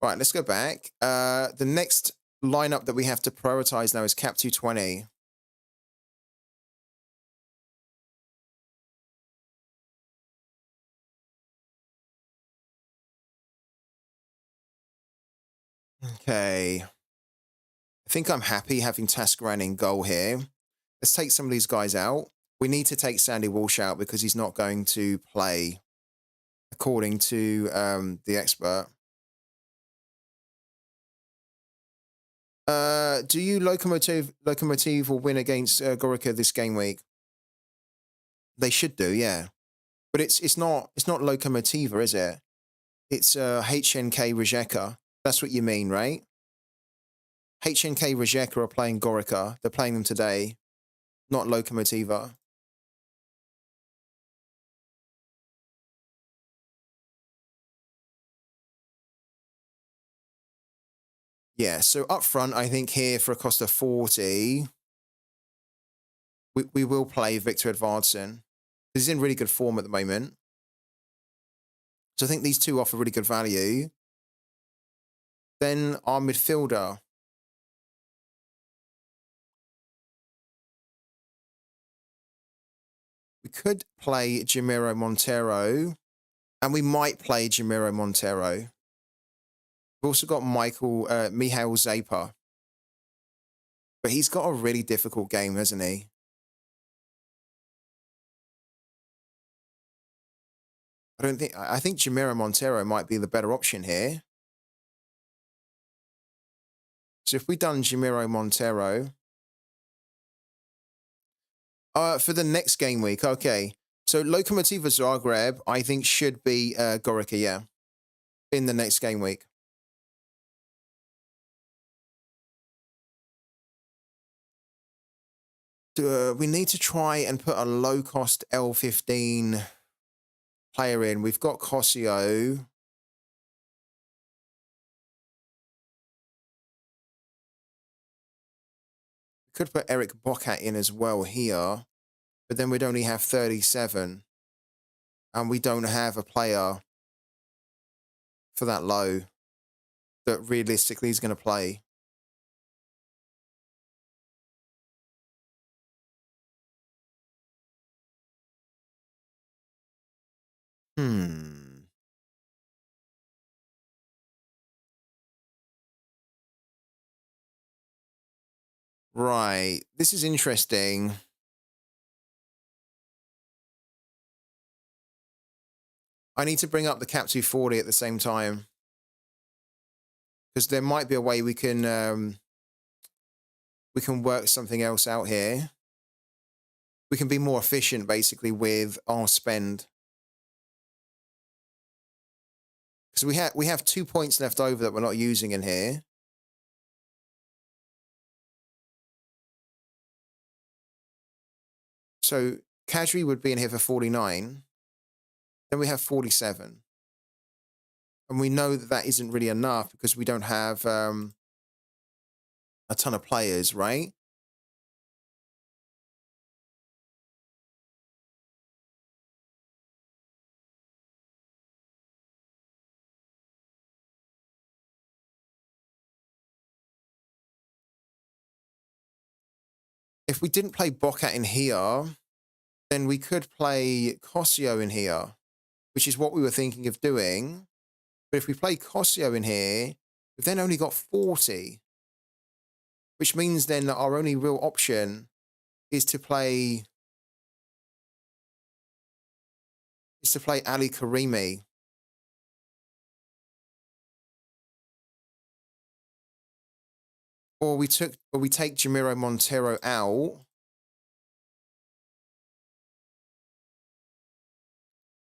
Right, let's go back. The next lineup that we have to prioritize now is Cap 220. Okay. I think I'm happy having Tascaran in goal here. Let's take some of these guys out. We need to take Sandy Walsh out because he's not going to play, according to the expert. Do you Locomotive will win against Gorica this game week? They should do, yeah. But it's not Lokomotiva, is it? It's HNK Rijeka. That's what you mean, right? HNK Rijeka are playing Gorica. They're playing them today, not Lokomotiva. Yeah, so up front, I think here for a cost of 40, we will play Victor Edvardsen. He's in really good form at the moment. So I think these two offer really good value. Then our midfielder. We could play Jamiro Montero, and we might play Jamiro Montero. We've also got Mihail Zapa. But he's got a really difficult game, hasn't he? I think Jamiro Montero might be the better option here. So if we done Jamiro Montero for the next game week, okay. So Lokomotiva Zagreb, I think should be Gorica, yeah, in the next game week. We need to try and put a low-cost L15 player in. We've got Cosio. We could put Eric Bokat in as well here, but then we'd only have 37. And we don't have a player for that low that realistically is going to play. Right. This is interesting. I need to bring up the Cap 240 at the same time. Because there might be a way we can work something else out here. We can be more efficient, basically, with our spend. Because we have 2 points left over that we're not using in here. So Kadri would be in here for 49. Then we have 47. And we know that that isn't really enough because we don't have a ton of players, right? If we didn't play Bokat in here, then we could play Cosio in here, which is what we were thinking of doing. But if we play Cosio in here, we've then only got 40, which means then that our only real option is to play Ali Karimi. Or we take Jamiro Montero out.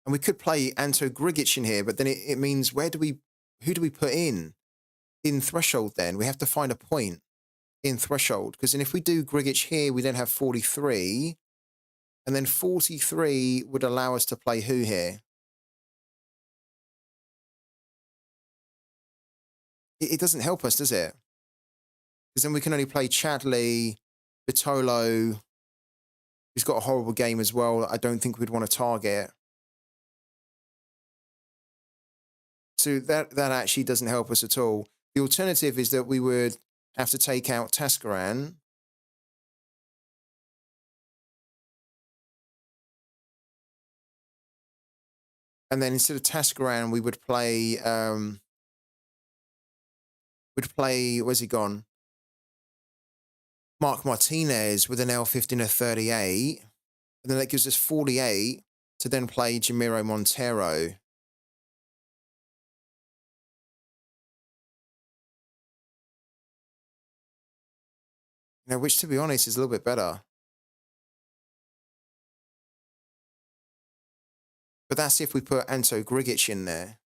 And we could play Anto Grigic in here, but then it means who do we put in Threshold then? We have to find a point in Threshold. Because then if we do Grigic here, we then have 43. And then 43 would allow us to play who here? It doesn't help us, does it? Because then we can only play Chadley, Vitolo, who's got a horrible game as well. I don't think we'd want to target. So that actually doesn't help us at all. The alternative is that we would have to take out Tascaran. And then instead of Tascaran, we would play where's he gone? Mark Martinez with an L15 of 38. And then that gives us 48 to then play Jamiro Montero. You know, which to be honest is a little bit better. But that's if we put Anto Grigic in there.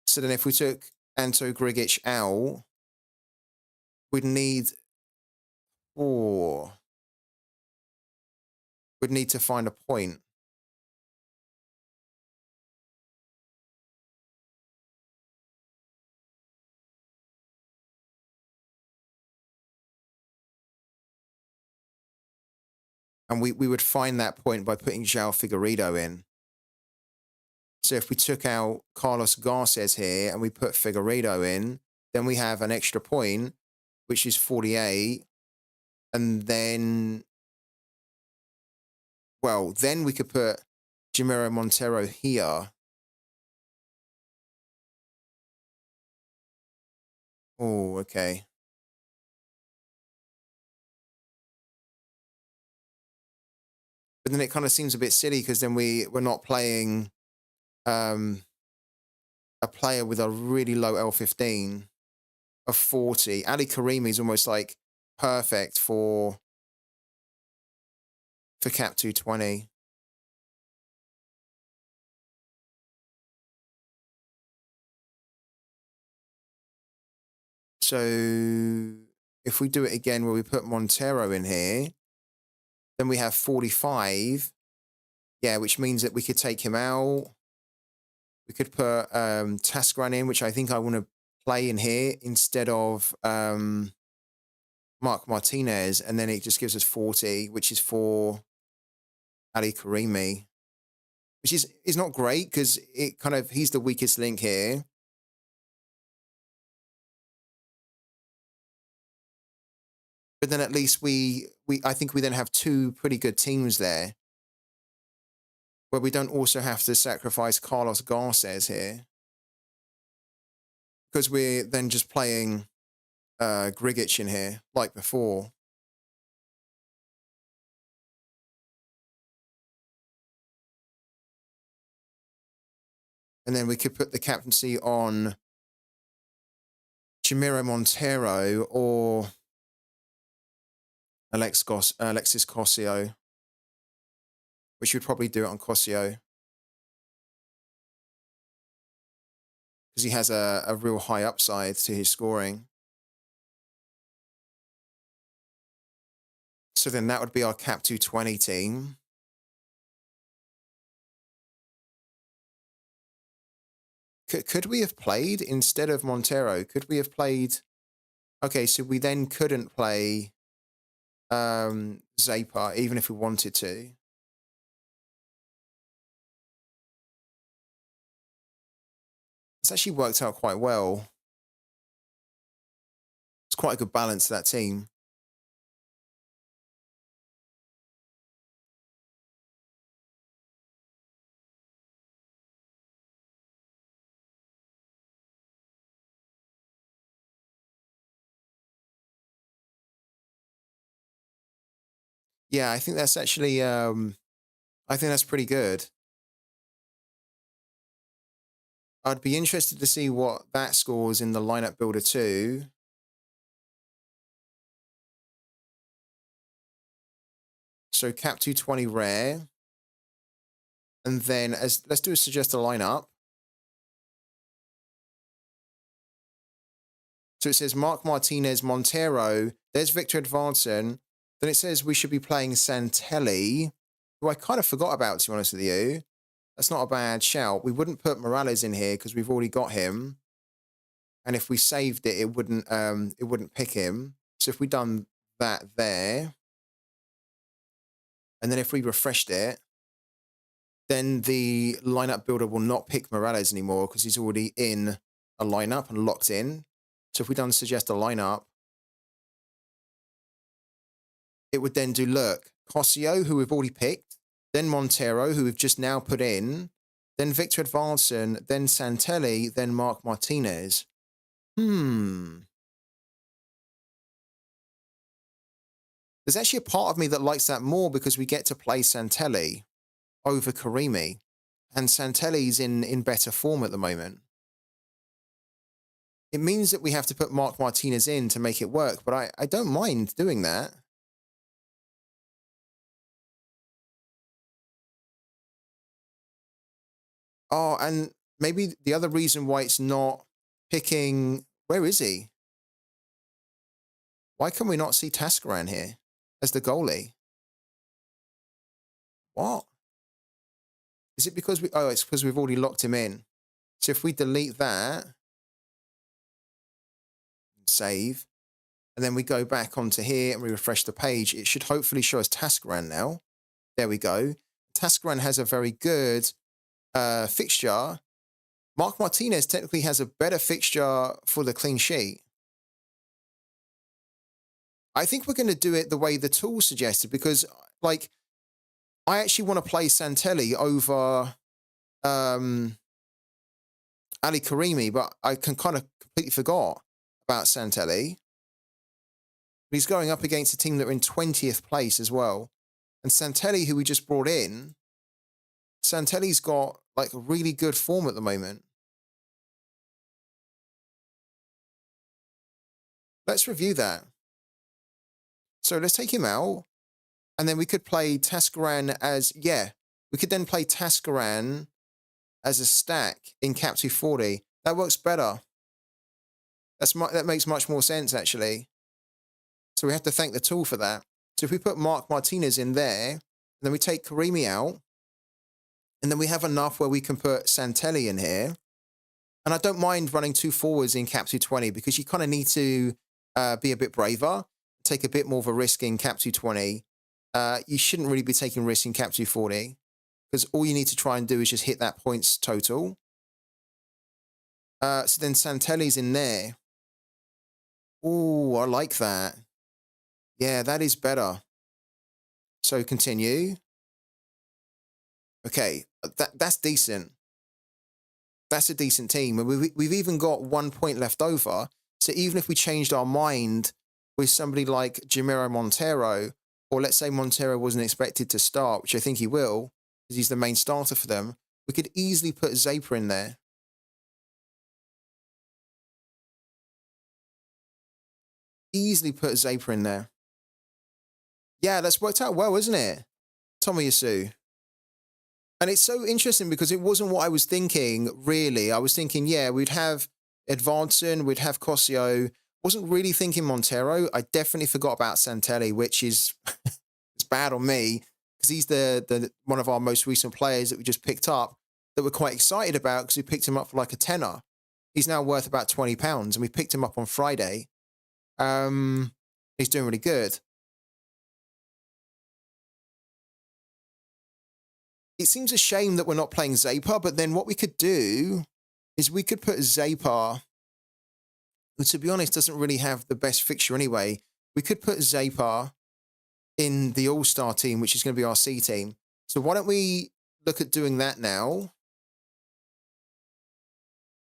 So then if we took Anto Grigic out, we'd need... we'd need to find a point. And we would find that point by putting João Figueiredo in. So if we took out Carlos Garces here and we put Figueiredo in, then we have an extra point, which is 48. And then, well, then we could put Jamiro Montero here. Oh, okay. But then it kind of seems a bit silly because then we're not playing a player with a really low L15 of 40. Ali Karimi is almost like perfect for Cap 220. So if we do it again where we put Montero in here, then we have 45. Yeah, which means that we could take him out. We could put Tascran in, which I think I want to play in here instead of Mark Martinez. And then it just gives us 40, which is for Ali Karimi, which is not great because it kind of, he's the weakest link here. But then at least I think we then have two pretty good teams there, where we don't also have to sacrifice Carlos Garces here, because we're then just playing Grigic in here like before. And then we could put the captaincy on Jamiro Montero or Alexis Cosio, which would probably do it on Cosio, because he has a real high upside to his scoring. So then that would be our Cap 220 team. Could we have played, instead of Montero, could we have played... Okay, so we then couldn't play Zappa, even if we wanted to. It's actually worked out quite well. It's quite a good balance to that team. Yeah, I think that's actually, I think that's pretty good. I'd be interested to see what that scores in the lineup builder too. So Cap 220 rare. And then let's do a suggest a lineup. So it says Mark Martinez, Montero. There's Victor Edvardsen. Then it says we should be playing Santelli, who I kind of forgot about, to be honest with you. That's not a bad shout. We wouldn't put Morales in here because we've already got him. And if we saved it, it wouldn't pick him. So if we done that there, and then if we refreshed it, then the lineup builder will not pick Morales anymore because he's already in a lineup and locked in. So if we done suggest a lineup, it would then do, look, Cosio, who we've already picked, then Montero, who we've just now put in, then Victor Edvardsen, then Santelli, then Mark Martinez. There's actually a part of me that likes that more because we get to play Santelli over Karimi. And Santelli's in better form at the moment. It means that we have to put Mark Martinez in to make it work, but I don't mind doing that. Oh, and maybe the other reason why it's not picking... Where is he? Why can we not see Tascaran here as the goalie? What? Is it because we... Oh, it's because we've already locked him in. So if we delete that, save, and then we go back onto here and we refresh the page, it should hopefully show us Tascaran now. There we go. Tascaran has a very good fixture. Mark Martinez technically has a better fixture for the clean sheet. I think we're going to do it the way the tool suggested because, like, I actually want to play Santelli over Ali Karimi, but I can kind of completely forgot about Santelli. He's going up against a team that are in 20th place as well. And Santelli, who we just brought in, Santelli's got like really good form at the moment. Let's review that. So let's take him out. And then we could play Tascaran as, we could then play Tascaran as a stack in Cap 240. That works better. That makes much more sense, actually. So we have to thank the tool for that. So if we put Mark Martinez in there, and then we take Karimi out, and then we have enough where we can put Santelli in here. And I don't mind running 2 forwards in Cap 220 because you kind of need to be a bit braver, take a bit more of a risk in Cap 220. You shouldn't really be taking risks in Cap 240 because all you need to try and do is just hit that points total. So then Santelli's in there. Oh, I like that. Yeah, that is better. So continue. Okay, that's decent. That's a decent team. And we've even got 1 point left over. So even if we changed our mind with somebody like Jamiro Montero, or let's say Montero wasn't expected to start, which I think he will, because he's the main starter for them, we could easily put Zapa in there. Easily put Zapa in there. Yeah, that's worked out well, isn't it? Tomoyasu. And it's so interesting because it wasn't what I was thinking, really. I was thinking, we'd have Edvardson, we'd have Cosio. Wasn't really thinking Montero. I definitely forgot about Santelli, which is it's bad on me because he's the one of our most recent players that we just picked up that we're quite excited about because we picked him up for like a tenner. He's now worth about £20 and we picked him up on Friday. He's doing really good. It seems a shame that we're not playing Zapa, but then what we could do is we could put Zapa, who to be honest doesn't really have the best fixture anyway. We could put Zapa in the All-Star team, which is going to be our C team. So why don't we look at doing that now?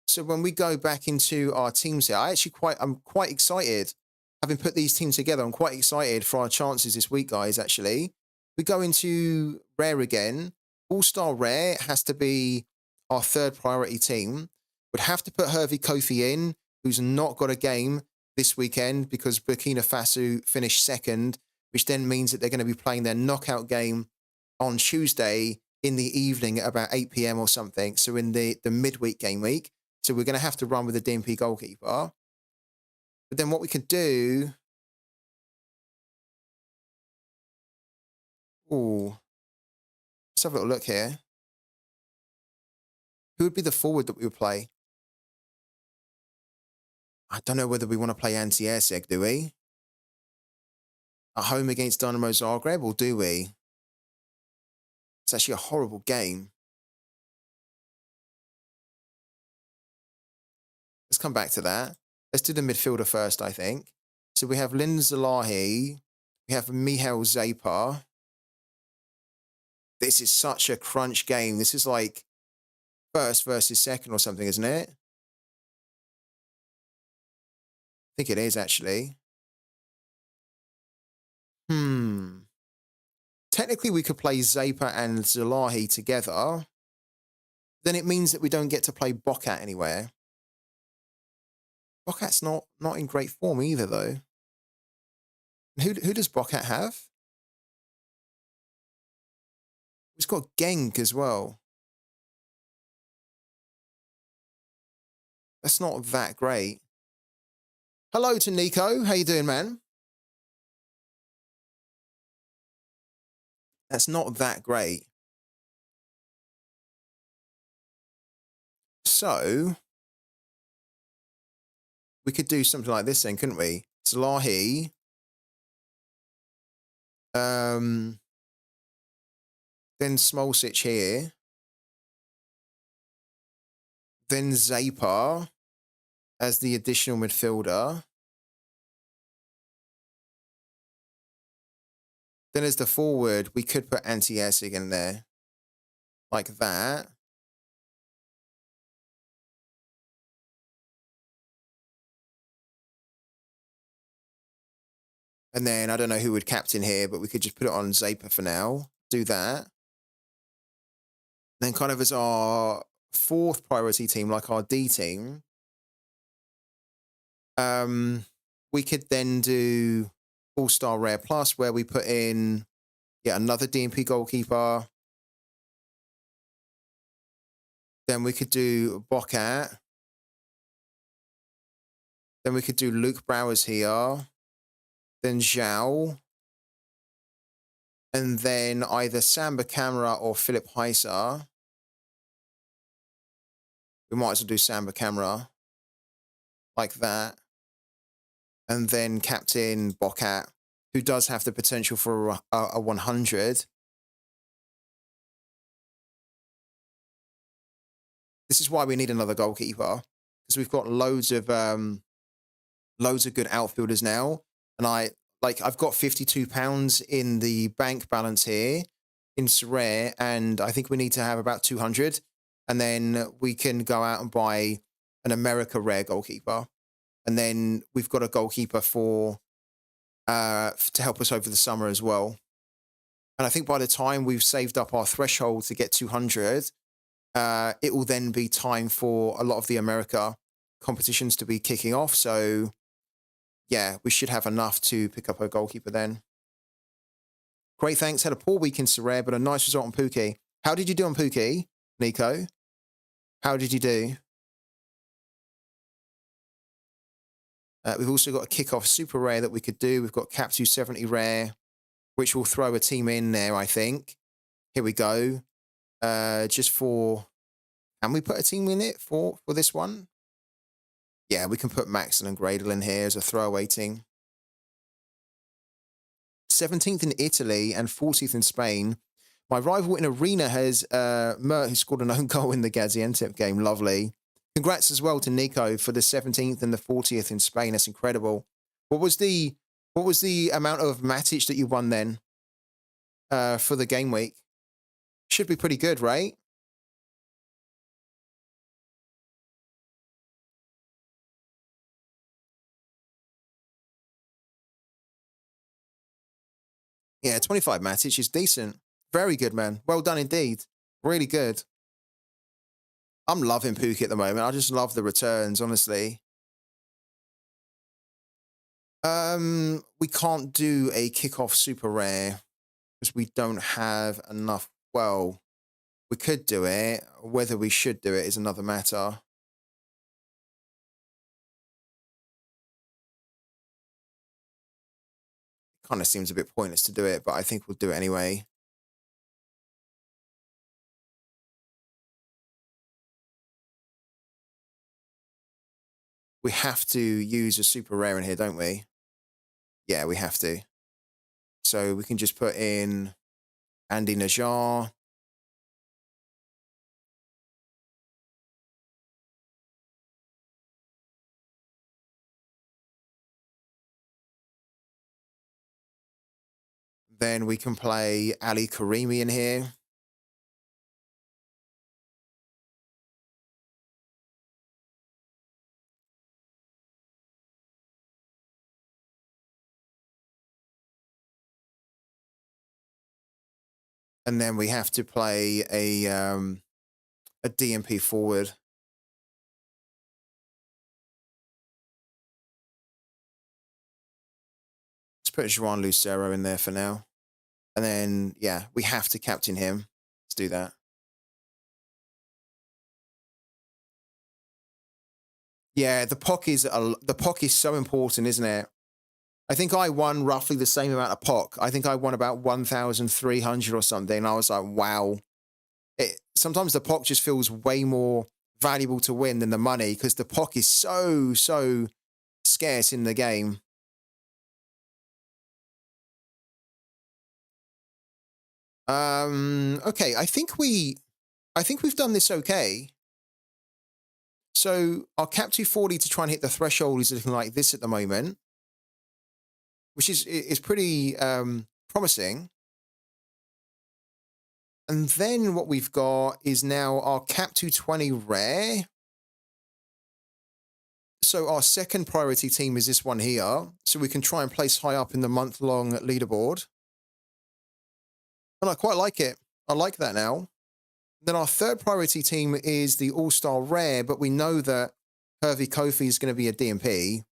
So when we go back into our teams here, I'm quite excited. Having put these teams together, I'm quite excited for our chances this week, guys, actually. We go into Rare again. All-Star Rare has to be our 3rd priority team. We'd have to put Hervey Kofi in, who's not got a game this weekend because Burkina Faso finished 2nd, which then means that they're going to be playing their knockout game on Tuesday in the evening at about 8 p.m. or something. So in the midweek game week. So we're going to have to run with the DMP goalkeeper. But then what we could do... Ooh. Let's have a little look here. Who would be the forward that we would play? I don't know whether we want to play Ante Erceg, do we? At home against Dynamo Zagreb, or do we? It's actually a horrible game. Let's come back to that. Let's do the midfielder first, I think. So we have Lin Zalahi. We have Mihail Zapa. This is such a crunch game. This is like 1st versus 2nd or something, isn't it? I think it is, actually. Technically, we could play Zapa and Zalahi together. Then it means that we don't get to play Bokat anywhere. Bokat's not in great form either, though. Who does Bokat have? He's got Genk as well. That's not that great. Hello to Nico. How you doing, man? That's not that great. So we could do something like this then, couldn't we? Salahi. Then Smolcic here. Then Zapar as the additional midfielder. Then as the forward, we could put Anti-Essig in there. Like that. And then I don't know who would captain here, but we could just put it on Zapar for now. Do that. Then kind of as our fourth priority team, like our D team, we could then do All-Star Rare Plus, where we put in another DMP goalkeeper. Then we could do Bocat. Then we could do Luke Bowers here. Then Zhao. And then either Samba Camera or Philip Heiser. We might as well do Samba Camera. Like that. And then Captain Bocat, who does have the potential for a 100. This is why we need another goalkeeper, because we've got loads of good outfielders now, and I've got £52 in the bank balance here in Sorare, and I think we need to have about 200, and then we can go out and buy an America Rare goalkeeper, and then we've got a goalkeeper for to help us over the summer as well. And I think by the time we've saved up our threshold to get 200, it will then be time for a lot of the America competitions to be kicking off. So, yeah, we should have enough to pick up a goalkeeper then. Great, thanks. Had a poor week in Sorare, but a nice result on Pooky. How did you do on Pooky, Nico? How did you do? We've also got a kickoff super rare that we could do. We've got Cap 270 rare, which will throw a team in there, I think. Here we go. Just for... Can we put a team in it for this one? Yeah, we can put Maxon and Gradle in here as a throwaway team. 17th in Italy and 40th in Spain. My rival in Arena has Mert, who scored an own goal in the Gaziantep game. Lovely. Congrats as well to Nico for the 17th and the 40th in Spain. That's incredible. What was the amount of Matic that you won then for the game week? Should be pretty good, right? Yeah, 25 Matic is decent. Very good, man. Well done indeed. Really good. I'm loving Pookie at the moment. I just love the returns, honestly. We can't do a kickoff super rare because we don't have enough. Well, we could do it. Whether we should do it is another matter. Kind of seems a bit pointless to do it, but I think we'll do it anyway. We have to use a super rare in here, don't we? Yeah, we have to. So we can just put in Andy Najjar. Then we can play Ali Karimi in here. And then we have to play a DMP forward. Let's put Joan Lucero in there for now. And then, yeah, we have to captain him. Let's do that. Yeah, the POC is so important, isn't it? I think I won roughly the same amount of POC. I think I won about 1,300 or something. And I was like, wow. Sometimes the POC just feels way more valuable to win than the money because the POC is so scarce in the game. Okay, I think we've done this okay. So our cap 240 to try and hit the threshold is looking like this at the moment, which is pretty promising. And then what we've got is now our cap 220 rare. So our second priority team is this one here. So we can try and place high up in the month-long leaderboard. And I quite like it. I like that now. Then our third priority team is the All-Star Rare, but we know that Hervey Kofi is going to be a DMP.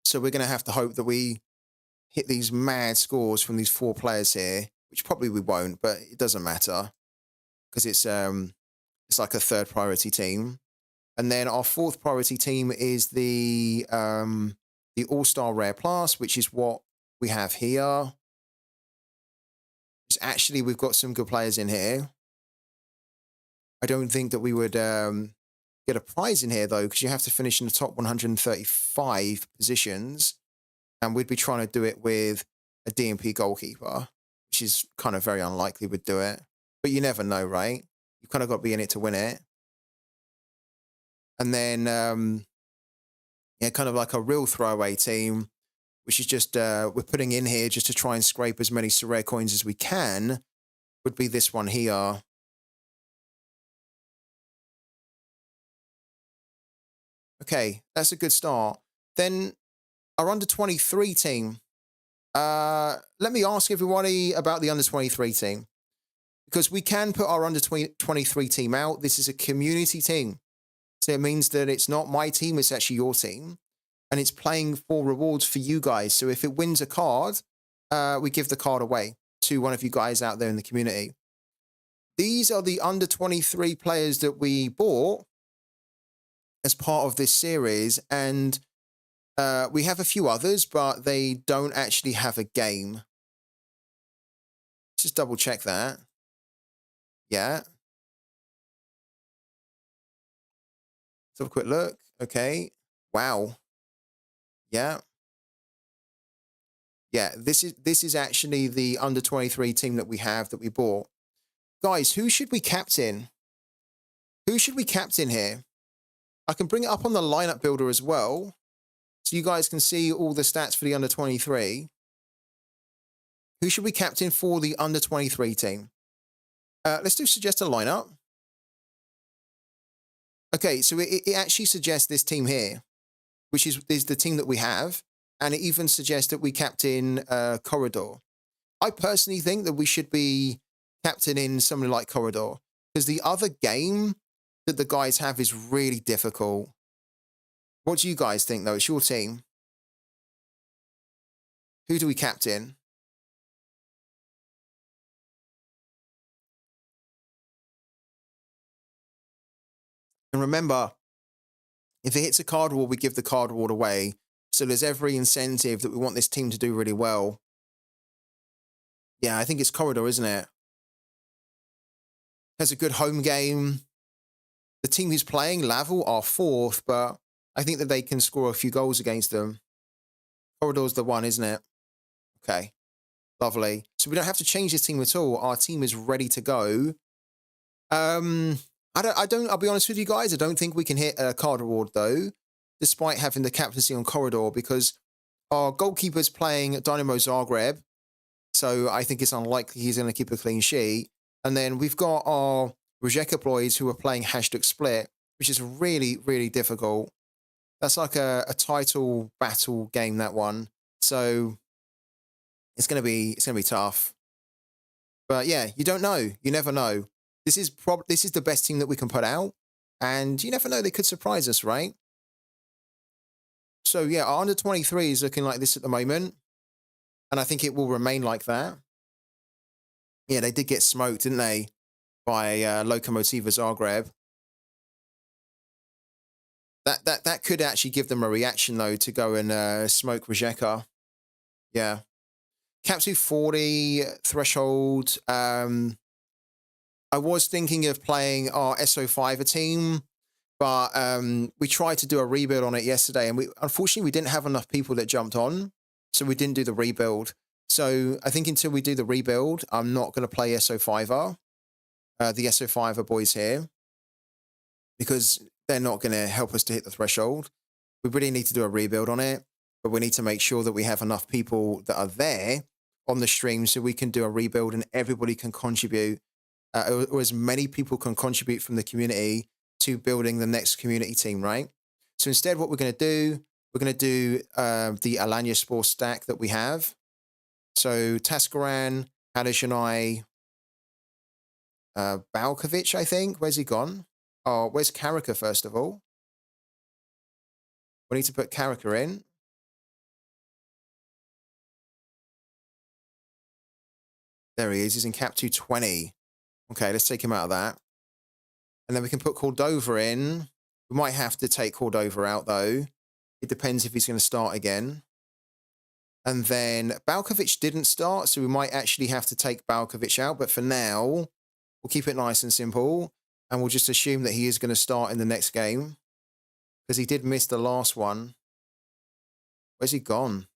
So we're going to have to hope that we hit these mad scores from these 4 players here, which probably we won't, but it doesn't matter because it's like a third priority team. And then our fourth priority team is the All-Star Rare Plus, which is what we have here. Actually, we've got some good players in here. I don't think that we would get a prize in here, though, because you have to finish in the top 135 positions. And we'd be trying to do it with a DMP goalkeeper, which is kind of very unlikely we'd do it. But you never know, right? You kind of got to be in it to win it. And then, yeah, kind of like a real throwaway team, which is just, we're putting in here just to try and scrape as many Sorare coins as we can, would be this one here. Okay, that's a good start. Then our under-23 team. Let me ask everybody about the under-23 team, because we can put our under-23 team out. This is a community team. So it means that it's not my team, it's actually your team. And it's playing for rewards for you guys. So if it wins a card, we give the card away to one of you guys out there in the community. These are the under-23 players that we bought as part of this series. And we have a few others, but they don't actually have a game. Just double check that. Yeah. Let's have a quick look. Okay. Wow. Yeah. Yeah, this is actually the under-23 team that we have that we bought. Guys, who should we captain? Who should we captain here? I can bring it up on the lineup builder as well, so you guys can see all the stats for the under-23. Who should we captain for the under-23 team? Let's do suggest a lineup. Okay, so it actually suggests this team here, which is the team that we have. And it even suggests that we captain Corridor. I personally think that we should be captaining somebody like Corridor, because the other game that the guys have is really difficult. What do you guys think, though? It's your team. Who do we captain? And remember, if it hits a card reward, we give the card reward away. So there's every incentive that we want this team to do really well. Yeah, I think it's Corridor, isn't it? Has a good home game. The team who's playing, Laval, are fourth, but I think that they can score a few goals against them. Corridor's the one, isn't it? Okay, lovely. So we don't have to change this team at all. Our team is ready to go. I'll be honest with you guys, I don't think we can hit a card reward, though, despite having the captaincy on Corridor, because our goalkeeper's playing Dynamo Zagreb, so I think it's unlikely he's going to keep a clean sheet. And then we've got our Rijeka boys who are playing #split, which is really, really difficult. That's like a title battle game, that one. So it's gonna be tough. But yeah, you don't know. You never know. This is the best team that we can put out, and you never know, they could surprise us, right? So yeah, our under-23 is looking like this at the moment, and I think it will remain like that. Yeah, they did get smoked, didn't they, by Lokomotiva Zagreb. That could actually give them a reaction though to go and smoke Rijeka. Yeah. Cap 240 threshold. I was thinking of playing our SO5 team, but we tried to do a rebuild on it yesterday, and unfortunately we didn't have enough people that jumped on, so we didn't do the rebuild. So I think until we do the rebuild, I'm not going to play SO5er, the SO5er boys here, because they're not going to help us to hit the threshold. We really need to do a rebuild on it, but we need to make sure that we have enough people that are there on the stream so we can do a rebuild and everybody can contribute, or as many people can contribute from the community to building the next community team, right? So instead, what we're going to do, we're going to do the Alanya Spore stack that we have. So Taskaran, Hadeshanai, Balkovic, I think. Where's he gone? Oh, where's Karaka, first of all? We need to put Karaka in. There he is. He's in cap 220. Okay, let's take him out of that. And then we can put Cordova in. We might have to take Cordova out, though. It depends if he's going to start again. And then Balkovic didn't start, so we might actually have to take Balkovic out. But for now, we'll keep it nice and simple. And we'll just assume that he is going to start in the next game. Because he did miss the last one. Where's he gone?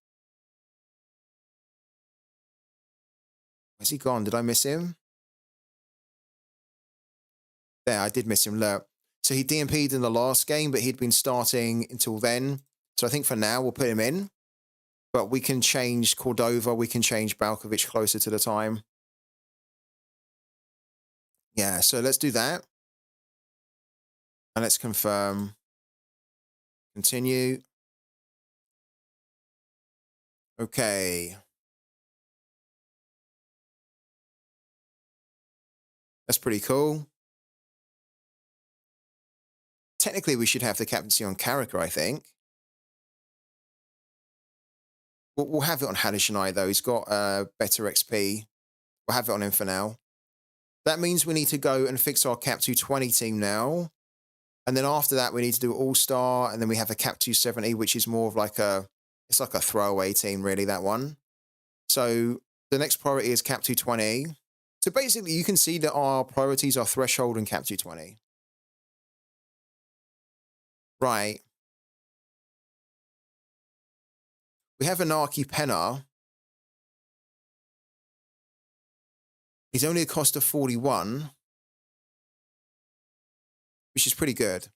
Where's he gone? Did I miss him? There, I did miss him. Look. So he DMP'd in the last game, but he'd been starting until then. So I think for now, we'll put him in. But we can change Cordova. We can change Balkovic closer to the time. Yeah, so let's do that. And let's confirm. Continue. Okay. That's pretty cool. Technically, we should have the captaincy on Karaka, I think. We'll have it on Hadeshanai, though. He's got better XP. We'll have it on him for now. That means we need to go and fix our cap 220 team now. And then after that, we need to do All-Star. And then we have a cap 270, which is more of like it's like a throwaway team, really, that one. So the next priority is cap 220. So basically, you can see that our priorities are threshold and cap 220. Right. We have Anarchy Penna. He's only a cost of 41, which is pretty good.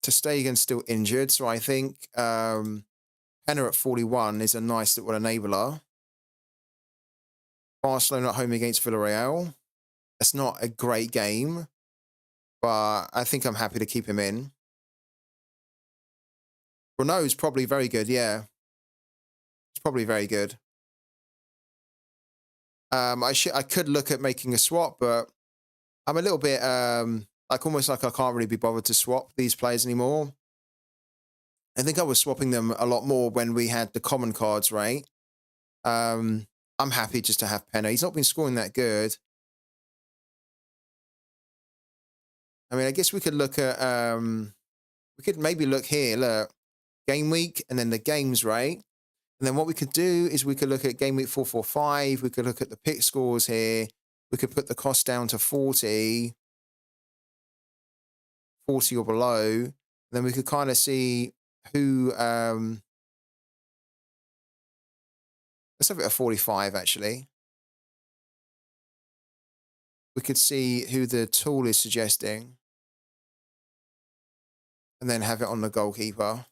Testegan's still injured, so I think Penna at 41 is a nice little enabler. Barcelona at home against Villarreal. That's not a great game, but I think I'm happy to keep him in. Renault's probably very good, yeah. It's probably very good. I could look at making a swap, but I'm a little bit like almost like I can't really be bothered to swap these players anymore. I think I was swapping them a lot more when we had the common cards, right? I'm happy just to have Penna. He's not been scoring that good. I mean, I guess we could look at we could maybe look here, look, game week and then the games, right? And then what we could do is we could look at game week 445. We could look at the pick scores here. We could put the cost down to 40 or below. And then we could kind of see who, let's have it at 45, actually. We could see who the tool is suggesting. And then have it on the goalkeeper.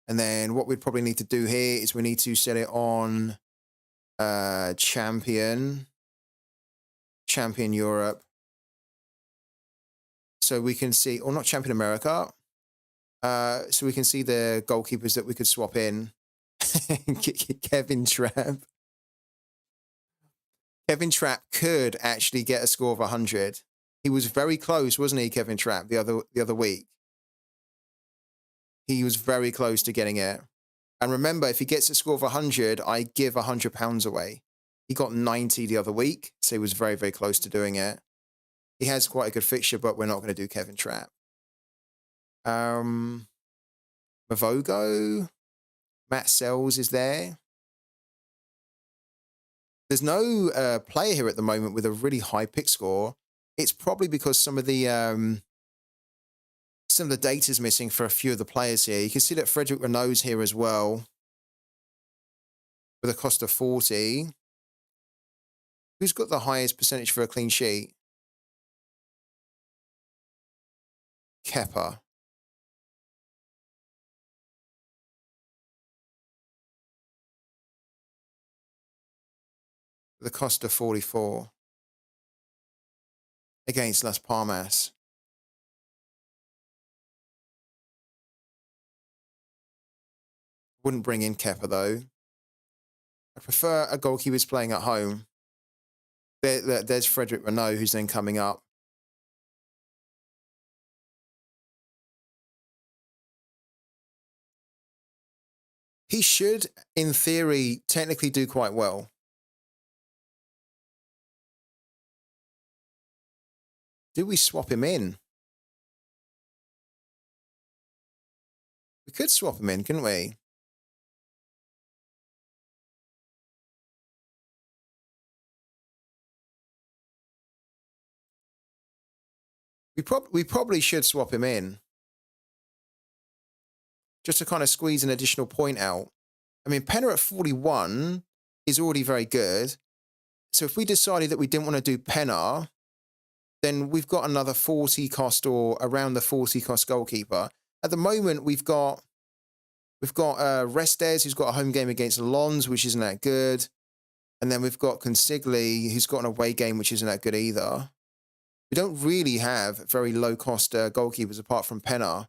And then what we'd probably need to do here is we need to set it on Champion Europe. So we can see, or not Champion America. So we can see the goalkeepers that we could swap in. Kevin Trapp. Kevin Trapp could actually get a score of 100. He was very close, wasn't he, Kevin Trapp, the other week? He was very close to getting it. And remember, if he gets a score of 100, I give £100 away. He got 90 the other week, so he was very, very close to doing it. He has quite a good fixture, but we're not going to do Kevin Trapp. Mavogo, Matt Sells is there. There's no player here at the moment with a really high pick score. It's probably because some of the data is missing for a few of the players here. You can see that Frederick Renault's here as well, with a cost of 40. Who's got the highest percentage for a clean sheet? Kepa. With a cost of 44. Against Las Palmas. Wouldn't bring in Kepa, though. I prefer a goalkeeper who's playing at home. There's Frederick Renault, who's then coming up. He should, in theory, technically do quite well. Do we swap him in? We could swap him in, couldn't we? We probably should swap him in. Just to kind of squeeze an additional point out. I mean, Penner at 41 is already very good. So if we decided that we didn't want to do Penner, then we've got another 40 cost or around the 40 cost goalkeeper. At the moment, we've got Restes, who's got a home game against Lons, which isn't that good. And then we've got Consigli, who's got an away game, which isn't that good either. We don't really have very low-cost goalkeepers apart from Pennar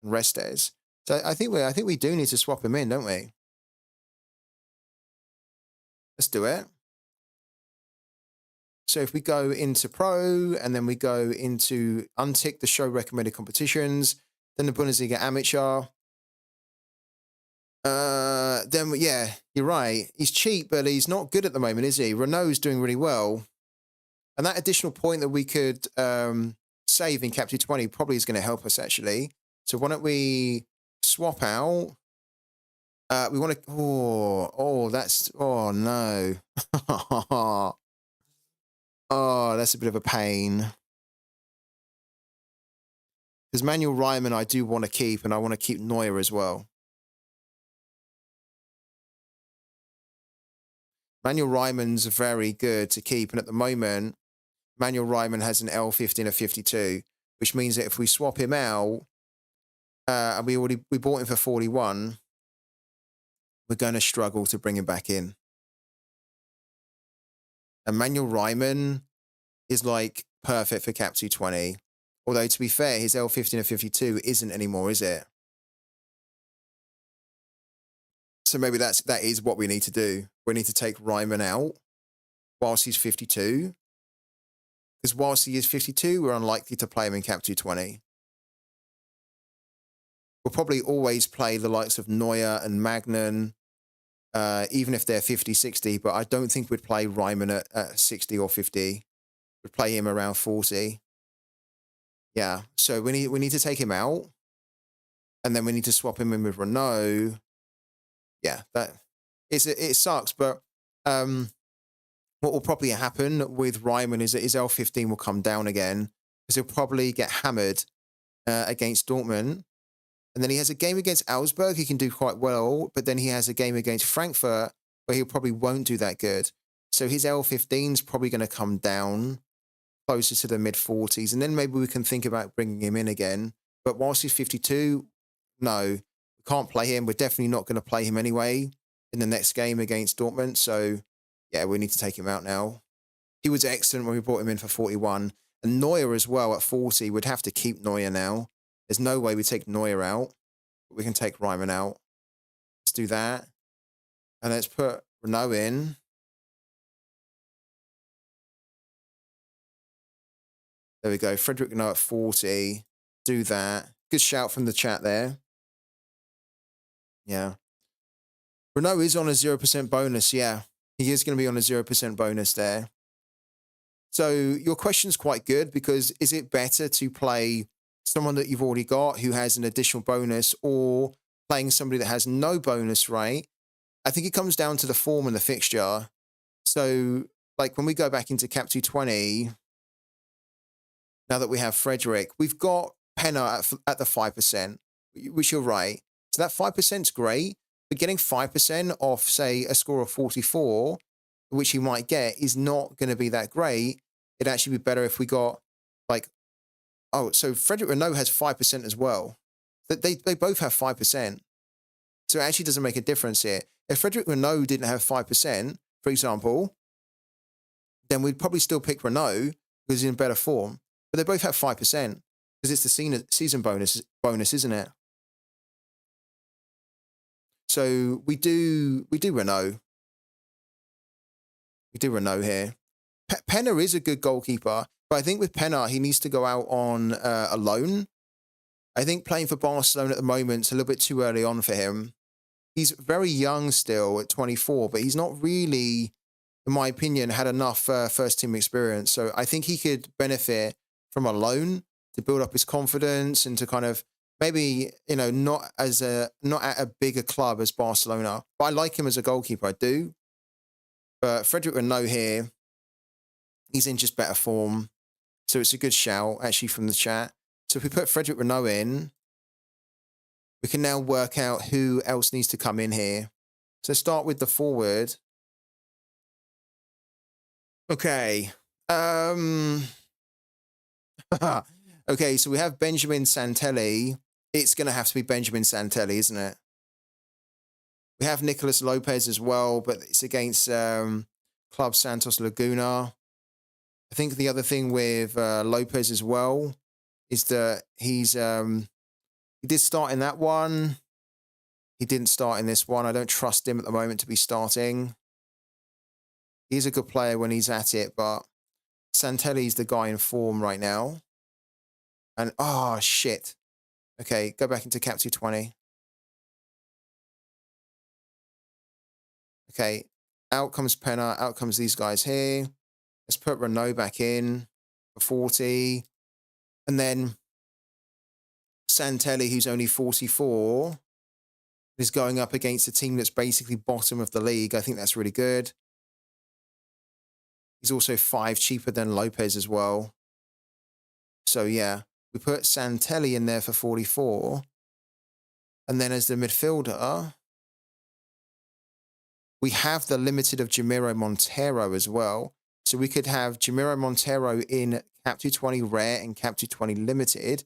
and Restes. So I think we do need to swap him in, don't we? Let's do it. So if we go into Pro and then we go into untick the show recommended competitions, then the Bundesliga Amateur. Then, yeah, you're right. He's cheap, but he's not good at the moment, is he? Renault's doing really well. And that additional point that we could save in CAPPED 20 probably is going to help us, actually. So why don't we swap out? We want to... Oh, no. Oh, that's a bit of a pain. Because Manuel Ryman I do want to keep, and I want to keep Neuer as well. Manuel Ryman's very good to keep, and at the moment, Manuel Ryman has an L15 of 52, which means that if we swap him out, and we bought him for 41, we're going to struggle to bring him back in. And Manuel Ryman is like perfect for CAPPED 20. Although, to be fair, his L15 of 52 isn't anymore, is it? So maybe that is what we need to do. We need to take Ryman out whilst he's 52. Because whilst he is 52, we're unlikely to play him in CAPPED 20. We'll probably always play the likes of Neuer and Magnan, even if they're 50, 60. But I don't think we'd play Ryman at 60 or 50. We'd play him around 40. Yeah, so we need to take him out. And then we need to swap him in with Renault. Yeah, it sucks, but what will probably happen with Ryman is that his L15 will come down again because he'll probably get hammered against Dortmund. And then he has a game against Augsburg. He can do quite well, but then he has a game against Frankfurt where he probably won't do that good. So his L15 is probably going to come down closer to the mid-40s. And then maybe we can think about bringing him in again. But whilst he's 52, no, we can't play him. We're definitely not going to play him anyway in the next game against Dortmund. So, yeah, we need to take him out now. He was excellent when we brought him in for 41. And Neuer as well at 40. We'd have to keep Neuer now. There's no way we take Neuer out. But we can take Ryman out. Let's do that. And let's put Renault in. There we go. Frederick Renault at 40. Do that. Good shout from the chat there. Yeah. Renault is on a 0% bonus, yeah. He is going to be on a 0% bonus there. So your question's quite good, because is it better to play someone that you've already got who has an additional bonus, or playing somebody that has no bonus, right? I think it comes down to the form and the fixture. So, like, when we go back into Cap 220, now that we have Frederick, we've got Penna at the 5%, which you're right. So that 5% is great, but getting 5% off, say, a score of 44, which you might get, is not going to be that great. It'd actually be better if we got, like, oh, so Frederick Renault has 5% as well. They both have 5%. So it actually doesn't make a difference here. If Frederick Renault didn't have 5%, for example, then we'd probably still pick Renault because he's in better form. But they both have 5% because it's the season bonus, isn't it? So we do Renault. We do Renault here. Penna is a good goalkeeper, but I think with Penna, he needs to go out on a loan. I think playing for Barcelona at the moment is a little bit too early on for him. He's very young still at 24, but he's not really, in my opinion, had enough first team experience. So I think he could benefit from a loan to build up his confidence and to kind of maybe, you know, not at a bigger club as Barcelona. But I like him as a goalkeeper, I do. But Frederick Renault here, he's in just better form. So it's a good shout, actually, from the chat. So if we put Frederick Renault in, we can now work out who else needs to come in here. So start with the forward. Okay. Okay, so we have Benjamin Santelli. It's going to have to be Benjamin Santelli, isn't it? We have Nicolas Lopez as well, but it's against Club Santos Laguna. I think the other thing with Lopez as well is that he did start in that one. He didn't start in this one. I don't trust him at the moment to be starting. He's a good player when he's at it, but Santelli's the guy in form right now. And, oh, shit. Okay, go back into Cap 220. Okay, out comes Penna, out comes these guys here. Let's put Renault back in for 40. And then Santelli, who's only 44, is going up against a team that's basically bottom of the league. I think that's really good. He's also 5 cheaper than Lopez as well. So, yeah, we put Santelli in there for 44. And then as the midfielder, we have the limited of Jamiro Montero as well. So we could have Jamiro Montero in Cap 220 Rare and Cap 220 Limited.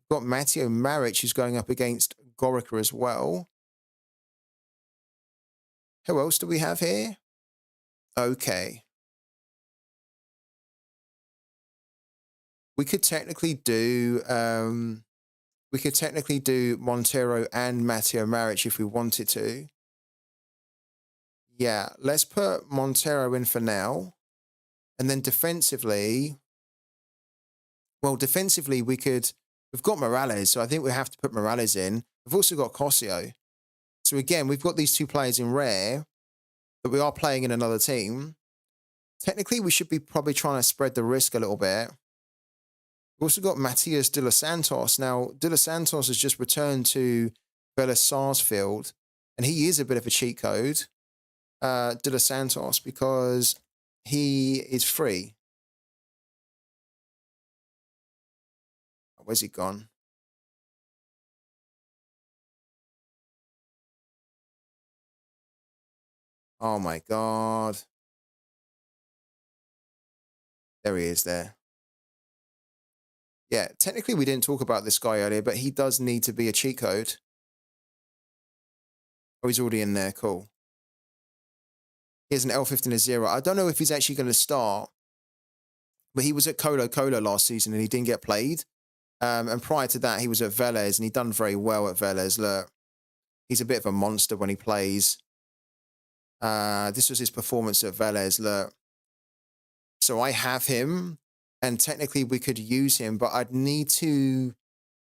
We've got Matteo Maric, who's going up against Gorica as well. Who else do we have here? Okay. We could technically do Montero and Matteo Maric if we wanted to. Yeah, let's put Montero in for now. And then defensively, well, defensively we've got Morales, so I think we have to put Morales in. We've also got Cosio. So again, we've got these 2 players in rare, but we are playing in another team. Technically, we should be probably trying to spread the risk a little bit. We've also got Matias de los Santos. Now, de los Santos has just returned to Vélez Sarsfield, and he is a bit of a cheat code, de los Santos, because he is free. Where's he gone? Oh my God. There he is there. Yeah, technically we didn't talk about this guy earlier, but he does need to be a cheat code. Oh, he's already in there. Cool. He has an L15 a 0. I don't know if he's actually going to start, but he was at Colo Colo last season and he didn't get played. And prior to that, he was at Vélez and he done very well at Vélez. Look, he's a bit of a monster when he plays. This was his performance at Vélez. Look. So I have him, and technically we could use him, but I'd need to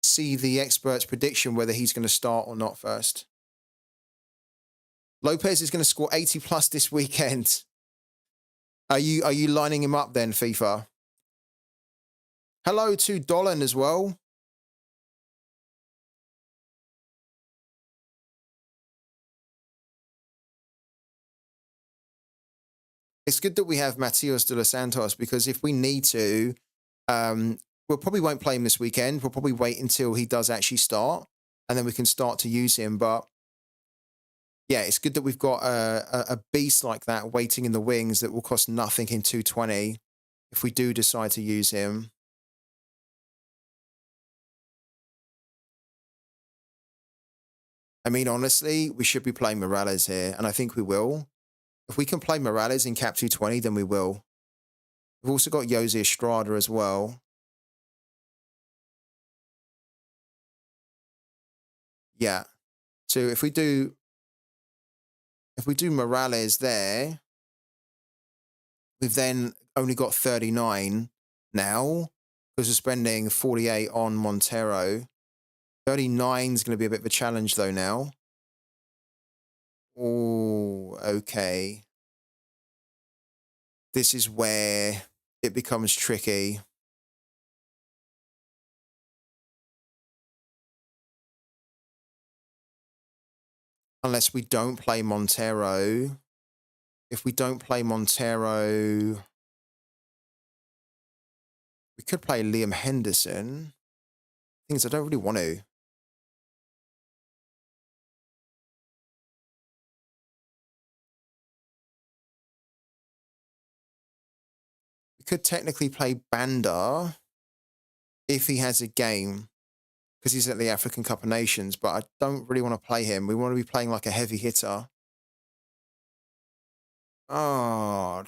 see the expert's prediction whether he's going to start or not first. Lopez is going to score 80 plus this weekend. Are you lining him up then, FIFA? Hello to Dolan as well. It's good that we have Matias de los Santos, because if we need to, we'll probably won't play him this weekend. We'll probably wait until he does actually start, and then we can start to use him. But yeah, it's good that we've got a beast like that waiting in the wings that will cost nothing in 220 if we do decide to use him. I mean, honestly, we should be playing Morales here, and I think we will. If we can play Morales in Cap 220, then we will. We've also got Jose Estrada as well. Yeah. So if we do Morales there, we've then only got 39 now because we're spending 48 on Montero. 39 is going to be a bit of a challenge though now. Oh, okay. This is where it becomes tricky. Unless we don't play Montero. If we don't play Montero, we could play Liam Henderson. Things I don't really want to. We could technically play Banda if he has a game, because he's at the African Cup of Nations, but I don't really want to play him. We want to be playing like a heavy hitter. Oh,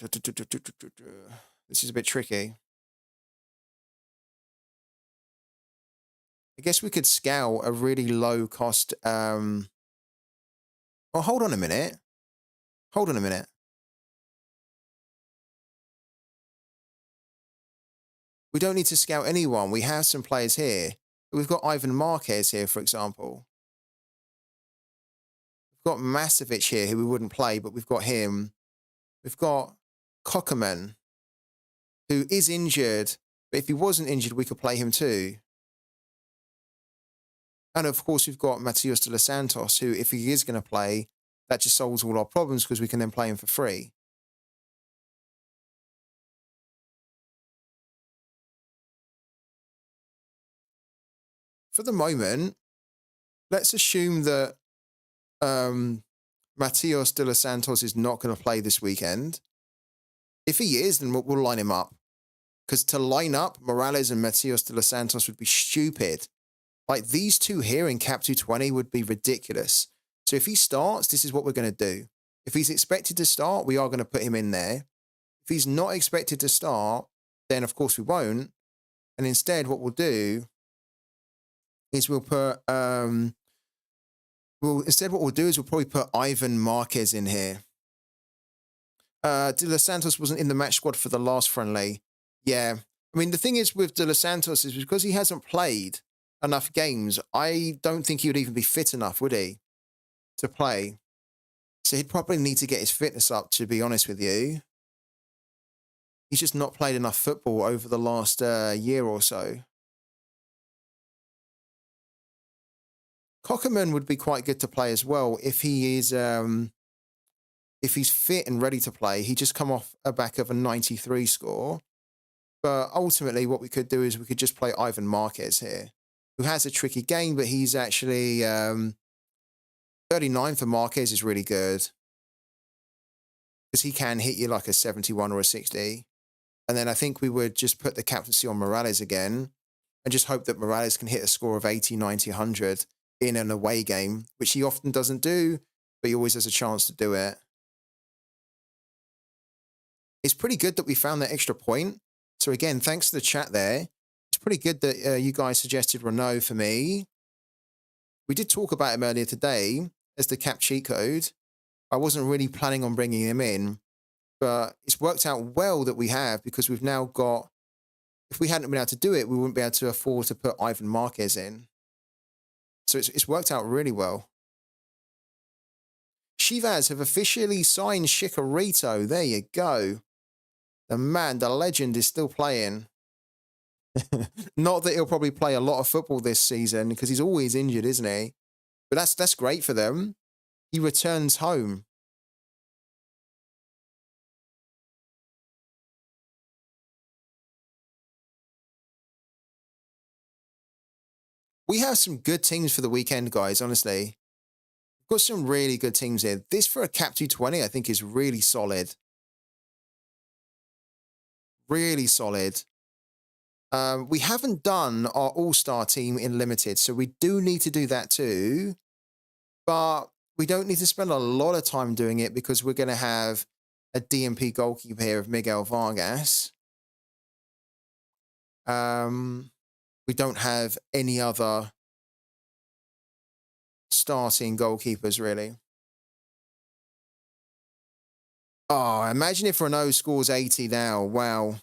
this is a bit tricky. I guess we could scout a really low cost. Oh, hold on a minute. Hold on a minute. We don't need to scout anyone. We have some players here. We've got Ivan Marquez here, for example. We've got Masovic here, who we wouldn't play, but we've got him. We've got Cockerman, who is injured, but if he wasn't injured, we could play him too. And of course, we've got Matias de los Santos, who, if he is going to play, that just solves all our problems because we can then play him for free. For the moment, let's assume that Matias de los Santos is not going to play this weekend. If he is, then we'll line him up. Because to line up Morales and Matias de los Santos would be stupid. Like, these two here in Cap 220 would be ridiculous. So if he starts, this is what we're going to do. If he's expected to start, we are going to put him in there. If he's not expected to start, then of course we won't. And instead, what we'll do is we'll put... Instead, what we'll do is we'll probably put Ivan Marquez in here. De los Santos wasn't in the match squad for the last friendly. Yeah. I mean, the thing is with De los Santos is because he hasn't played enough games, I don't think he would even be fit enough, would he, to play? So he'd probably need to get his fitness up, to be honest with you. He's just not played enough football over the last year or so. Cockerman would be quite good to play as well if he is... if he's fit and ready to play. He just come off a back of a 93 score. But ultimately, what we could do is we could just play Ivan Marquez here, who has a tricky game, but he's actually 39 for Marquez is really good. Because he can hit you like a 71 or a 60. And then I think we would just put the captaincy on Morales again and just hope that Morales can hit a score of 80, 90, 100 in an away game, which he often doesn't do, but he always has a chance to do it. It's pretty good that we found that extra point. So again, thanks to the chat there. It's pretty good that you guys suggested Renault for me. We did talk about him earlier today as the cap cheat code. I wasn't really planning on bringing him in, but it's worked out well that we have, because we've now got, if we hadn't been able to do it, we wouldn't be able to afford to put Ivan Marquez in. So it's worked out really well. Chivas have officially signed Chicharito. There you go. The man, the legend is still playing. Not that he'll probably play a lot of football this season because he's always injured, isn't he? But that's great for them. He returns home. We have some good teams for the weekend, guys, honestly. We've got some really good teams here. This for a Cap 220, I think, is really solid. Really solid. We haven't done our all-star team in limited, so we do need to do that too. But we don't need to spend a lot of time doing it because we're going to have a DMP goalkeeper here of Miguel Vargas. We don't have any other starting goalkeepers, really. Oh, imagine if Renault scores 80 now. Wow.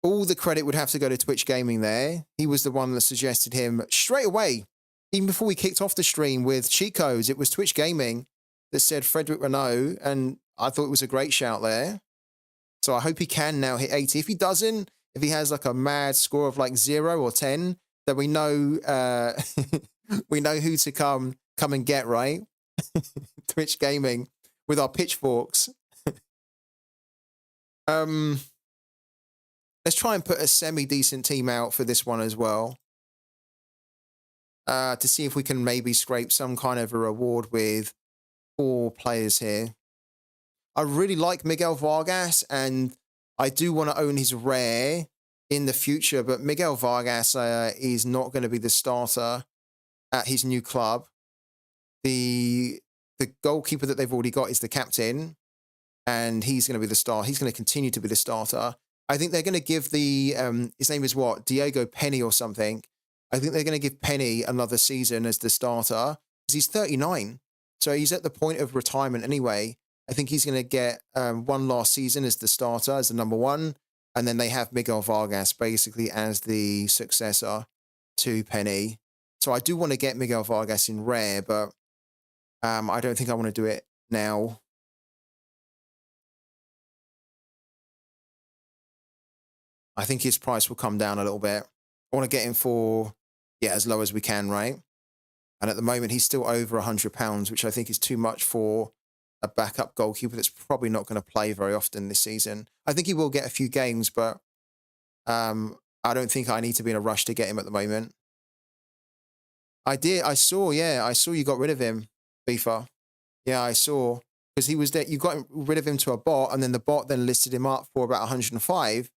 All the credit would have to go to Twitch Gaming there. He was the one that suggested him straight away. Even before we kicked off the stream with cheat codes, it was Twitch Gaming that said Frederic Renault, and I thought it was a great shout there. So I hope he can now hit 80. If he doesn't, if he has like a mad score of like 0 or 10, then we know we know who to come and get, right? Twitch Gaming with our pitchforks. Let's try and put a semi-decent team out for this one as well. To see if we can maybe scrape some kind of a reward with 4 players here. I really like Miguel Vargas, and I do want to own his rare in the future, but Miguel Vargas is not going to be the starter at his new club. The goalkeeper that they've already got is the captain, and he's going to be the star. He's going to continue to be the starter. I think they're going to give the, his name is what? Diego Penny or something. I think they're going to give Penny another season as the starter because he's 39. So he's at the point of retirement anyway. I think he's going to get one last season as the starter, as the number 1. And then they have Miguel Vargas basically as the successor to Penny. So I do want to get Miguel Vargas in rare, but I don't think I want to do it now. I think his price will come down a little bit. I want to get him for, yeah, as low as we can, right? And at the moment, he's still over £100, which I think is too much for a backup goalkeeper that's probably not going to play very often this season. I think he will get a few games, but I don't think I need to be in a rush to get him at the moment. I saw you got rid of him, FIFA. Yeah, I saw. Because he was there, you got rid of him to a bot, and then the bot then listed him up for about 105.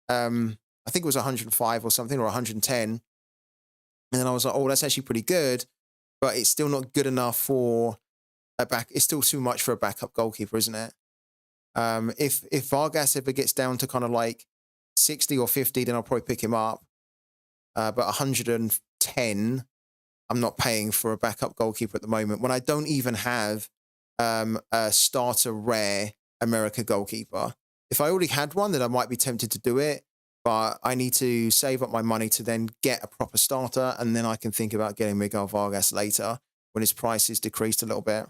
I think it was 105 or something, or 110. And then I was like, oh, that's actually pretty good, but it's still not good enough for a back. It's still too much for a backup goalkeeper, isn't it? If Vargas ever gets down to kind of like 60 or 50, then I'll probably pick him up. But 110, I'm not paying for a backup goalkeeper at the moment when I don't even have a starter rare America goalkeeper. If I already had one, then I might be tempted to do it, but I need to save up my money to then get a proper starter, and then I can think about getting Miguel Vargas later when his price is decreased a little bit.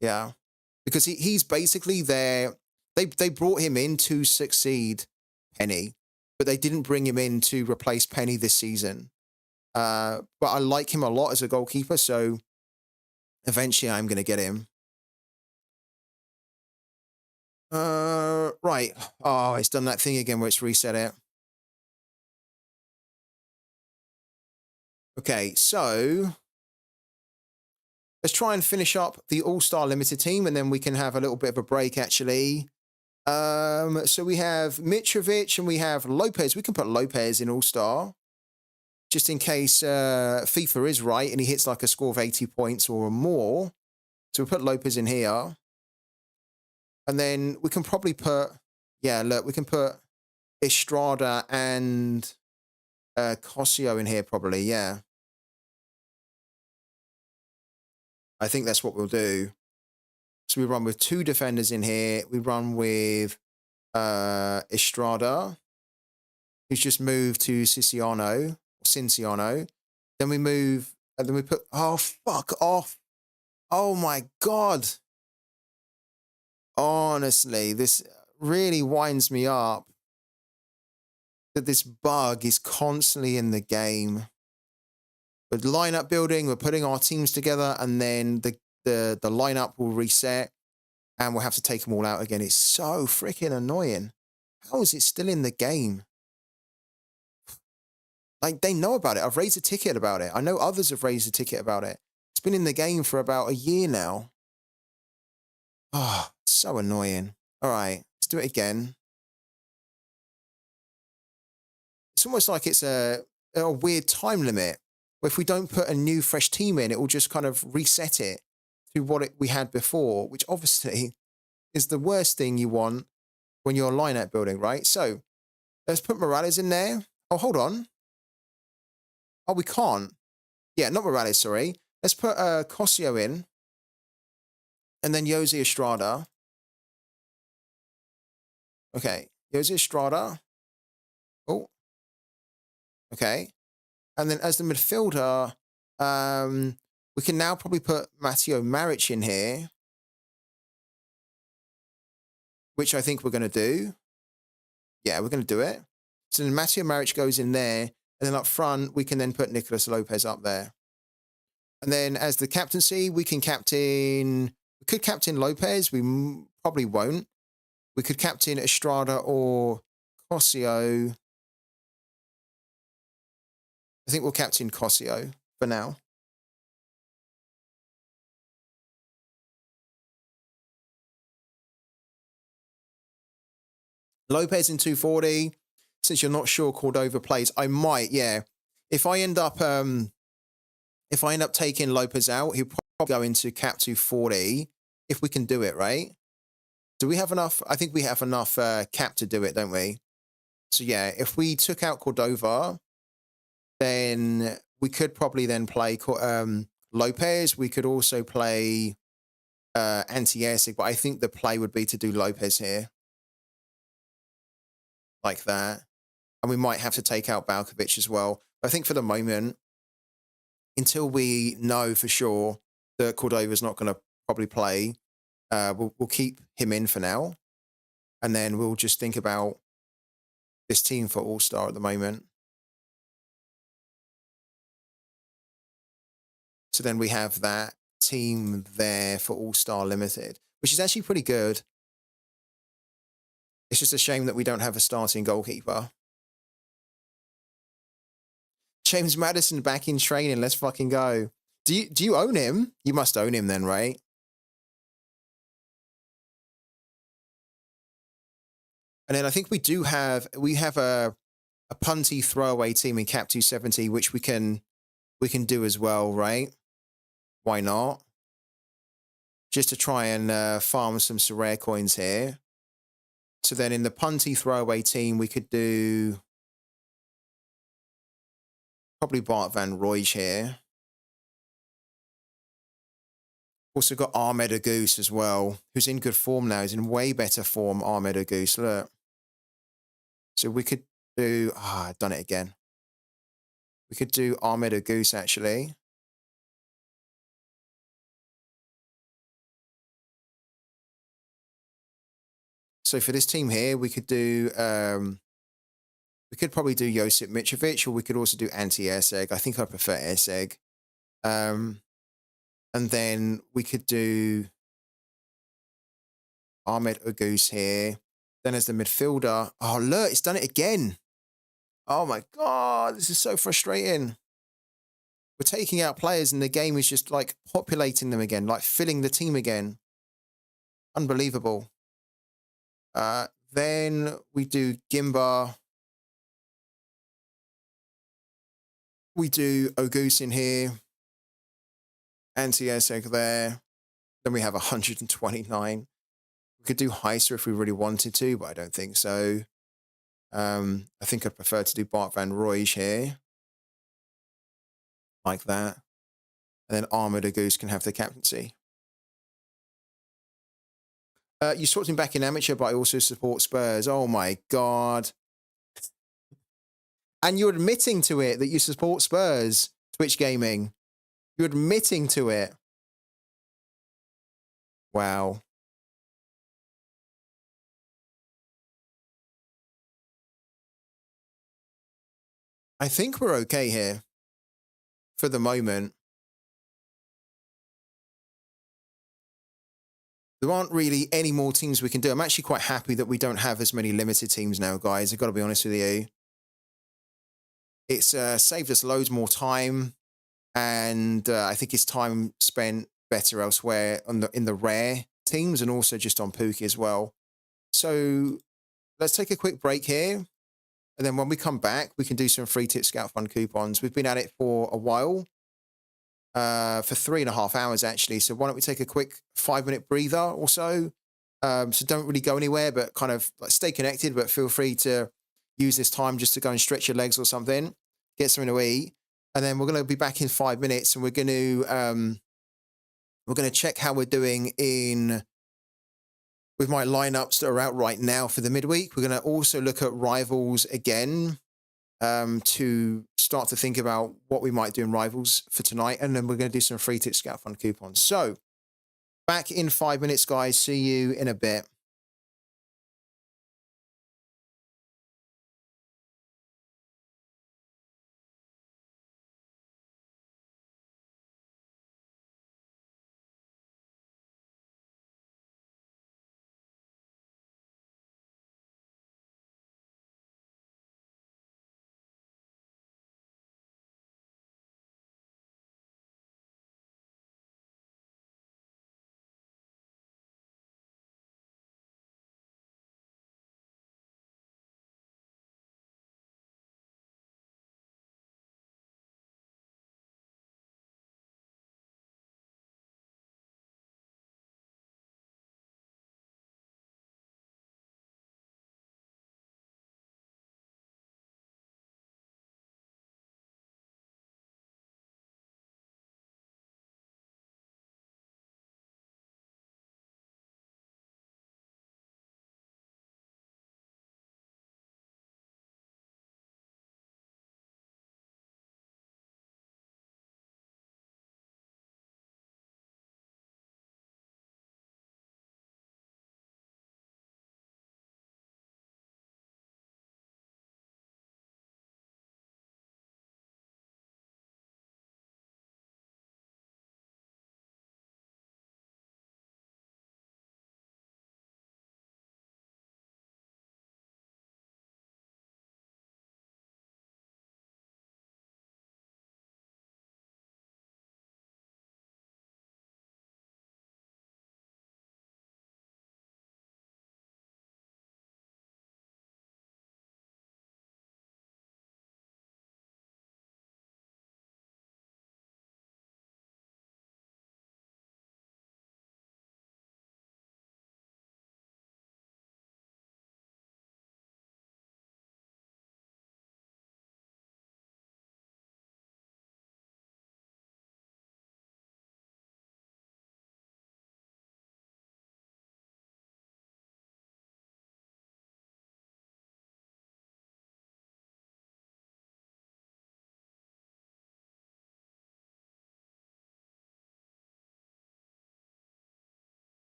Yeah, because he's basically there. They brought him in to succeed Penny, but they didn't bring him in to replace Penny this season. But I like him a lot as a goalkeeper, so eventually I'm going to get him. Right. Oh, it's done that thing again where it's reset it. Okay, so let's try and finish up the All-Star Limited team, and then we can have a little bit of a break, actually. So we have Mitrovic and we have Lopez. We can put Lopez in All-Star, just in case FIFA is right and he hits like a score of 80 points or more. So we'll put Lopez in here. And then we can probably put, yeah, look, we can put Estrada and Cosio in here probably, yeah. I think that's what we'll do. So we run with 2 defenders in here. We run with Estrada, who's just moved to Cinciano. Then we move, and then we put, oh, fuck off. Oh my God. Honestly, this really winds me up that this bug is constantly in the game. With lineup building, we're putting our teams together, and then the lineup will reset, and we'll have to take them all out again. It's so freaking annoying. How is it still in the game? Like, they know about it. I've raised a ticket about it. I know others have raised a ticket about it. It's been in the game for about a year now. Oh, it's so annoying. All right, let's do it again. It's almost like it's a weird time limit. Where if we don't put a new, fresh team in, it will just kind of reset it to what we had before, which obviously is the worst thing you want when you're lineup building, right? So let's put Morales in there. Oh, hold on. Oh, we can't. Yeah, not Morales, sorry. Let's put Cosio in. And then Jose Estrada. Okay, Jose Estrada. Oh, okay. And then as the midfielder, we can now probably put Matteo Maric in here, which I think we're going to do. Yeah, we're going to do it. So then Matteo Maric goes in there, and then up front, we can then put Nicolas Lopez up there. And then as the captaincy, we could captain Lopez. We probably won't. We could captain Estrada or Cosio. I think we'll captain Cosio for now. Lopez in 240. Since you're not sure Cordova plays, I might, yeah. If I end up taking Lopez out, he'll probably go into cap 240 if we can do it, right? Do we have enough? I think we have enough cap to do it, don't we? So yeah, if we took out Cordova, then we could probably then play Lopez. We could also play Anti-Airsick, but I think the play would be to do Lopez here. Like that. And we might have to take out Balkovic as well. But I think for the moment, until we know for sure that Cordova's not going to probably play, we'll keep him in for now. And then we'll just think about this team for All-Star at the moment. So then we have that team there for All-Star Limited, which is actually pretty good. It's just a shame that we don't have a starting goalkeeper. James Maddison back in training. Let's fucking go. Do you own him? You must own him then, right? And then I think we have a punty throwaway team in Cap 270, which we can do as well, right? Why not? Just to try and farm some Sorare coins here. So then in the punty throwaway team, we could do probably Bart Van Rooij here. Also got Ahmed Agoose as well, who's in good form now. He's in way better form, Ahmed Agoose. Look. So we could do... I've done it again. We could do Ahmed Agoose, actually. So for this team here, we could do... we could probably do Josip Mitrovic, or we could also do Anti-Airsick. I think I prefer Airsick. And then we could do Ahmed Agoose here. Then as the midfielder... Oh, look, it's done it again. Oh, my God. This is so frustrating. We're taking out players and the game is just, like, populating them again, like filling the team again. Unbelievable. Then we do Gimba. We do Agoose in here. Anti-Airsick there. Then we have 129. We could do Heiser if we really wanted to, but I don't think so. I think I'd prefer to do Bart Van Rooij here. Like that. And then Ahmed Agoose can have the captaincy. You swapped him back in amateur, but I also support Spurs. Oh my God. And you're admitting to it that you support Spurs, Twitch Gaming. You're admitting to it. Wow. I think we're okay here for the moment. There aren't really any more teams we can do. I'm actually quite happy that we don't have as many limited teams now, guys. I've got to be honest with you. It's saved us loads more time, and I think it's time spent better elsewhere in the rare teams and also just on pooky as well. So let's take a quick break here. And then when we come back, we can do some free tip scout fund coupons. We've been at it for a while, for 3.5 hours actually. So why don't we take a quick 5-minute breather or so? So don't really go anywhere, but kind of like stay connected, but feel free to use this time just to go and stretch your legs or something, get something to eat. And then we're going to be back in 5 minutes and we're going to check how we're doing with my lineups that are out right now for the midweek. We're going to also look at rivals again, to start to think about what we might do in rivals for tonight. And then we're going to do some free tip scout fund coupons. So back in 5 minutes, guys. See you in a bit.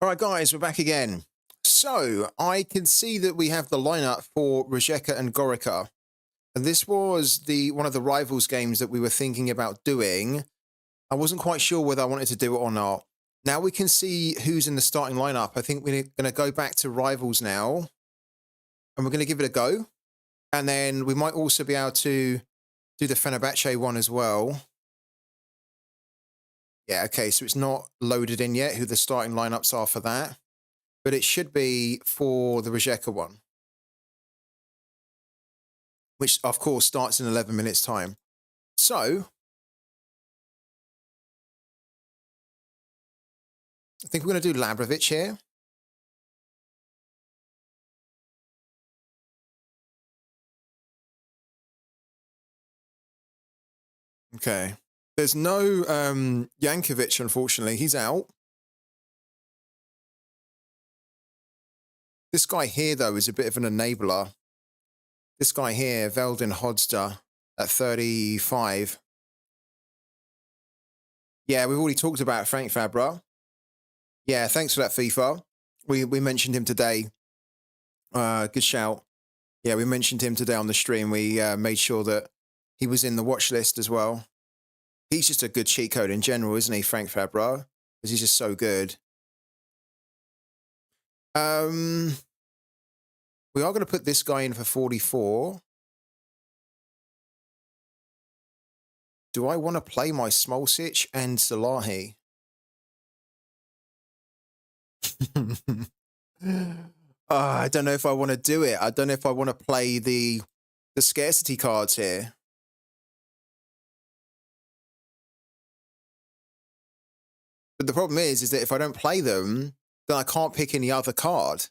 All right, guys, we're back again. So I can see that we have the lineup for Rijeka and Gorica. And this was one of the rivals games that we were thinking about doing. I wasn't quite sure whether I wanted to do it or not. Now we can see who's in the starting lineup. I think we're going to go back to rivals now. And we're going to give it a go. And then we might also be able to do the Fenerbahce one as well. Yeah, okay, so it's not loaded in yet who the starting lineups are for that. But it should be for the Rijeka one, which, of course, starts in 11 minutes' time. So I think we're going to do Labrovic here. Okay. There's no Jankovic, unfortunately. He's out. This guy here, though, is a bit of an enabler. This guy here, Veldin Hodster, at 35. Yeah, we've already talked about Frank Fabra. Yeah, thanks for that, FIFA. We mentioned him today. Good shout. Yeah, we mentioned him today on the stream. We made sure that he was in the watch list as well. He's just a good cheat code in general, isn't he, Frank Fabra? Because he's just so good. We are going to put this guy in for 44. Do I want to play my Smolcic and Salahi? I don't know if I want to do it. I don't know if I want to play the scarcity cards here. But the problem is that if I don't play them, then I can't pick any other card.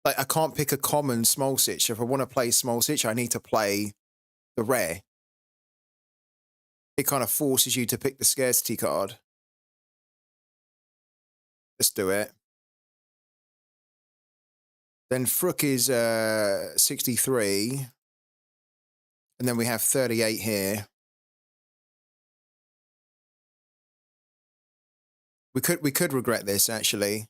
Like, I can't pick a common Smolcic. If I want to play Smolcic, I need to play the rare. It kind of forces you to pick the scarcity card. Let's do it. Then Fruk is 63. And then we have 38 here. We could regret this, actually.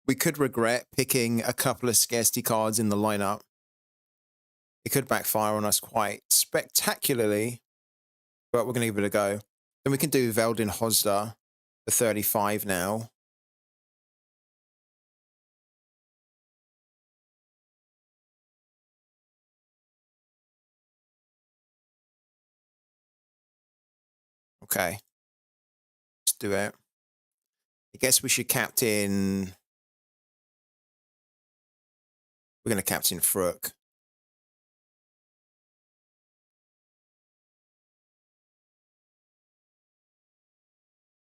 We could regret picking a couple of scarcity cards in the lineup. It could backfire on us quite spectacularly, but we're going to give it a go. Then we can do Veldin Hosda for 35 now. Okay. Let's do it. I guess we should captain... We're going to captain Fruk.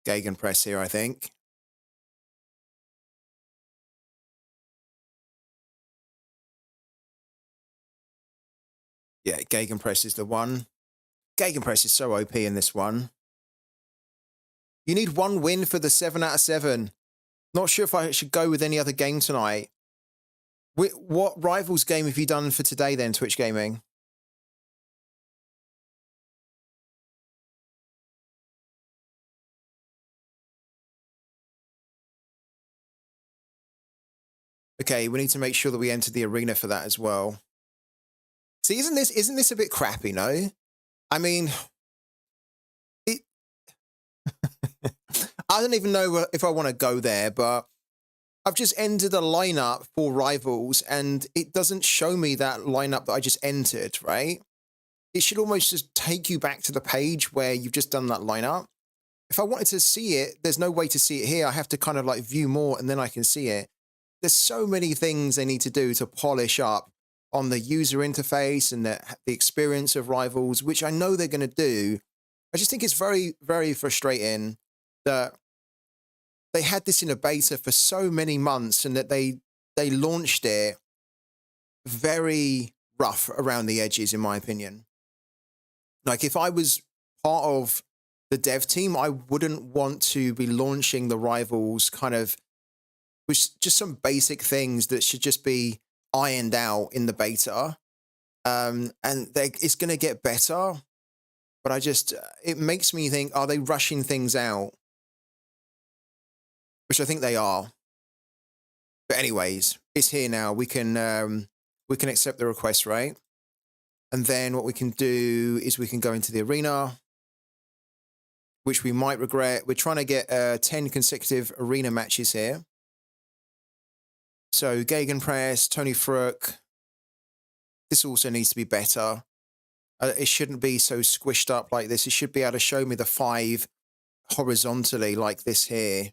Gegenpress here, I think. Yeah, Gegenpress is the one. Gegenpress is so OP in this one. You need one win for the 7 out of 7. Not sure if I should go with any other game tonight. What Rivals game have you done for today then, Twitch Gaming? Okay, we need to make sure that we enter the arena for that as well. See, isn't this a bit crappy, no? I mean, I don't even know if I want to go there, but I've just entered a lineup for Rivals, and it doesn't show me that lineup that I just entered, right? It should almost just take you back to the page where you've just done that lineup. If I wanted to see it, there's no way to see it here. I have to kind of like view more, and then I can see it. There's so many things they need to do to polish up on the user interface and the experience of Rivals, which I know they're going to do. I just think it's very, very frustrating that they had this in a beta for so many months and that they launched it very rough around the edges, in my opinion. Like, if I was part of the dev team, I wouldn't want to be launching the Rivals kind of with just some basic things that should just be ironed out in the beta. And it's going to get better. But it makes me think, are they rushing things out? which I think they are. But anyways, it's here now. We can accept the request, right? And then what we can do is we can go into the arena, which we might regret. We're trying to get 10 consecutive arena matches here. So Gegenpress, Tony Fruck. This also needs to be better. It shouldn't be so squished up like this. It should be able to show me the 5 horizontally like this here.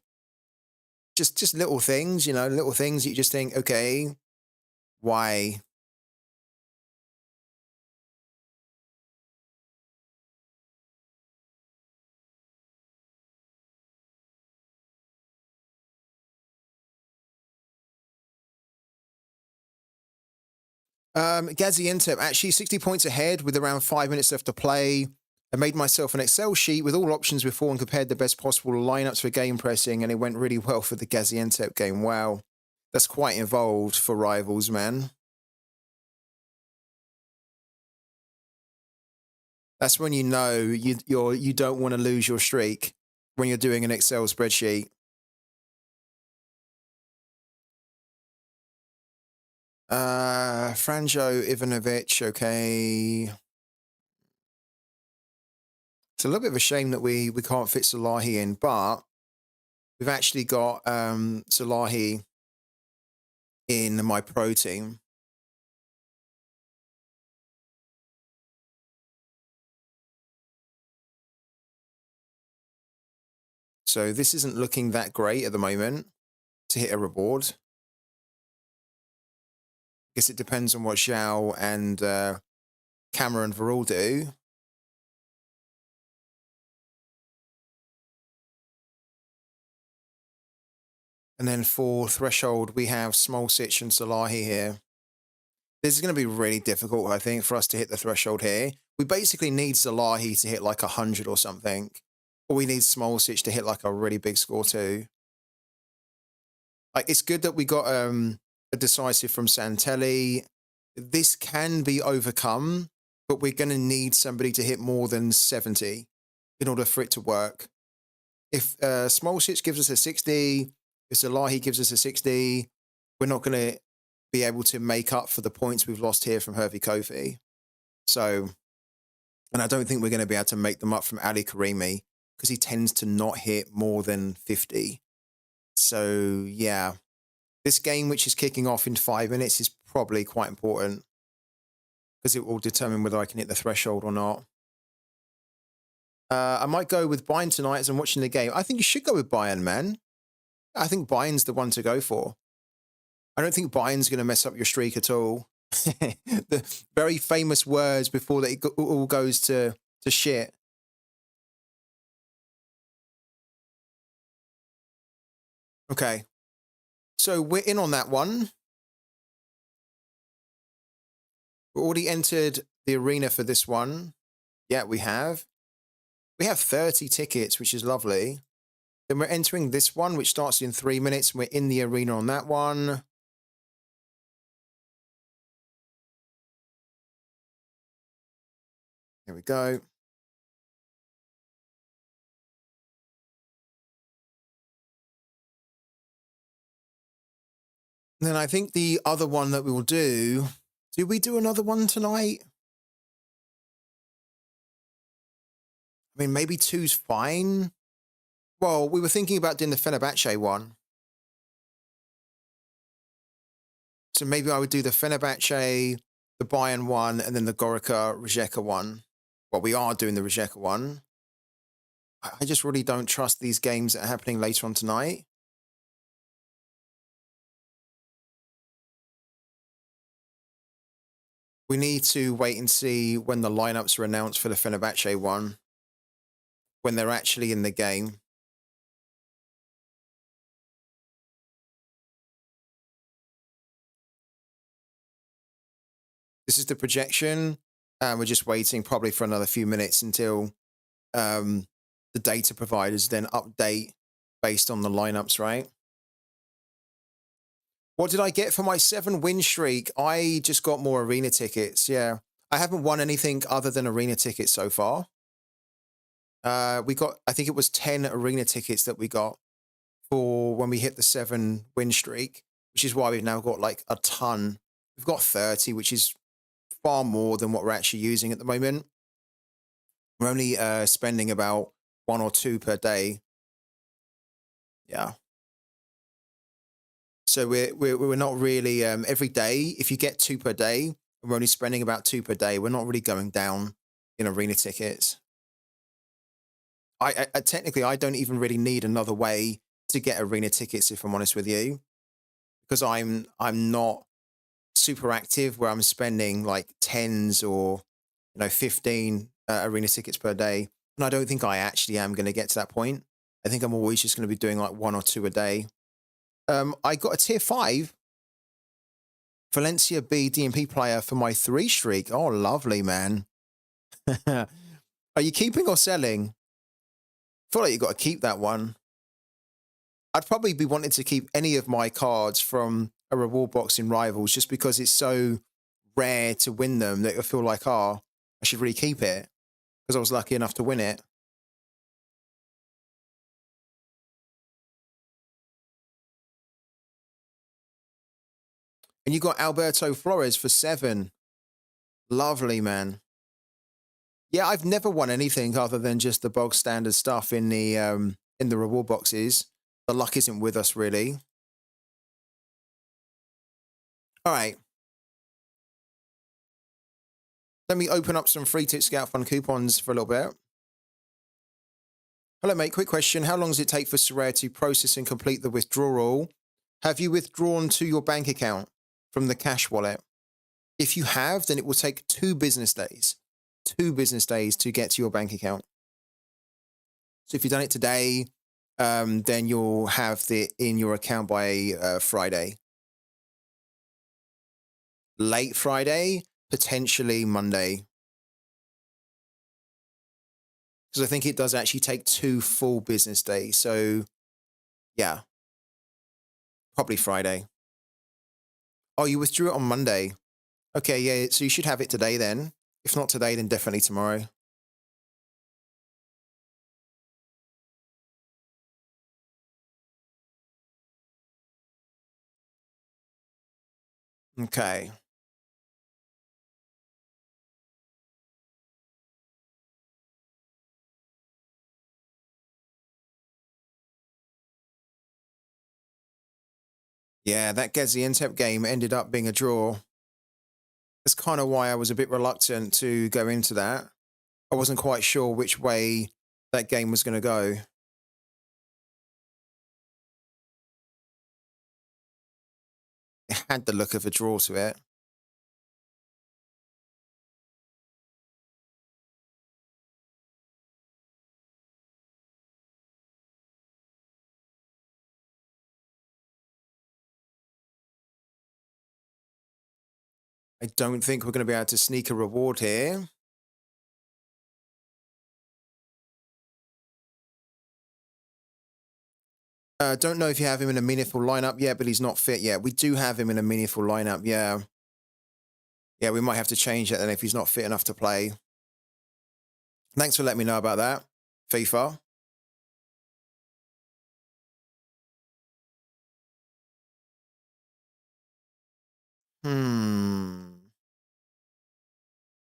Just little things, you know, little things you just think, okay, why? Gaziantep, actually 60 points ahead with around 5 minutes left to play. I made myself an Excel sheet with all options before and compared the best possible lineups for game pressing, and it went really well for the Gaziantep game. Wow, that's quite involved for rivals, man. That's when you know you don't want to lose your streak when you're doing an Excel spreadsheet. Franjo Ivanovic, okay. It's a little bit of a shame that we can't fit Salahi in, but we've actually got Salahi in my pro team. So this isn't looking that great at the moment to hit a reward. I guess it depends on what Zhao and Cameron Varul do. And then for threshold, we have Smolcic and Salahi here. This is going to be really difficult, I think, for us to hit the threshold here. We basically need Salahi to hit like 100 or something. Or we need Smolcic to hit like a really big score too. Like, it's good that we got a decisive from Santelli. This can be overcome, but we're going to need somebody to hit more than 70 in order for it to work. If Smolcic gives us a 60, if Salahi gives us a 60, we're not going to be able to make up for the points we've lost here from Hervey Kofi. So, and I don't think we're going to be able to make them up from Ali Karimi because he tends to not hit more than 50. So, yeah, this game, which is kicking off in 5 minutes, is probably quite important because it will determine whether I can hit the threshold or not. I might go with Bayern tonight as I'm watching the game. I think you should go with Bayern, man. I think Bayern's the one to go for. I don't think Bayern's going to mess up your streak at all. The very famous words before that it all goes to shit. Okay. So we're in on that one. We've already entered the arena for this one. Yeah, we have. We have 30 tickets, which is lovely. Then we're entering this one, which starts in 3 minutes. And we're in the arena on that one. Here we go. And then I think the other one that we will do we do another one tonight? I mean, maybe 2's fine. Well, we were thinking about doing the Fenerbahce one. So maybe I would do the Fenerbahce, the Bayern one, and then the Gorica Rijeka one. Well, we are doing the Rijeka one. I just really don't trust these games that are happening later on tonight. We need to wait and see when the lineups are announced for the Fenerbahce one, when they're actually in the game. This is the projection. We're just waiting probably for another few minutes until the data providers then update based on the lineups, right? What did I get for my 7-win streak? I just got more arena tickets. Yeah, I haven't won anything other than arena tickets so far. We got, I think it was 10 arena tickets that we got for when we hit the 7-win streak, which is why we've now got like a ton. We've got 30, which is far more than what we're actually using at the moment. We're only spending about 1 or 2 per day. Yeah. So we're not really every day. If you get 2 per day, we're only spending about 2 per day. We're not really going down in arena tickets. I technically I don't even really need another way to get arena tickets, if I'm honest with you, because I'm not super active where I'm spending like tens or 15 arena tickets per day, and I don't think I actually am going to get to that point. I think I'm always just going to be doing like 1 or 2 a day. I got a tier 5 Valencia B DMP player for my 3 streak. Oh, lovely, man. Are you keeping or selling? I feel like you got to keep that one. I'd probably be wanting to keep any of my cards from a reward box in Rivals just because it's so rare to win them that I feel like, I should really keep it because I was lucky enough to win it. And you got Alberto Flores for 7. Lovely, man. Yeah, I've never won anything other than just the bog standard stuff in the reward boxes. The luck isn't with us, really. All right. Let me open up some free tip Scout Fund coupons for a little bit. Hello, mate. Quick question. How long does it take for Sorare to process and complete the withdrawal? Have you withdrawn to your bank account from the cash wallet? If you have, then it will take 2 business days. 2 business days to get to your bank account. So if you've done it today, then you'll have it in your account by Friday. Late Friday, potentially Monday. Because I think it does actually take 2 full business days. So, yeah, probably Friday. Oh, you withdrew it on Monday. Okay, yeah, so you should have it today then. If not today, then definitely tomorrow. Okay. Yeah, that Gaziantep game ended up being a draw. That's kind of why I was a bit reluctant to go into that. I wasn't quite sure which way that game was going to go. It had the look of a draw to it. I don't think we're going to be able to sneak a reward here. Don't know if you have him in a meaningful lineup yet, but he's not fit yet. We do have him in a meaningful lineup, yeah. Yeah, we might have to change that then if he's not fit enough to play. Thanks for letting me know about that, FIFA.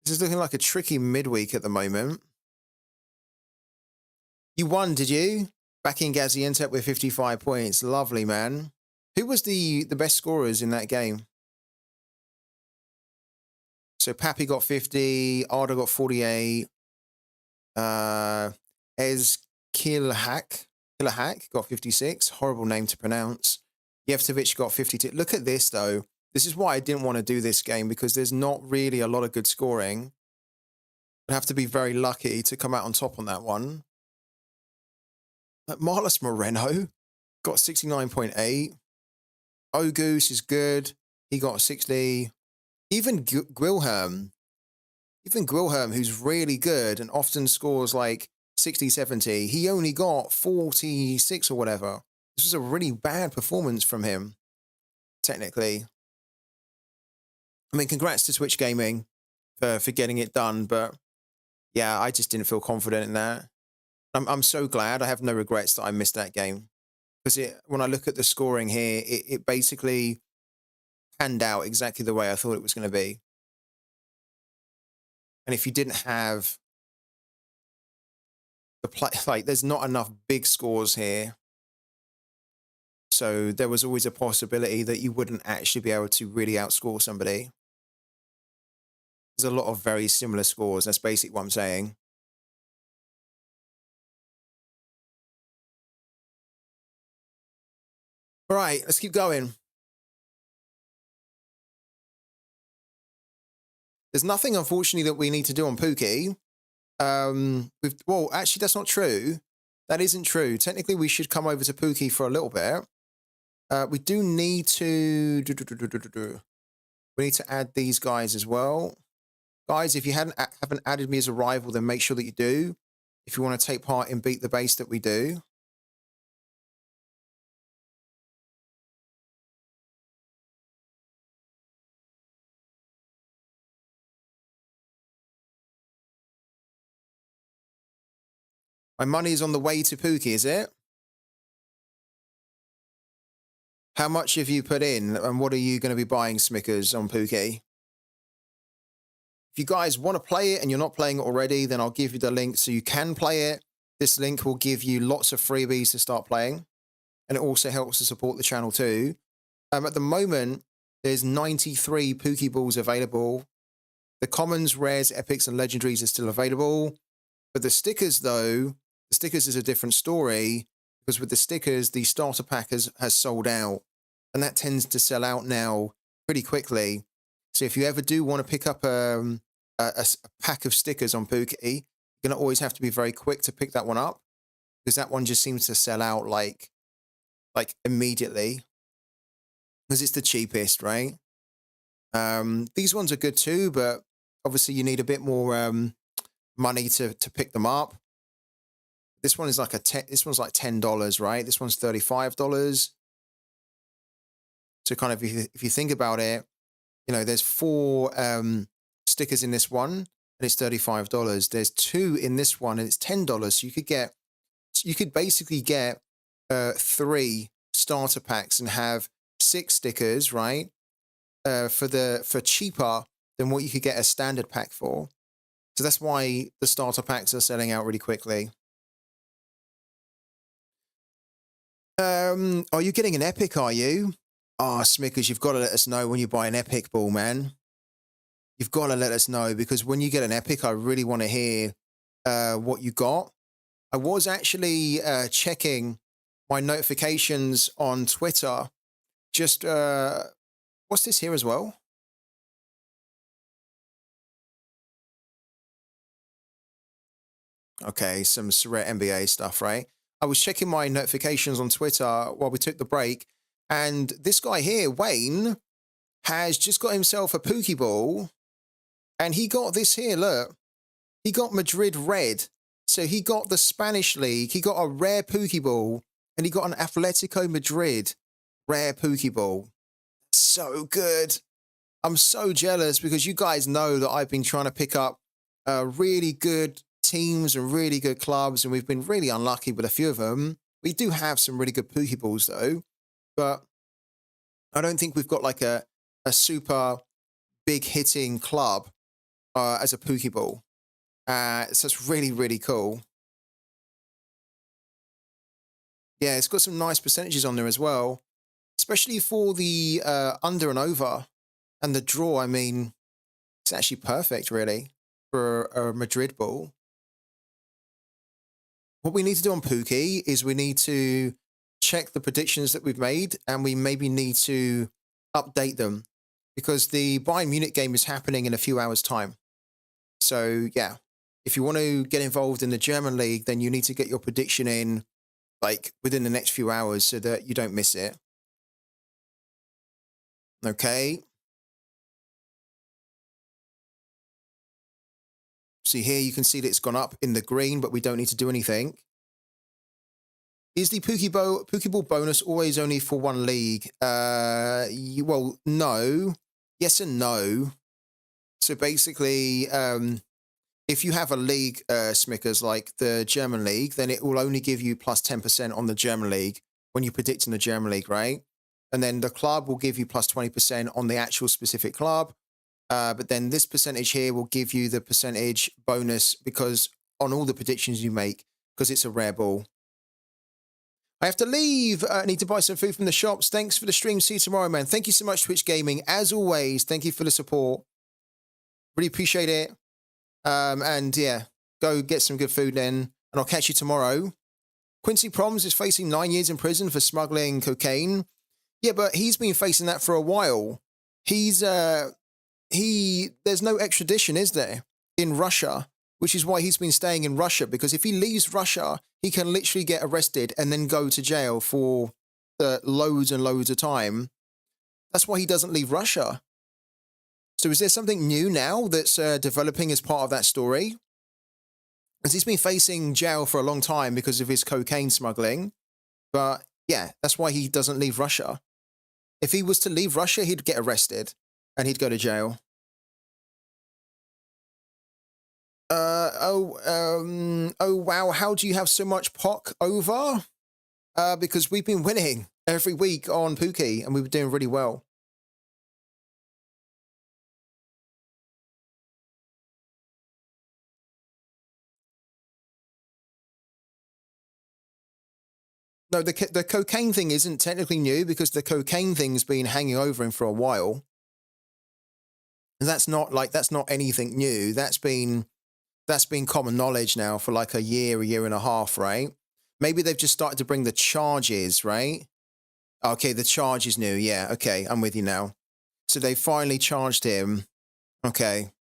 This is looking like a tricky midweek at the moment. You won, did you? Back in Gaziantep with 55 points. Lovely, man. Who was the best scorers in that game? So Pappy got 50, Arda got 48, Ez Kilhak got 56. Horrible name to pronounce. Yevtovich got 52. Look at this, though. This is why I didn't want to do this game, because there's not really a lot of good scoring. I'd have to be very lucky to come out on top on that one. Marlos Moreno got 69.8. Ogus is good. He got 60. Even Guilherme, who's really good and often scores like 60, 70, he only got 46 or whatever. This was a really bad performance from him, technically. I mean, congrats to Twitch Gaming for getting it done, but yeah, I just didn't feel confident in that. I'm so glad. I have no regrets that I missed that game. because when I look at the scoring here, it basically panned out exactly the way I thought it was going to be. And if you didn't have the play, like there's not enough big scores here. So there was always a possibility that you wouldn't actually be able to really outscore somebody. There's a lot of very similar scores. That's basically what I'm saying. All right, let's keep going. There's nothing, unfortunately, that we need to do on Pooky. Well, actually, that's not true. That isn't true. Technically, we should come over to Pooky for a little bit. We do need to... We need to add these guys as well. Guys, if you haven't added me as a rival, then make sure that you do. If you want to take part in Beat the Base that we do. My money is on the way to Pooky, is it? How much have you put in, and what are you going to be buying, Smickers, on Pooky? If you guys want to play it and you're not playing it already, then I'll give you the link so you can play it. This link will give you lots of freebies to start playing, and it also helps to support the channel too. At the moment, there's 93 Pooky balls available. The commons, rares, epics, and legendaries are still available. But the stickers, though, the stickers is a different story, because with the stickers, the starter pack has sold out, and that tends to sell out now pretty quickly. So if you ever do want to pick up a pack of stickers on Pooky, you're going to always have to be very quick to pick that one up, because that one just seems to sell out like immediately, because it's the cheapest, right? These ones are good too, but obviously you need a bit more money to pick them up. This one is like this one's like $10, right? This one's $35. So kind of if you think about it, you know, there's 4 stickers in this one, and it's $35. There's 2 in this one, and it's $10. So you could basically get 3 starter packs and have 6 stickers, right? For cheaper than what you could get a standard pack for. So that's why the starter packs are selling out really quickly. Are you getting an epic, are you? Ah, Smickers, you've got to let us know when you buy an epic ball, man. You've got to let us know, because when you get an epic, I really want to hear what you got. I was actually checking my notifications on Twitter. Just, what's this here as well? Okay, some Sorare NBA stuff, right? I was checking my notifications on Twitter while we took the break, and this guy here, Wayne, has just got himself a Pooky ball, and he got this here, look. He got Madrid Red. So he got the Spanish League, he got a rare Pooky ball, and he got an Atletico Madrid rare Pooky ball. So good. I'm so jealous, because you guys know that I've been trying to pick up really good teams and really good clubs, and we've been really unlucky with a few of them. We do have some really good Pooky balls though, but I don't think we've got like a super big hitting club as a Pooky ball. So it's really, really cool. Yeah, it's got some nice percentages on there as well, especially for the under and over and the draw. I mean, it's actually perfect, really, for a Madrid ball. What we need to do on Pooky is we need to check the predictions that we've made, and we maybe need to update them, because the Bayern Munich game is happening in a few hours' time. So, yeah, if you want to get involved in the German league, then you need to get your prediction in like within the next few hours so that you don't miss it. Okay. See here, you can see that it's gone up in the green, but we don't need to do anything. Is the Pooky Ball bonus always only for one league? Well, no. Yes and no. So basically, if you have a league, Smickers, like the German league, then it will only give you plus 10% on the German league. when you predict in the German League, right? And then the club will give you plus 20% on the actual specific club. But then this percentage here will give you the percentage bonus because on all the predictions you make, because it's a rare ball. I have to leave. I need to buy some food from the shops. Thanks for the stream. See you tomorrow, man. Thank you so much, Twitch Gaming. As always, thank you for the support. Really appreciate it. And yeah, go get some good food then. And I'll catch you tomorrow. Quincy Proms is facing 9 years in prison for smuggling cocaine. Yeah, but he's been facing that for a while. There's no extradition, is there, in Russia? Which is why he's been staying in Russia, because if he leaves Russia, he can literally get arrested and then go to jail for loads and loads of time. That's why he doesn't leave Russia. So is there something new now that's developing as part of that story? Because he's been facing jail for a long time because of his cocaine smuggling. But yeah, that's why he doesn't leave Russia. If he was to leave Russia, he'd get arrested and he'd go to jail. Oh wow, how do you have so much POC over? Because we've been winning every week on Pooky and we've been doing really well. No, the cocaine thing isn't technically new because the cocaine thing's been hanging over him for a while. And that's not anything new. That's been common knowledge now for like a year and a half, right? Maybe they've just started to bring the charges, right? Okay, the charge is new. Yeah, okay, I'm with you now. So they finally charged him. Okay.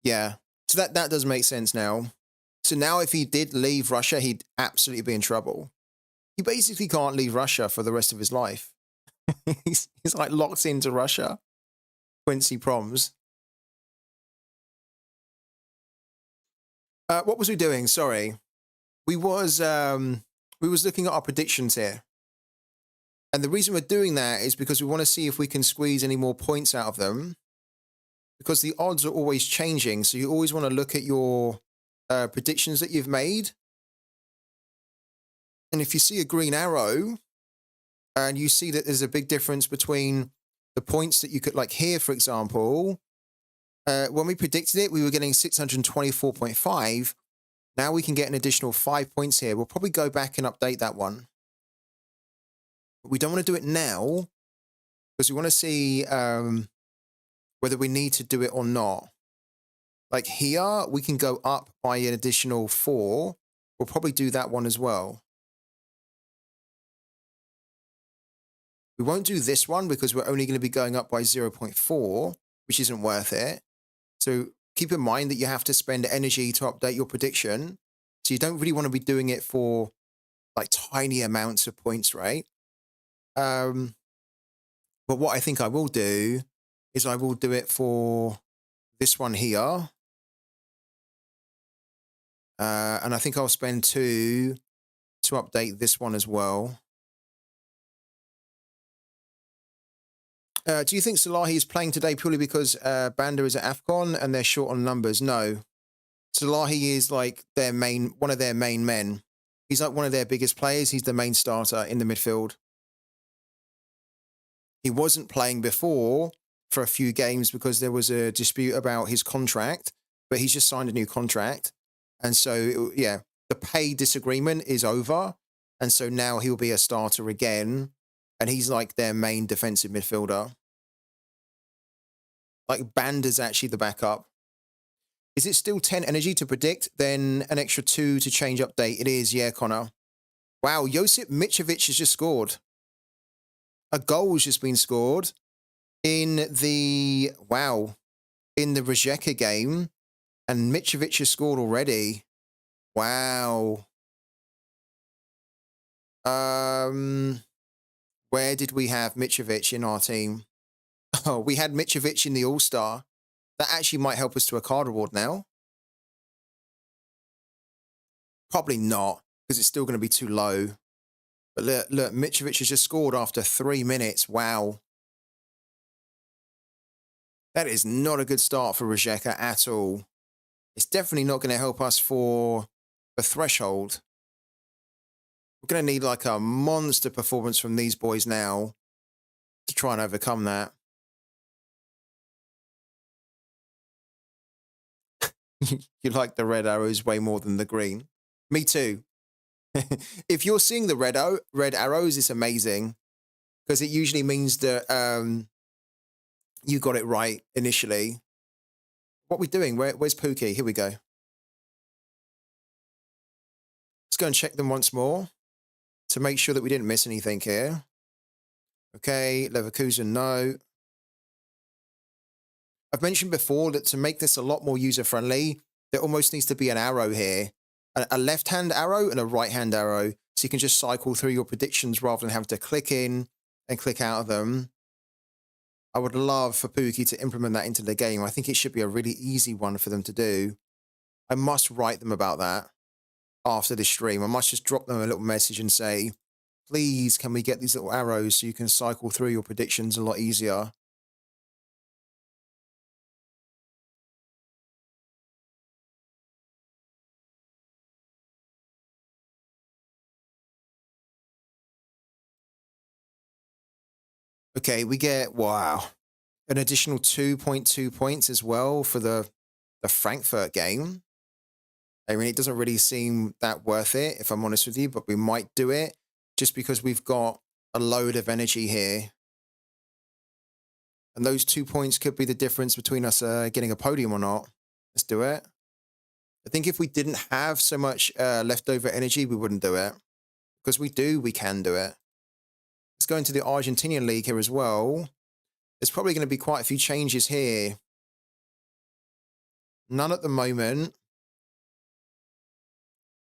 Yeah. So that does make sense now. So now if he did leave Russia, he'd absolutely be in trouble. He basically can't leave Russia for the rest of his life. he's like locked into Russia. Quincy Proms. What was we doing? Sorry. We was looking at our predictions here. And the reason we're doing that is because we want to see if we can squeeze any more points out of them. Because the odds are always changing. So you always want to look at your predictions that you've made. And if you see a green arrow and you see that there's a big difference between the points that you could, like here, for example, when we predicted it, we were getting 624.5. Now we can get an additional 5 points here. We'll probably go back and update that one. But we don't want to do it now because we want to see whether we need to do it or not. Like here, we can go up by an additional 4. We'll probably do that one as well. We won't do this one because we're only going to be going up by 0.4, which isn't worth it. So keep in mind that you have to spend energy to update your prediction. So you don't really want to be doing it for like tiny amounts of points, right? But what I think I will do is I will do it for this one here. And I think I'll spend 2 to update this one as well. Do you think Sorare is playing today purely because Banda is at AFCON and they're short on numbers? No. Sorare is like one of their main men. He's like one of their biggest players. He's the main starter in the midfield. He wasn't playing before for a few games because there was a dispute about his contract, but he's just signed a new contract. And so, yeah, the pay disagreement is over. And so now he'll be a starter again. And he's like their main defensive midfielder. Like Banda's actually the backup. Is it still 10 energy to predict? Then an extra 2 to change update. It is, yeah, Connor. Wow, Josip Mitrovic has just scored. A goal has just been scored in the Rijeka game. And Mitrovic has scored already. Wow. Where did we have Mitrovic in our team? Oh, we had Mitrovic in the All-Star. That actually might help us to a card reward now. Probably not, because it's still going to be too low. But look, Mitrovic has just scored after 3 minutes. Wow. That is not a good start for Rijeka at all. It's definitely not going to help us for the threshold. We're going to need like a monster performance from these boys now to try and overcome that. You like the red arrows way more than the green. Me too. If you're seeing the red arrows, it's amazing because it usually means that you got it right initially. What are we doing? Where's Pooky? Here we go. Let's go and check them once more to make sure that we didn't miss anything here. Okay, Leverkusen, no. I've mentioned before that to make this a lot more user-friendly, there almost needs to be an arrow here. A left-hand arrow and a right-hand arrow, so you can just cycle through your predictions rather than having to click in and click out of them. I would love for Pooky to implement that into the game. I think it should be a really easy one for them to do. I must write them about that after this stream. I must just drop them a little message and say, please, can we get these little arrows so you can cycle through your predictions a lot easier? Okay, we get, wow, an additional 2.2 points as well for the Frankfurt game. I mean, it doesn't really seem that worth it, if I'm honest with you, but we might do it just because we've got a load of energy here. And those 2 points could be the difference between us getting a podium or not. Let's do it. I think if we didn't have so much leftover energy, we wouldn't do it. Because we do, we can do it. Let's go into the Argentinian league here as well. There's probably going to be quite a few changes here. None at the moment.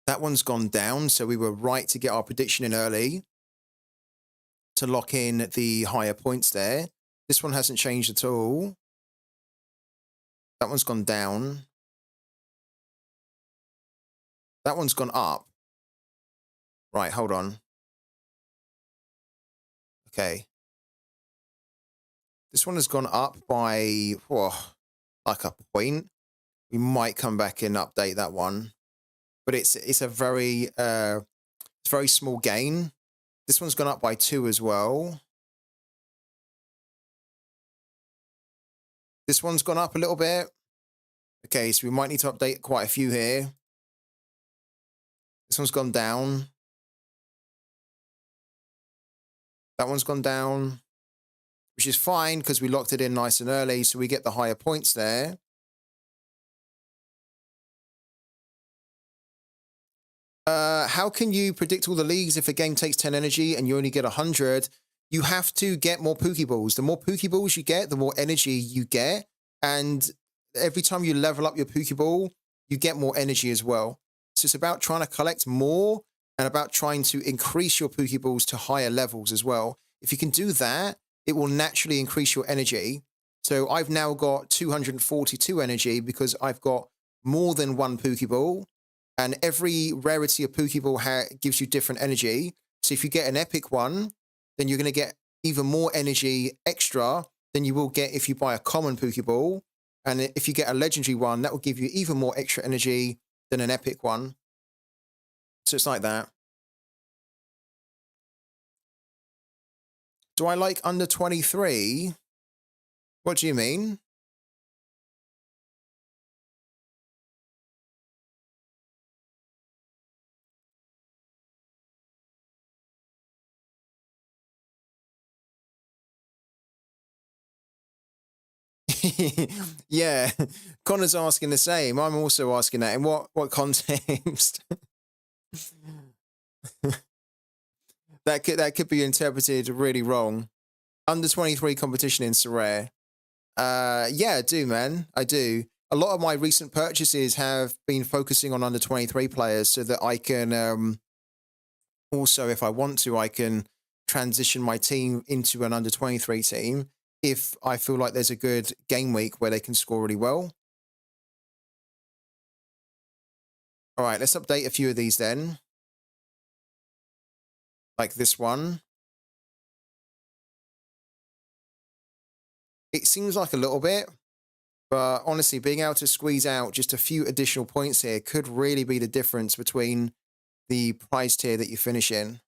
That one's gone down, so we were right to get our prediction in early to lock in the higher points there. This one hasn't changed at all. That one's gone down. That one's gone up. Right, hold on. Okay. This one has gone up by, like a point. We might come back and update that one. But it's a very small gain. This one's gone up by 2 as well. This one's gone up a little bit. Okay, so we might need to update quite a few here. This one's gone down. That one's gone down, which is fine because we locked it in nice and early, so we get the higher points there. How can you predict all the leagues if a game takes 10 energy and you only get 100? You have to get more Pokeballs. The more Pokeballs you get, the more energy you get. And every time you level up your Pokeball, you get more energy as well. So it's about trying to collect more and about trying to increase your Pokeballs to higher levels as well. If you can do that, it will naturally increase your energy. So I've now got 242 energy because I've got more than one Pokeball. And every rarity of Pokeball gives you different energy. So if you get an epic one, then you're going to get even more energy extra than you will get if you buy a common Pokeball. And if you get a legendary one, that will give you even more extra energy than an epic one. So it's like that. Do I like under 23? What do you mean? Yeah, Connor's asking the same. I'm also asking that. In what context? that could be interpreted really wrong. Under 23 competition in Sorare. Yeah, I do, man. I do. A lot of my recent purchases have been focusing on under 23 players so that I can also, if I want to, I can transition my team into an under 23 team if I feel like there's a good game week where they can score really well. All right, let's update a few of these then. Like this one. It seems like a little bit, but honestly, being able to squeeze out just a few additional points here could really be the difference between the prize tier that you finish in.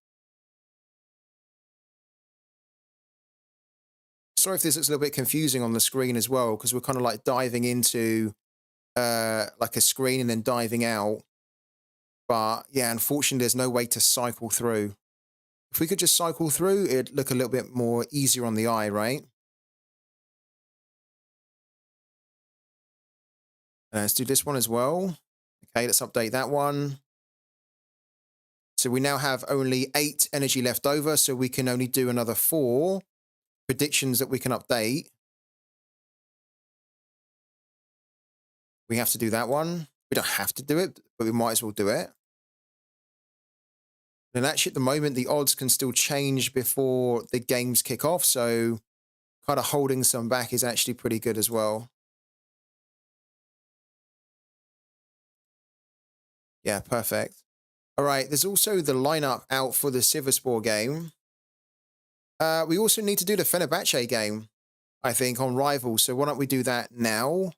Sorry if this looks a little bit confusing on the screen as well, because we're kind of like diving into like a screen and then diving out. But yeah, unfortunately, there's no way to cycle through. If we could just cycle through, it'd look a little bit more easier on the eye, right? Let's do this one as well. Okay, let's update that one. So we now have only 8 energy left over, so we can only do another 4 predictions that we can update. We have to do that one. We don't have to do it, but we might as well do it. And actually, at the moment, the odds can still change before the games kick off, so kind of holding some back is actually pretty good as well. Yeah, perfect. All right, there's also the lineup out for the Sivasspor game. We also need to do the Fenerbahce game, I think, on Rivals. So why don't we do that now?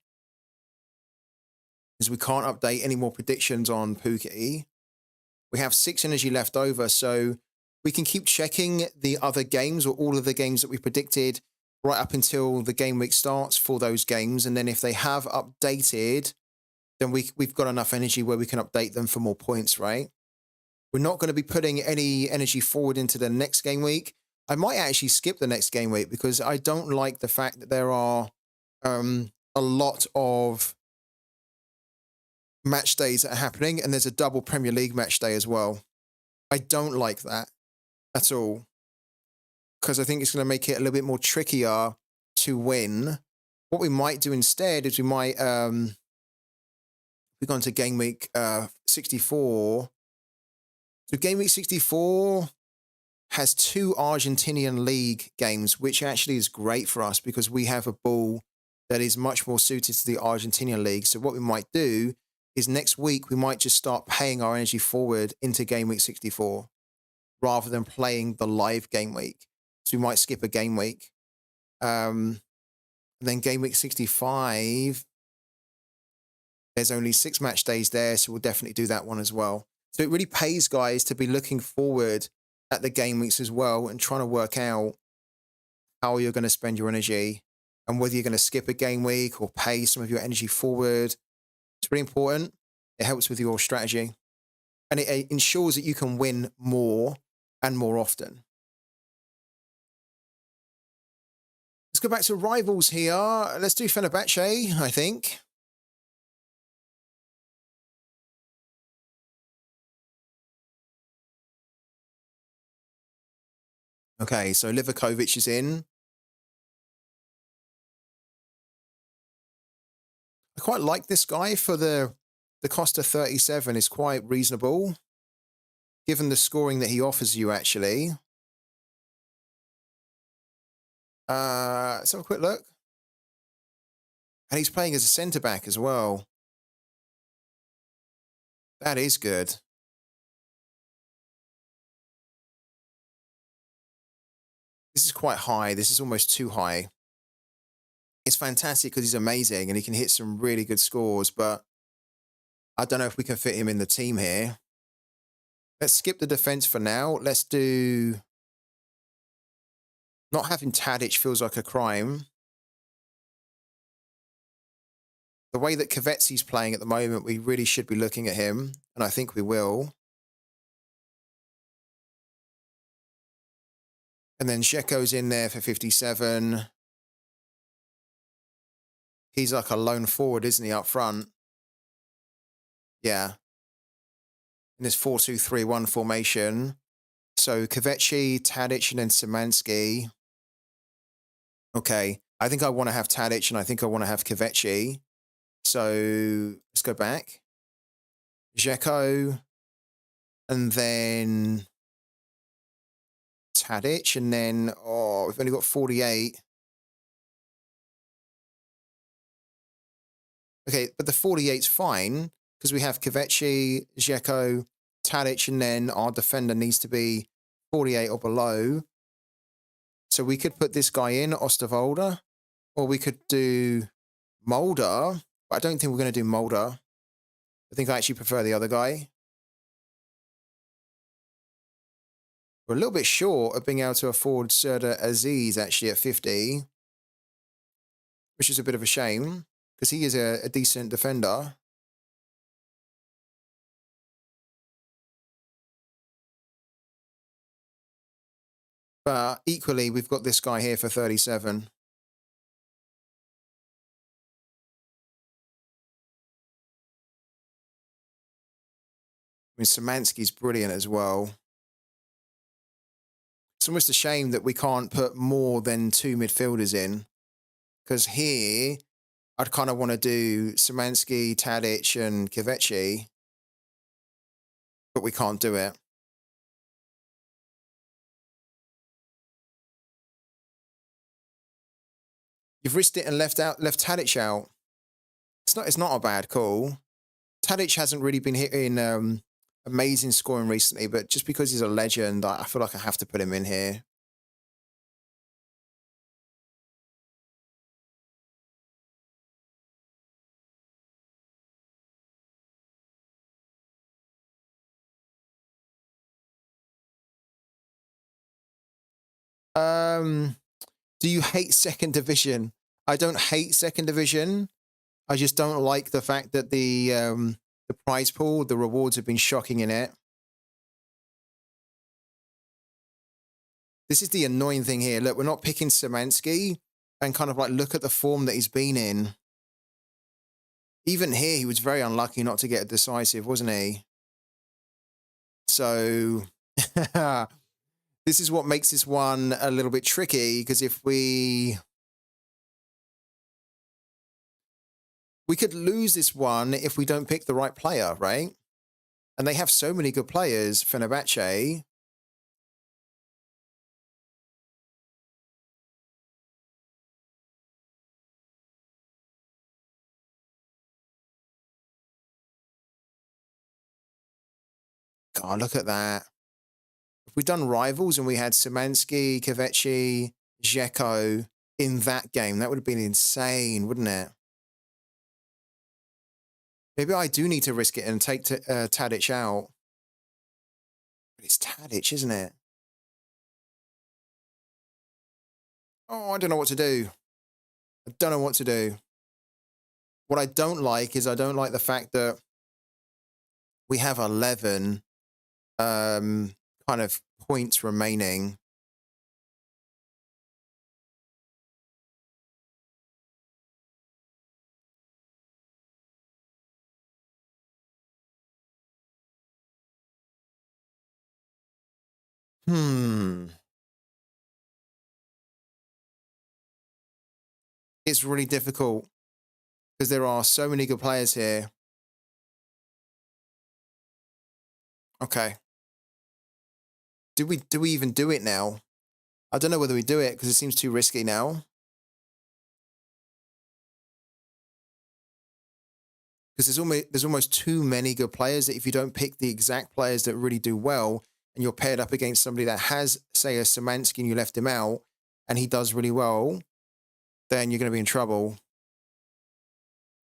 Because we can't update any more predictions on Pooky. We have 6 energy left over, so we can keep checking the other games or all of the games that we predicted right up until the game week starts for those games. And then if they have updated, then we've got enough energy where we can update them for more points, right? We're not going to be putting any energy forward into the next game week. I might actually skip the next game week because I don't like the fact that there are a lot of match days that are happening, and there's a double Premier League match day as well. I don't like that at all, because I think it's going to make it a little bit more trickier to win. What we might do instead is we might we've gone to game week 64. So game week 64 has 2 Argentinian league games, which actually is great for us because we have a ball that is much more suited to the Argentinian league. So what we might do is next week, we might just start paying our energy forward into game week 64 rather than playing the live game week. So we might skip a game week. And then game week 65, there's only 6 match days there, so we'll definitely do that one as well. So it really pays, guys, to be looking forward at the game weeks as well and trying to work out how you're going to spend your energy and whether you're going to skip a game week or pay some of your energy forward. It's really important. It helps with your strategy. And it ensures that you can win more and more often. Let's go back to Rivals here. Let's do Fenerbahce, I think. Okay, so Livakovic is in. I quite like this guy for the cost of 37 is quite reasonable, given the scoring that he offers you, actually. Let's have a quick look. And he's playing as a centre-back as well. That is good. This is quite high. This is almost too high. It's fantastic because he's amazing and he can hit some really good scores, but I don't know if we can fit him in the team here. Let's skip the defense for now. Let's do... Not having Tadic feels like a crime. The way that Kavetzi's playing at the moment, we really should be looking at him, and I think we will. And then Dzeko's in there for 57. He's like a lone forward, isn't he, up front? Yeah. In this 4-2-3-1 formation. So Kavetzi, Tadic, and then Szymanski. Okay. I think I want to have Tadic, and I think I want to have Kavetzi. So let's go back. Dzeko. And then Tadic. And then, oh, we've only got 48. Okay, but the 48's fine because we have Kavetzi, Dzeko, Tadic, and then our defender needs to be 48 or below. So we could put this guy in, Osterwolde, or we could do Mulder, but I don't think we're going to do Mulder. I think I actually prefer the other guy. We're a little bit short of being able to afford Serdar Aziz actually at 50, which is a bit of a shame because he is a decent defender. But equally, we've got this guy here for 37. I mean, Szymanski's brilliant as well. It's almost a shame that we can't put more than 2 midfielders in, because here I'd kind of want to do Szymanski, Tadic, and Kvechi, but we can't do it. You've risked it and left Tadic out. It's not a bad call. Tadic hasn't really been hitting amazing scoring recently, but just because he's a legend, I feel like I have to put him in here. Do you hate second division? I don't hate second division. I just don't like the fact that the prize pool, the rewards have been shocking in it. This is the annoying thing here. Look, we're not picking Szymanski, and kind of like look at the form that he's been in. Even here, he was very unlucky not to get a decisive, wasn't he? So this is what makes this one a little bit tricky, because if we could lose this one if we don't pick the right player, right? And they have so many good players, Fenerbahce. God, look at that. If we'd done rivals and we had Szymanski, Kvechi, Dzeko in that game, that would have been insane, wouldn't it? Maybe I do need to risk it and take Tadic out. But it's Tadic, isn't it? Oh, I don't know what to do. I don't know what to do. What I don't like is I don't like the fact that we have 11 kind of points remaining. It's really difficult because there are so many good players here. Okay. Do we even do it now? I don't know whether we do it because it seems too risky now. Because there's almost too many good players that if you don't pick the exact players that really do well, and you're paired up against somebody that has, say, a Szymanski and you left him out, and he does really well, then you're going to be in trouble.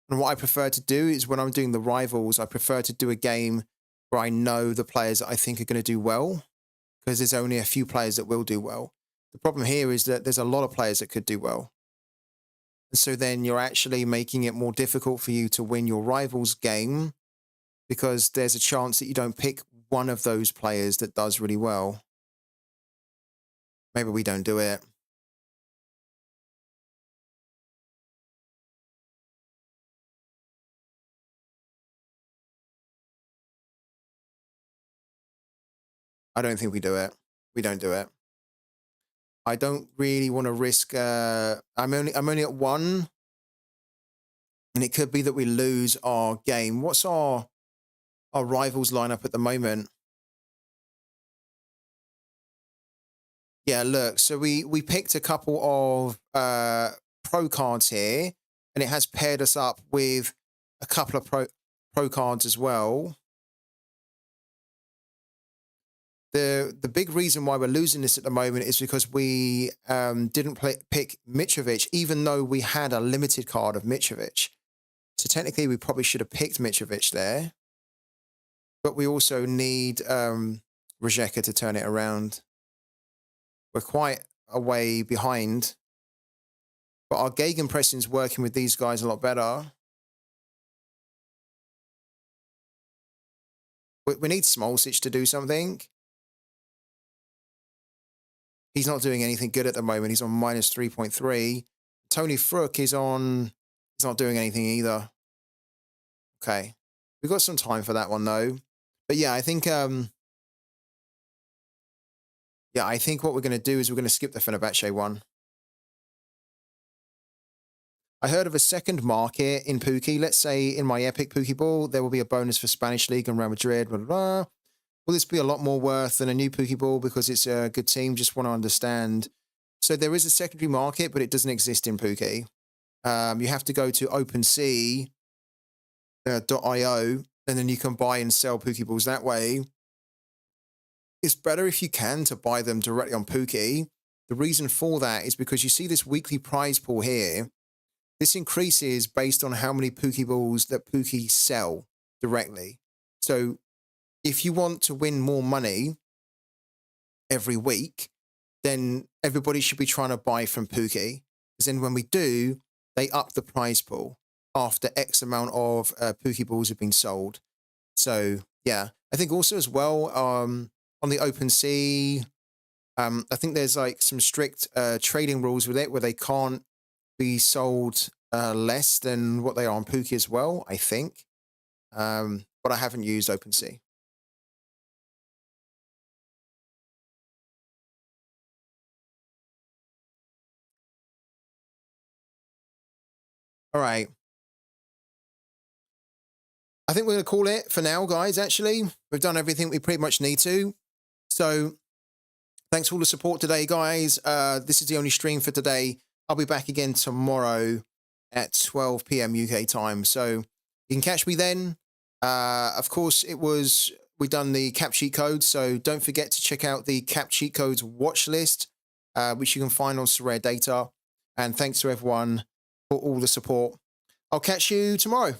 And what I prefer to do is when I'm doing the rivals, I prefer to do a game where I know the players that I think are going to do well, because there's only a few players that will do well. The problem here is that there's a lot of players that could do well. And so then you're actually making it more difficult for you to win your rivals game, because there's a chance that you don't pick one of those players that does really well. Maybe we don't do it. I don't think we do it. We don't do it. I don't really want to risk. I'm only at 1, and it could be that we lose our game. What's our rivals lineup at the moment? Yeah, look. So we picked a couple of pro cards here, and it has paired us up with a couple of pro cards as well. The big reason why we're losing this at the moment is because we didn't pick Mitrovic, even though we had a limited card of Mitrovic. So technically, we probably should have picked Mitrovic there. But we also need Rijeka to turn it around. We're quite a way behind, but our gegenpressing's working with these guys a lot better. We need Smolcic to do something. He's not doing anything good at the moment. He's on minus 3.3. Tony Frook is on... He's not doing anything either. Okay. We've got some time for that one, though. But yeah, I think... Yeah, I think what we're going to do is we're going to skip the Fenerbahce one. I heard of a second market in Pooky. Let's say in my Epic Pooky Ball, there will be a bonus for Spanish League and Real Madrid, blah, blah, blah. Will this be a lot more worth than a new Pooky Ball because it's a good team? Just want to understand. So there is a secondary market, but it doesn't exist in Pooky. You have to go to OpenSea.io, and then you can buy and sell Pooky Balls that way. It's better if you can to buy them directly on Pooky. The reason for that is because you see this weekly prize pool here. This increases based on how many Pooky Balls that Pooky sell directly. So if you want to win more money every week, then everybody should be trying to buy from Pooky. Because then when we do, they up the prize pool after X amount of Pooky Balls have been sold. So yeah, I think also as well, on the OpenSea, I think there's like some strict trading rules with it where they can't be sold less than what they are on Pooky as well, I think. But I haven't used OpenSea. All right. I think we're going to call it for now, guys, actually. We've done everything we pretty much need to. So thanks for all the support today, guys. This is the only stream for today. I'll be back again tomorrow at 12 p.m. UK time. So you can catch me then. Of course, we've done the cap cheat codes. So don't forget to check out the cap cheat codes watch list, which you can find on Sorare Data. And thanks to everyone for all the support. I'll catch you tomorrow.